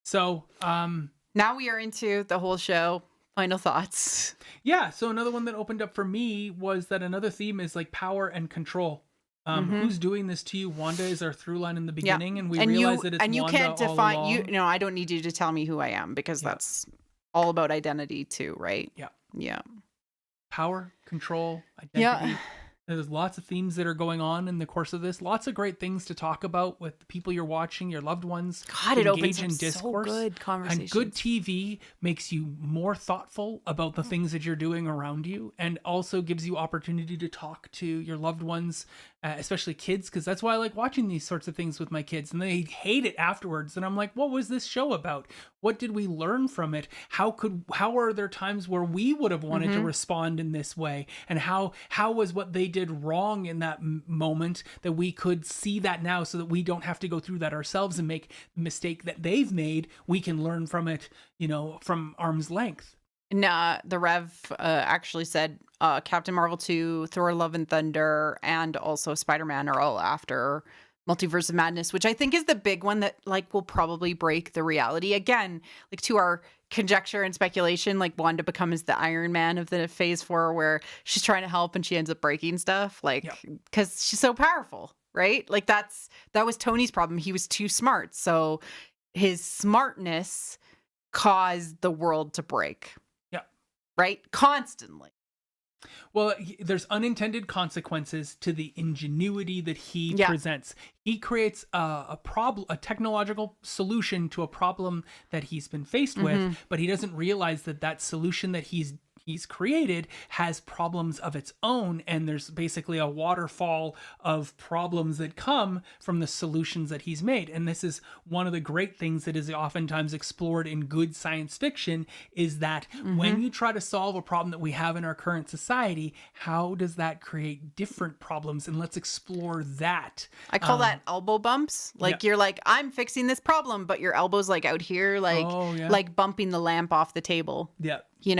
So now we are into the whole show. Final thoughts. Yeah. So another one that opened up for me was that another theme is like power and control. Who's doing this to you? Wanda is our through line in the beginning, and we realize that it's and you Wanda can't define all along. I don't need you to tell me who I am, because that's all about identity too, right? Yeah. Yeah. Power, control, identity. Yeah. There's lots of themes that are going on in the course of this. Lots of great things to talk about with the people you're watching, your loved ones. God, it opens up so good conversations. And good TV makes you more thoughtful about the things that you're doing around you, and also gives you opportunity to talk to your loved ones, especially kids, because that's why I like watching these sorts of things with my kids, and they hate it afterwards. And I'm like, what was this show about? What did we learn from it? How are there times where we would have wanted to respond in this way? And how was what they did wrong in that moment that we could see that now, so that we don't have to go through that ourselves and make the mistake that they've made. We can learn from it, from arm's length. Nah, the Rev actually said Captain Marvel 2, Thor Love and Thunder, and also Spider-Man are all after Multiverse of Madness, which I think is the big one that will probably break the reality. Again, to our conjecture and speculation, Wanda becomes the Iron Man of the Phase 4, where she's trying to help and she ends up breaking stuff, because she's so powerful, right? That was Tony's problem. He was too smart. So his smartness caused the world to break. Yeah. Right? Constantly. Well, there's unintended consequences to the ingenuity that he presents. He creates a technological solution to a problem that he's been faced with, but he doesn't realize that solution that he's created has problems of its own, and there's basically a waterfall of problems that come from the solutions that he's made. And this is one of the great things that is oftentimes explored in good science fiction, is that when you try to solve a problem that we have in our current society, how does that create different problems? And let's explore that. I call that elbow bumps. You're like, I'm fixing this problem, but your elbow's out here, bumping the lamp off the table. Yeah. Your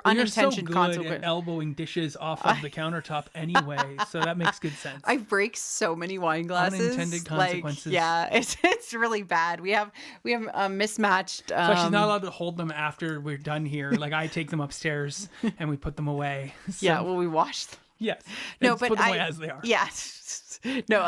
unintentional consequence. You're so good at elbowing dishes off of the countertop anyway, so that makes good sense. I break so many wine glasses. Unintended consequences. It's really bad. We have mismatched. So she's not allowed to hold them after we're done here. I take them upstairs and we put them away. So. Yeah, well, we wash them. Yes. No, but put them away as they are. Yes. No,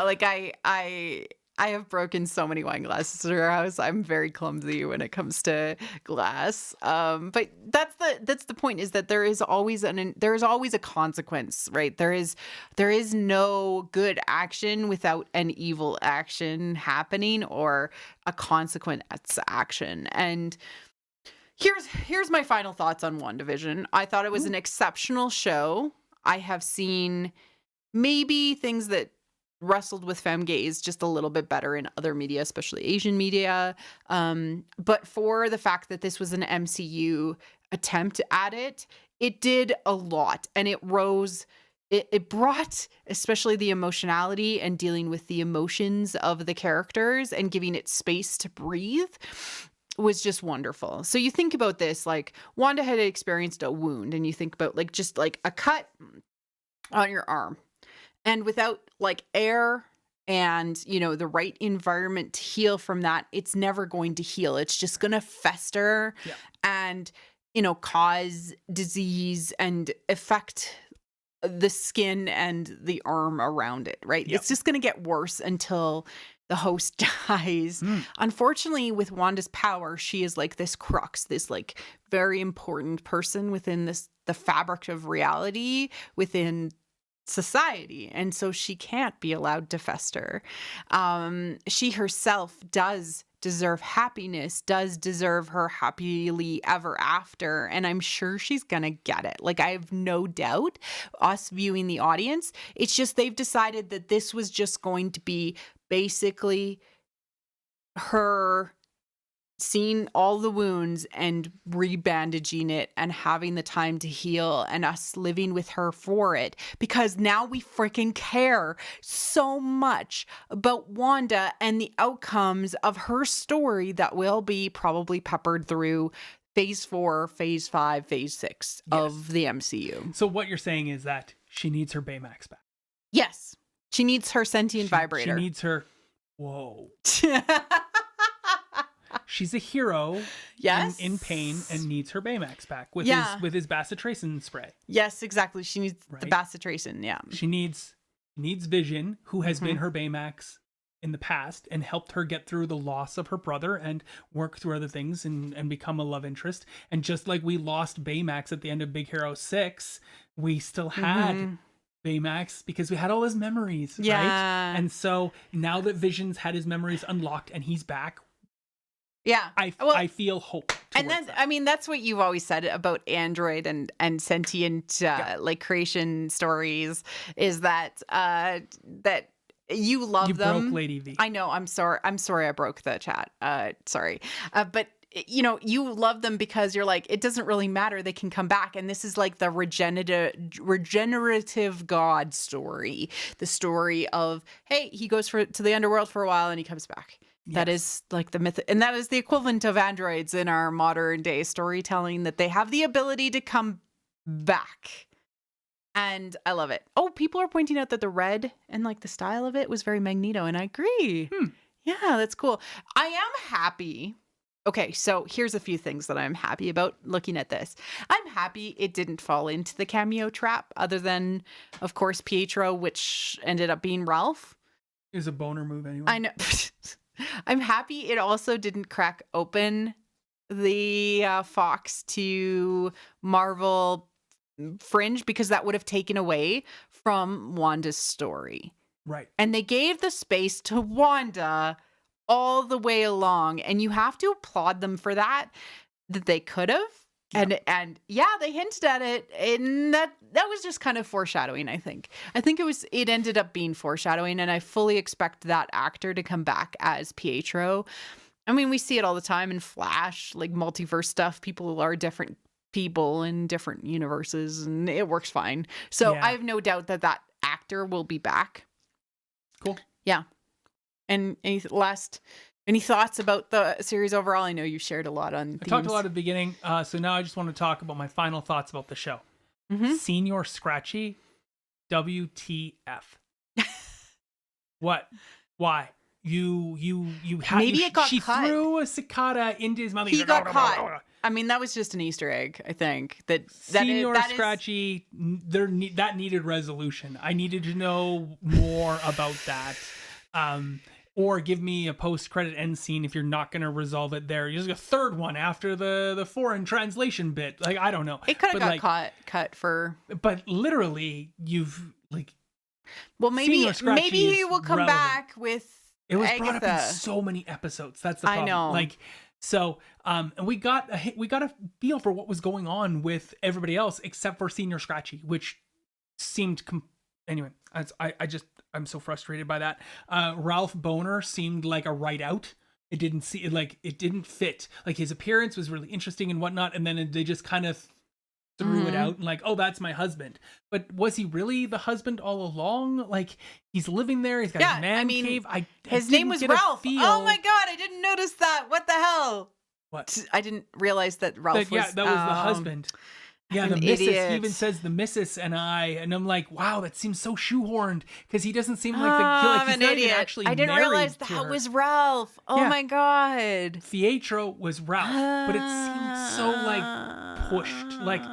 I have broken so many wine glasses in our house. I'm very clumsy when it comes to glass. But that's the point, is that there is always a consequence, right? There is no good action without an evil action happening, or a consequence action. And here's my final thoughts on WandaVision. I thought it was an exceptional show. I have seen maybe things that wrestled with femme gaze just a little bit better in other media, especially Asian media. But for the fact that this was an MCU attempt at it, it did a lot, and it brought especially the emotionality and dealing with the emotions of the characters and giving it space to breathe was just wonderful. So you think about this, Wanda had experienced a wound, and you think about just a cut on your arm. And without air and, the right environment to heal from that, it's never going to heal. It's just going to fester and, cause disease and affect the skin and the arm around it, right? Yep. It's just going to get worse until the host dies. Unfortunately, with Wanda's power, she is this crux, this very important person within the fabric of reality, within society, and so she can't be allowed to fester. She herself does deserve happiness, does deserve her happily ever after, and I'm sure she's gonna get it. I have no doubt, us viewing the audience, it's just they've decided that this was just going to be basically her seeing all the wounds and rebandaging it and having the time to heal and us living with her for it, because now we freaking care so much about Wanda and the outcomes of her story that will be probably peppered through phase 4, phase 5, phase 6 of the MCU. So what you're saying is that she needs her Baymax back. Yes. She needs her sentient vibrator. She needs her. Whoa. She's a hero in pain and needs her Baymax back with his bacitracin spray. Yes, exactly. She needs the bacitracin, She needs Vision, who has been her Baymax in the past and helped her get through the loss of her brother and work through other things and become a love interest. And just like we lost Baymax at the end of Big Hero 6, we still had Baymax because we had all his memories, right? And so now that Vision's had his memories unlocked and he's back, I feel hope. And then, I mean, that's what you've always said about Android and sentient like creation stories, is that that you love them. You broke Lady V. I know. I'm sorry. I broke the chat. Sorry. But you know, you love them because you're like, it doesn't really matter. They can come back. And this is like the regenerative God story. The story of, hey, he goes to the underworld for a while and he comes back. Yes. That is like the myth. And that is the equivalent of androids in our modern day storytelling, that they have the ability to come back. And I love it. Oh, people are pointing out that the red and like the style of it was very Magneto. And I agree. Yeah, that's cool. I am happy. Okay, so here's a few things that I'm happy about looking at this. I'm happy it didn't fall into the cameo trap, other than, of course, Pietro, which ended up being Ralph. It was a boner move anyway. I know. I'm happy it also didn't crack open the Fox to Marvel fringe, because that would have taken away from Wanda's story. Right. And they gave the space to Wanda all the way along, and you have to applaud them for that they could have. Yeah. And they hinted at it, and that was just kind of foreshadowing. I think it ended up being foreshadowing, and I fully expect that actor to come back as Pietro. I mean, we see it all the time in Flash, like multiverse stuff. People are different people in different universes, and it works fine. So I have no doubt that actor will be back. Cool. Yeah. And any thoughts about the series overall? I know you shared a lot on themes. I talked a lot at the beginning, so now I just want to talk about my final thoughts about the show. Senior Scratchy, WTF? What? Why? You had maybe it got she cut. Threw a cicada into his mouth. He got caught. I mean, that was just an Easter egg. I think that Senior Scratchy, that needed resolution. I needed to know more about that. Or give me a post-credit end scene if you're not going to resolve it there. Use a third one after the foreign translation bit. Like, I don't know. It could have got cut for... But literally, you've, like... Well, maybe he will come back with It was Agatha. brought up in so many episodes. That's the problem. I know. Like, so, and we got a feel for what was going on with everybody else except for Senior Scratchy, which seemed... Anyway, I'm so frustrated by that. Ralph Boner seemed like a write out. It didn't fit. Like, his appearance was really interesting and whatnot, and then they just kind of threw it out and like, oh, that's my husband. But was he really the husband all along? Like, he's living there. He's got his man cave. His name was Ralph. Oh my god, I didn't notice that. What the hell? What? I didn't realize that Ralph was. That was the husband. Yeah, the missus. He even says the missus and I'm like, wow, that seems so shoehorned, because he doesn't seem like he's not even actually married. I didn't realize that was Ralph. Oh my god. Pietro was Ralph, but it seemed so like pushed. Like,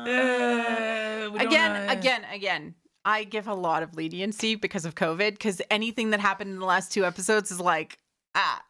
again. I give a lot of leniency because of COVID, because anything that happened in the last 2 episodes is like,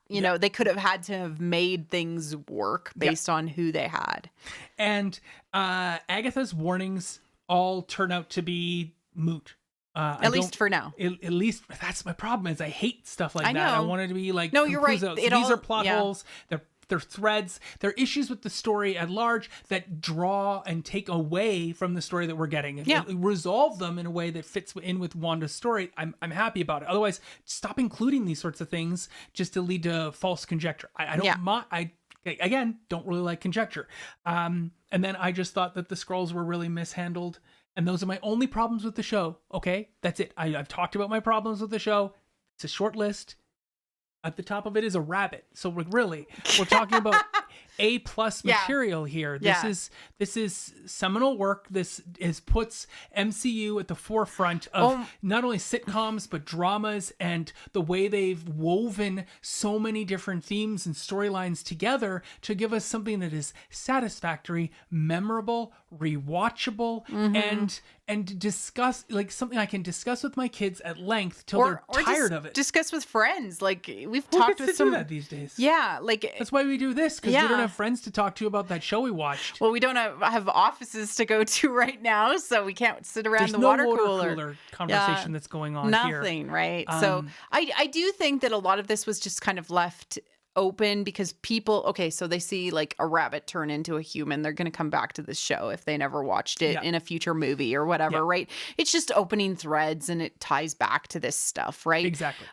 you know, they could have had to have made things work based on who they had. And Agatha's warnings all turn out to be moot. At least for now. At least that's my problem, is I hate stuff like that. I want it to be like, no, you're right. So these are plot holes. They're they're threads, they're issues with the story at large that draw and take away from the story that we're getting. If you resolve them in a way that fits in with Wanda's story, I'm happy about it. Otherwise, stop including these sorts of things just to lead to false conjecture. I don't again, don't really like conjecture. And then I just thought that the Skrulls were really mishandled. And those are my only problems with the show. Okay, that's it. I've talked about my problems with the show. It's a short list. At the top of it is a rabbit. So we're talking about A+ material here. This is seminal work. This puts MCU at the forefront of not only sitcoms but dramas, and the way they've woven so many different themes and storylines together to give us something that is satisfactory, memorable, rewatchable, and discuss, like something I can discuss with my kids at length till they're tired of it. Discuss with friends. Like we've Who talked gets with to some do that these days. Yeah, like that's why we do this, because we don't have friends to talk to about that show we watched. Well, we don't have offices to go to right now, so we can't sit around There's the water no cooler conversation that's going on here. Nothing, right? So I do think that a lot of this was just kind of left open because people, so they see like a rabbit turn into a human, they're going to come back to this show if they never watched it in a future movie or whatever, right? It's just opening threads and it ties back to this stuff, right? Exactly.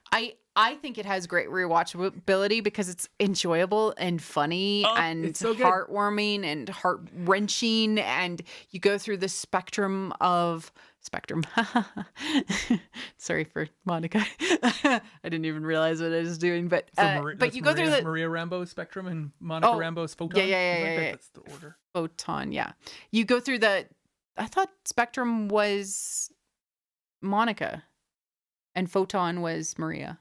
I think it has great rewatchability because it's enjoyable and funny and so heartwarming and heart-wrenching, and you go through the spectrum. Sorry for Monica. I didn't even realize what I was doing, but you go through the Maria Rambeau spectrum and Monica Rambeau's photon. Yeah. That's the order. Photon, yeah. You go through I thought spectrum was Monica and photon was Maria.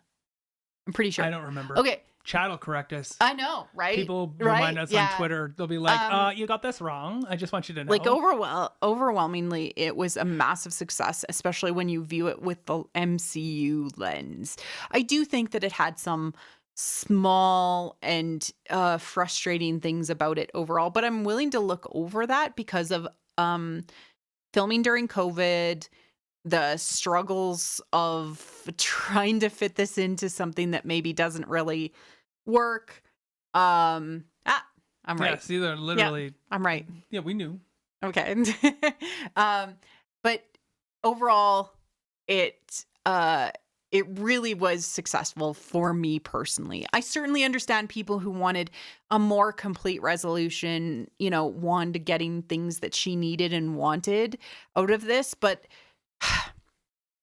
I'm pretty sure. I don't remember. Okay. Chad will correct us. I know, right? People remind us on Twitter. They'll be like, you got this wrong. I just want you to know. Like overwhelmingly, it was a massive success, especially when you view it with the MCU lens. I do think that it had some small and frustrating things about it overall, but I'm willing to look over that because of filming during COVID, the struggles of trying to fit this into something that maybe doesn't really work. I'm right. Yeah, see, they're literally. Yeah, I'm right. Yeah, we knew. Okay. But overall, it really was successful for me personally. I certainly understand people who wanted a more complete resolution, Wanda getting things that she needed and wanted out of this, but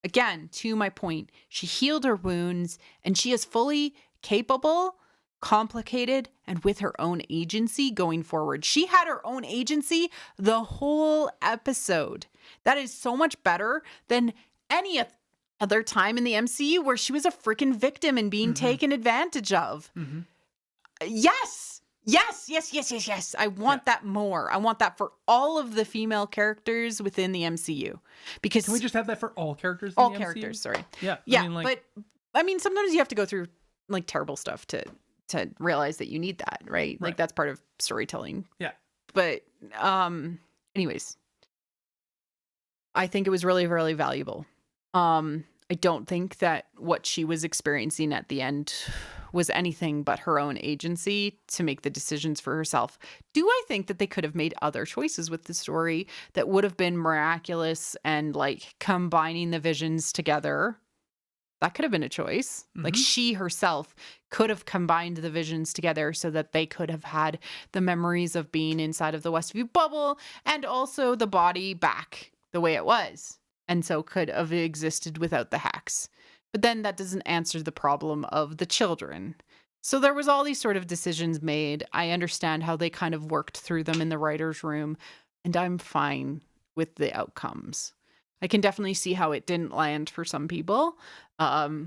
again, to my point, she healed her wounds and she is fully capable, complicated, and with her own agency going forward. She had her own agency the whole episode. That is so much better than any other time in the MCU where she was a freaking victim and being taken advantage of. Yes. I want that more. I want that for all of the female characters within the MCU. Because can we just have that for all characters? All characters, sorry. Yeah. But sometimes you have to go through like terrible stuff to realize that you need that, right? Like that's part of storytelling. Yeah. But anyways, I think it was really, really valuable. I don't think that what she was experiencing at the end was anything but her own agency to make the decisions for herself. Do I think that they could have made other choices with the story that would have been miraculous and like combining the visions together? That could have been a choice. Like she herself could have combined the visions together so that they could have had the memories of being inside of the Westview bubble and also the body back the way it was. And so could have existed without the hacks. But then that doesn't answer the problem of the children. So there was all these sort of decisions made. I understand how they kind of worked through them in the writer's room, and I'm fine with the outcomes. I can definitely see how it didn't land for some people. But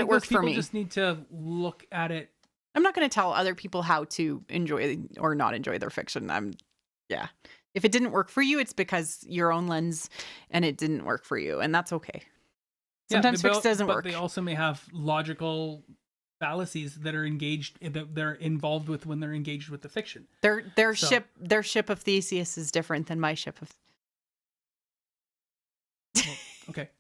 it worked for me. People just need to look at it. I'm not going to tell other people how to enjoy or not enjoy their fiction. If it didn't work for you, it's because your own lens and it didn't work for you. And that's okay. Sometimes fiction doesn't work. But they also may have logical fallacies that are they're involved with when they're engaged with the fiction. Their ship of Theseus is different than my ship of. Okay.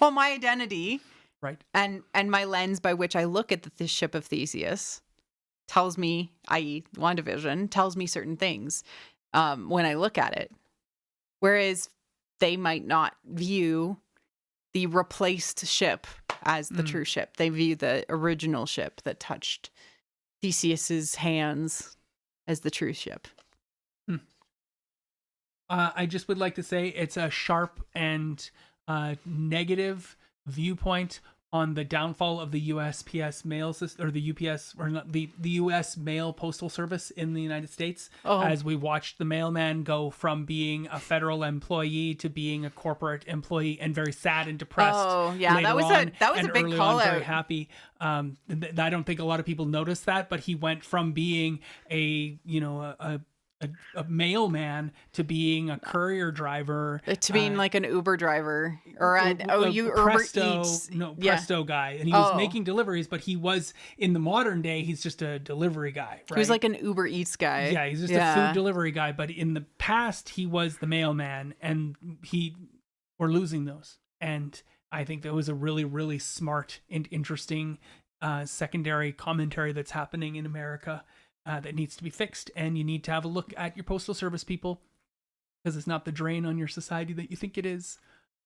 Well, my identity, right, and my lens by which I look at the ship of Theseus tells me, i.e. WandaVision, tells me certain things when I look at it. Whereas they might not view the replaced ship as the true ship. They view the original ship that touched Theseus's hands as the true ship. I just would like to say it's a sharp and negative viewpoint on the downfall of the USPS mail system, or the UPS, or not, the US mail postal service in the United States, as we watched the mailman go from being a federal employee to being a corporate employee, and very sad and depressed. Oh yeah, that was a big call out. Very happy. I don't think a lot of people noticed that, but he went from being a mailman to being a courier driver, to being like an Uber driver or Uber Eats. Presto guy, and he was making deliveries, but he was, in the modern day, he's just a delivery guy, right? He was like an Uber Eats guy. Yeah, he's just a food delivery guy, but in the past he was the mailman, and we're losing those. And I think that was a really, really smart and interesting secondary commentary that's happening in America. That needs to be fixed, and you need to have a look at your postal service, people, because it's not the drain on your society that you think it is.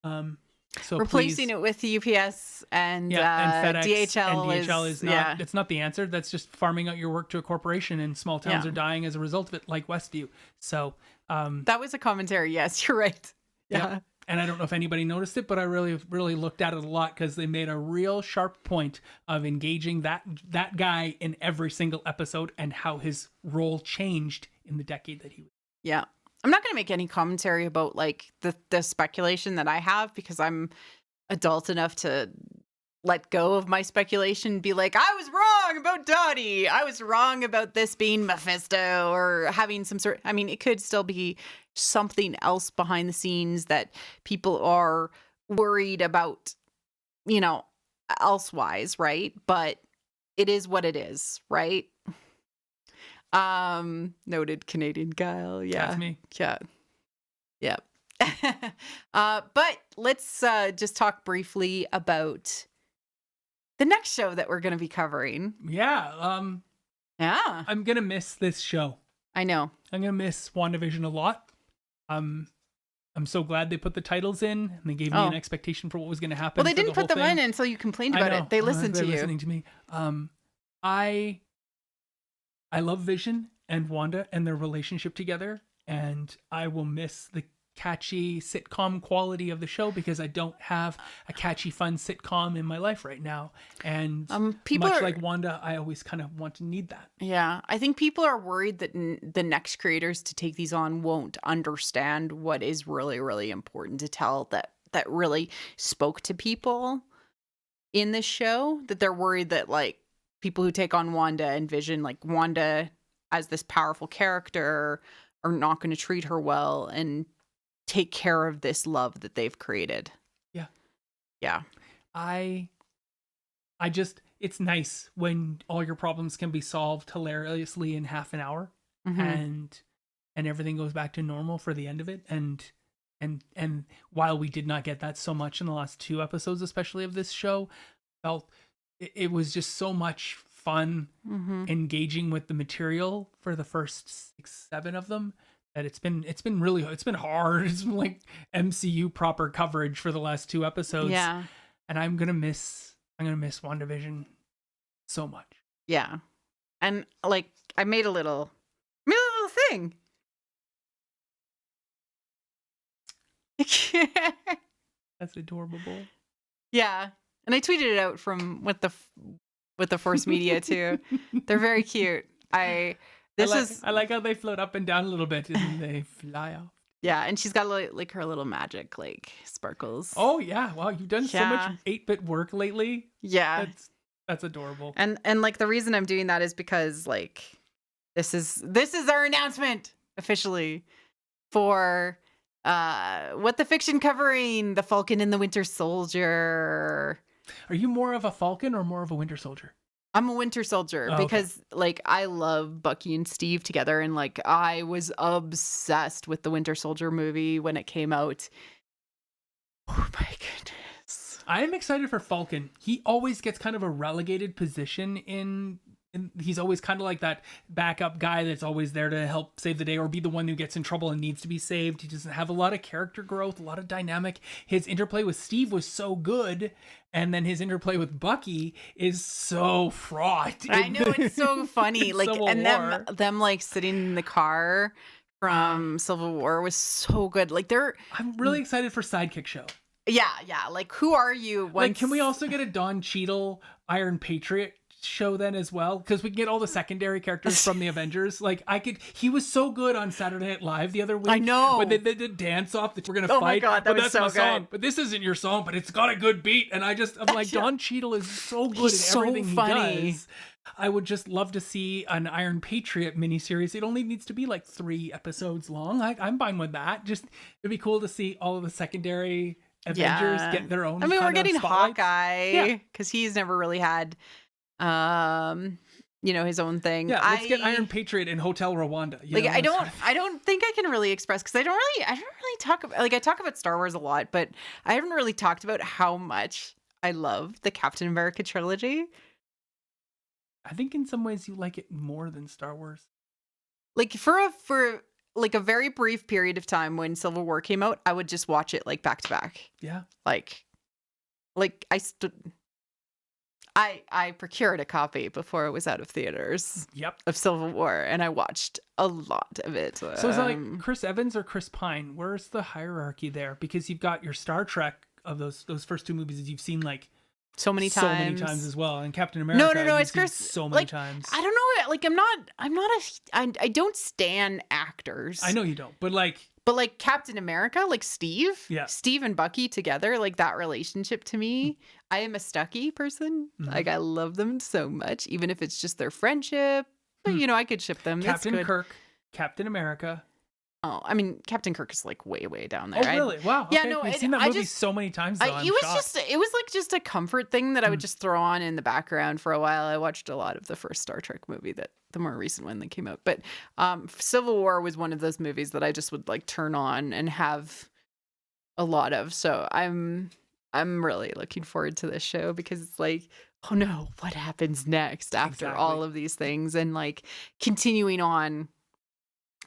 So replacing it with UPS and FedEx DHL, and DHL is not. It's not the answer. That's just farming out your work to a corporation, and small towns are dying as a result of it, like Westview. So that was a commentary. Yes, you're right. Yeah. And I don't know if anybody noticed it, but I really, really looked at it a lot, because they made a real sharp point of engaging that guy in every single episode, and how his role changed in the decade that he was. Yeah. I'm not going to make any commentary about like the speculation that I have, because I'm adult enough to let go of my speculation and be like, I was wrong about Dottie. I was wrong about this being Mephisto, or having some sort. I mean, it could still be something else behind the scenes that people are worried about, elsewise, right? But it is what it is, right? Noted Canadian guile. Yeah. That's me. Yeah. Yeah. But let's just talk briefly about the next show that we're going to be covering. Yeah. Yeah. I'm going to miss this show. I know. I'm going to miss WandaVision a lot. I'm so glad they put the titles in, and they gave me an expectation for what was going to happen. Well, they didn't put them in until you complained about it. They listened to you. They're listening to me. I love Vision and Wanda and their relationship together, and I will miss the catchy sitcom quality of the show, because I don't have a catchy, fun sitcom in my life right now. And like Wanda, I always kind of need that. Yeah. I think people are worried that the next creators to take these on won't understand what is really, really important to tell, that really spoke to people in this show, that they're worried that like people who take on Wanda and Vision, like Wanda as this powerful character, are not going to treat her well and take care of this love that they've created. Yeah. Yeah. It's nice when all your problems can be solved hilariously in half an hour, and everything goes back to normal for the end of it. And while we did not get that so much in the last 2 episodes, especially of this show, it was just so much fun engaging with the material for the first 6-7 of them, that it's been hard. It's been like MCU proper coverage for the last 2 episodes. Yeah. And I'm gonna miss WandaVision so much. Yeah. And like I made a little thing. That's adorable. Yeah. And I tweeted it out from with the Force Media too. They're very cute. I like how they float up and down a little bit and they fly off. Yeah, and she's got like her little magic like sparkles. Oh yeah, wow, you've done so much 8-bit work lately. Yeah, that's adorable. And like the reason I'm doing that is because like this is our announcement officially for What the Fiction covering The Falcon and the Winter Soldier. Are you more of a Falcon or more of a Winter Soldier? I'm a Winter Soldier because like I love Bucky and Steve together, and like I was obsessed with the Winter Soldier movie when it came out. Oh my goodness. I am excited for Falcon. He always gets kind of a relegated position in and he's always kind of like that backup guy that's always there to help save the day or be the one who gets in trouble and needs to be saved. He doesn't have a lot of character growth, a lot of dynamic. His interplay with Steve was so good, and then his interplay with Bucky is so fraught. I know, it's so funny. Like, Civil and War. them like sitting in the car from Civil War was so good. Like, I'm really excited for Sidekick Show. yeah. Like, who are you? Like, can we also get a Don Cheadle Iron Patriot show then as well? Because we can get all the secondary characters from the Avengers. Like, he was so good on Saturday Night Live the other week. I know. When they did dance off that we're going to Oh fight. my God, that but was that's my so song. good. But this isn't your song, but it's got a good beat. And I'm like, Don Cheadle is so good He's at so everything funny. he does. I would just love to see an Iron Patriot miniseries. It only needs to be like 3 episodes long. I'm fine with that. Just, it'd be cool to see all of the secondary Avengers get their own. I mean, we're kind of getting spotlights. Hawkeye because he's never really had, his own thing. Yeah, let's get Iron Patriot in Hotel Rwanda. Like, I don't think I can really express, because I don't really talk about, like, I talk about Star Wars a lot, but I haven't really talked about how much I love the Captain America trilogy. I think in some ways you like it more than Star Wars. Like, for like a very brief period of time when Civil War came out, I would just watch it like back to back. Yeah. Like I procured a copy before it was out of theaters. Yep. Of Civil War, and I watched a lot of it. So is it like Chris Evans or Chris Pine? Where's the hierarchy there? Because you've got your Star Trek of those first 2 movies that you've seen like so many times as well, and Captain America. No, it's Chris. So many times. I don't know. Like, I don't stan actors. I know you don't, but like Captain America, like Steve, Yeah. Steve and Bucky together, like that relationship to me. I am a Stucky person. Mhm. Like, I love them so much, even if it's just their friendship. But, I could ship them. That's Captain good. Kirk, Captain America. Oh, I mean, Captain Kirk is like way, way down there. Oh, really? Wow. Yeah, okay. no, I've seen that movie so many times. Though, it was like just a comfort thing that I would just throw on in the background for a while. I watched a lot of the first Star Trek movie, the more recent one that came out. But Civil War was one of those movies that I just would like turn on and have a lot of. So I'm really looking forward to this show, because it's like, oh no, what happens next after all of these things, and like continuing on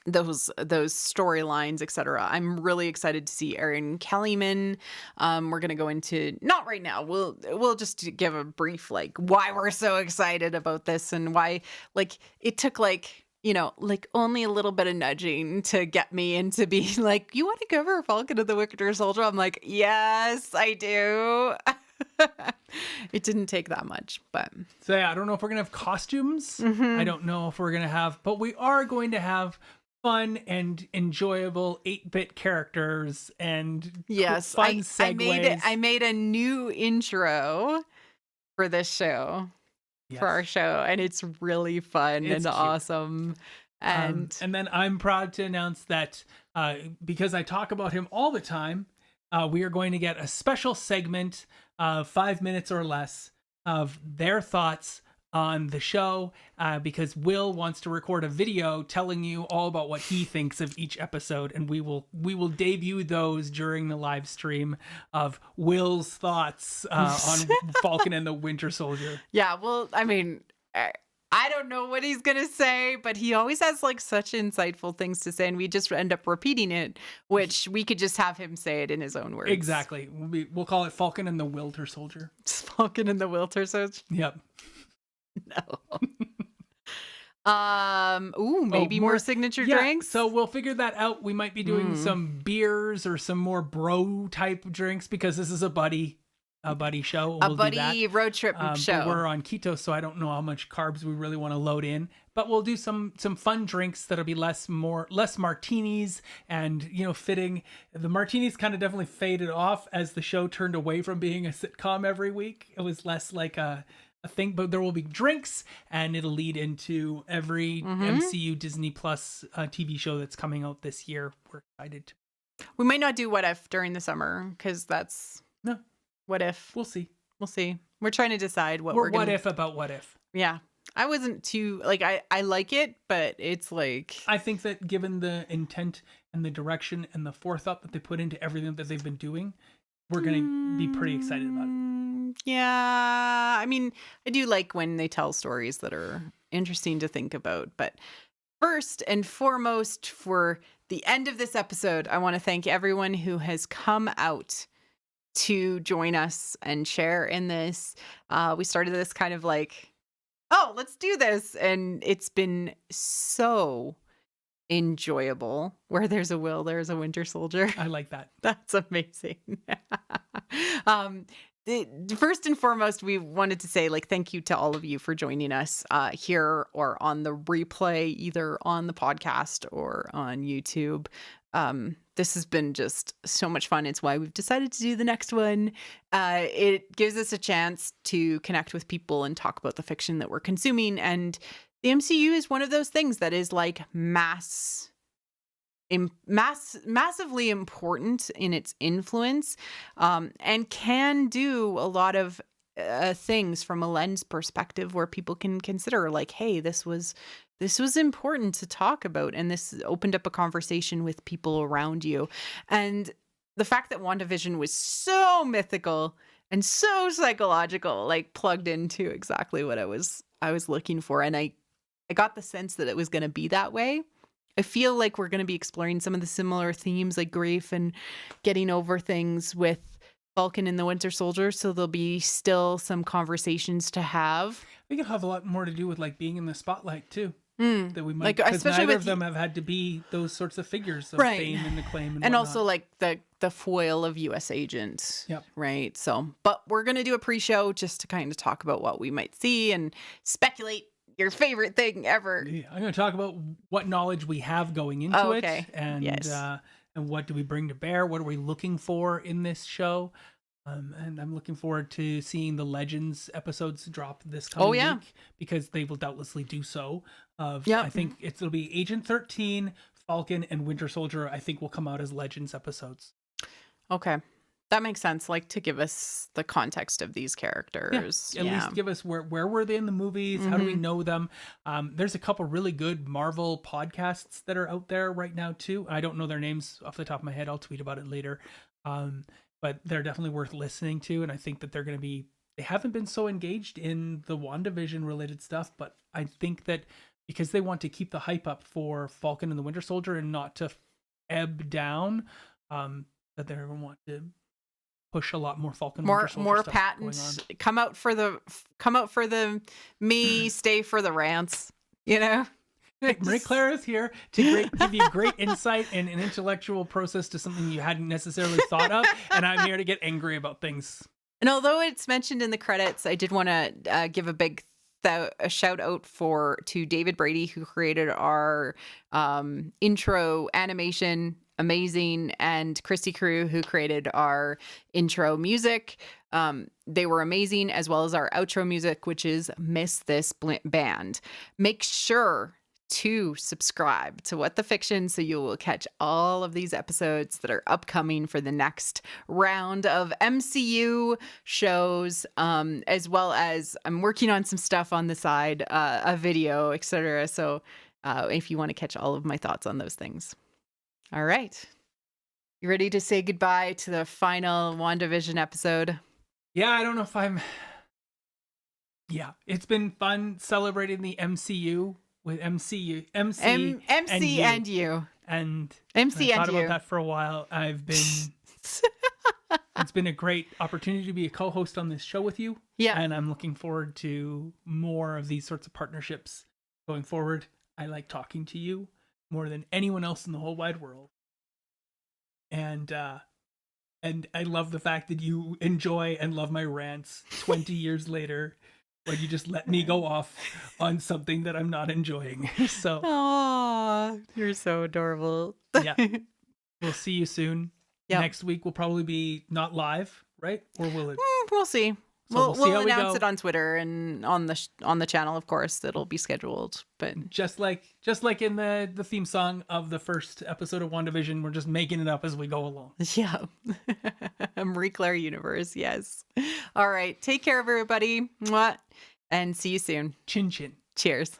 those storylines, etc. I'm really excited to see Erin Kellyman. We're gonna go into, not right now, we'll just give a brief like why we're so excited about this, and why like it took like only a little bit of nudging to get me into being like, you want to cover Falcon and the Winter Soldier? I'm like, yes, I do. It didn't take that much, but So yeah, I don't know if we're gonna have costumes. Mhm. I don't know if we're gonna have, but we are going to have fun and enjoyable 8-bit characters and yes, fun segues. I made a new intro for this show, Yes. for our show, and it's really fun It's and cute. awesome. And then I'm proud to announce that because I talk about him all the time, we are going to get a special segment of 5 minutes or less of their thoughts on the show, because Will wants to record a video telling you all about what he thinks of each episode, and we will debut those during the live stream of Will's thoughts on Falcon and the Winter Soldier. yeah, well, I mean, I don't know what he's gonna say, but he always has like such insightful things to say, and we just end up repeating it, which we could just have him say it in his own words. Exactly. We'll call it Falcon and the Winter Soldier. Falcon and the Winter Soldier. Yep. No. Maybe more signature drinks. So we'll figure that out. We might be doing some beers or some more bro type drinks, because this is a buddy show. A buddy road trip show. But we're on keto, so I don't know how much carbs we really want to load in. But we'll do some fun drinks that'll be less martinis, and fitting. The martinis kind of definitely faded off as the show turned away from being a sitcom every week. It was less like a thing, but there will be drinks, and it'll lead into every MCU Disney Plus TV show that's coming out this year. We're excited. We might not do What If during the summer, because that's No. What If. We'll see. We'll see. We're trying to decide what We're gonna... what if about what if. Yeah. I wasn't too like I like it, but it's like I think that given the intent and the direction and the forethought that they put into everything that they've been doing, we're going to be pretty excited about it. Yeah. I mean, I do like when they tell stories that are interesting to think about. But first and foremost, for the end of this episode, I want to thank everyone who has come out to join us and share in this. We started this kind of like, oh, let's do this. And it's been so enjoyable. Where there's a will, there's a winter soldier. I like that. That's amazing. First and foremost, we wanted to say like thank you to all of you for joining us here or on the replay, either on the podcast or on YouTube. This has been just so much fun. It's why we've decided to do the next one. It gives us a chance to connect with people and talk about the fiction that we're consuming. And the MCU is one of those things that is like massively important in its influence, and can do a lot of things from a lens perspective where people can consider like, hey, this was important to talk about, and this opened up a conversation with people around you. And the fact that WandaVision was so mythical and so psychological, like plugged into exactly what I was looking for, and I got the sense that it was going to be that way. I feel like we're going to be exploring some of the similar themes like grief and getting over things with Falcon and the Winter Soldier. So there'll be still some conversations to have. I think it'll have a lot more to do with like being in the spotlight too. That we might, like, because especially neither with of them have had to be those sorts of figures of right. fame and acclaim and and whatnot. also like the foil of U.S. agent. Yep. Right. So, but we're going to do a pre-show just to kind of talk about what we might see and speculate your favorite thing ever. Yeah, I'm going to talk about what knowledge we have going into it, and yes. And what do we bring to bear? What are we looking for in this show? And I'm looking forward to seeing the Legends episodes drop this coming week, because they will doubtlessly do so. I think it'll be Agent 13, Falcon, and Winter Soldier. I think will come out as Legends episodes. Okay. That makes sense, like to give us the context of these characters. At least give us where were they in the movies? How do we know them? There's a couple really good Marvel podcasts that are out there right now too. I don't know their names off the top of my head. I'll tweet about it later. But they're definitely worth listening to. And I think that they haven't been so engaged in the WandaVision related stuff, but I think that because they want to keep the hype up for Falcon and the Winter Soldier and not to ebb down, that they want to push a lot more Falcon, Winter Soldier more stuff patents. Come out for the me, stay for the rants. You know, Marie Claire is here to give you great insight and an intellectual process to something you hadn't necessarily thought of, and I'm here to get angry about things. And although it's mentioned in the credits, I did want to give a big a shout out to David Brady, who created our intro animation. Amazing. And Christy Carew, who created our intro music. They were amazing, as well as our outro music, which is Miss This Band. Make sure to subscribe to What the Fiction so you will catch all of these episodes that are upcoming for the next round of MCU shows, as well as I'm working on some stuff on the side, a video, etc. So if you want to catch all of my thoughts on those things. All right. You ready to say goodbye to the final WandaVision episode? Yeah, I don't know if I'm... Yeah, it's been fun celebrating the MCU with MC and you. And MC I thought and you. about that for a while. It's been a great opportunity to be a co-host on this show with you. Yeah. And I'm looking forward to more of these sorts of partnerships going forward. I like talking to you more than anyone else in the whole wide world. And I love the fact that you enjoy and love my rants 20 years later, when you just let me go off on something that I'm not enjoying. So, aww, you're so adorable. Yeah. We'll see you soon. Yep. Next week will probably be not live, right? Or will it? We'll see. So we'll announce it on Twitter and on the channel, of course. It'll be scheduled, but just like in the theme song of the first episode of WandaVision, we're just making it up as we go along. Yeah, Marie Claire universe. Yes. All right. Take care, everybody. Mwah. And see you soon. Chin chin. Cheers.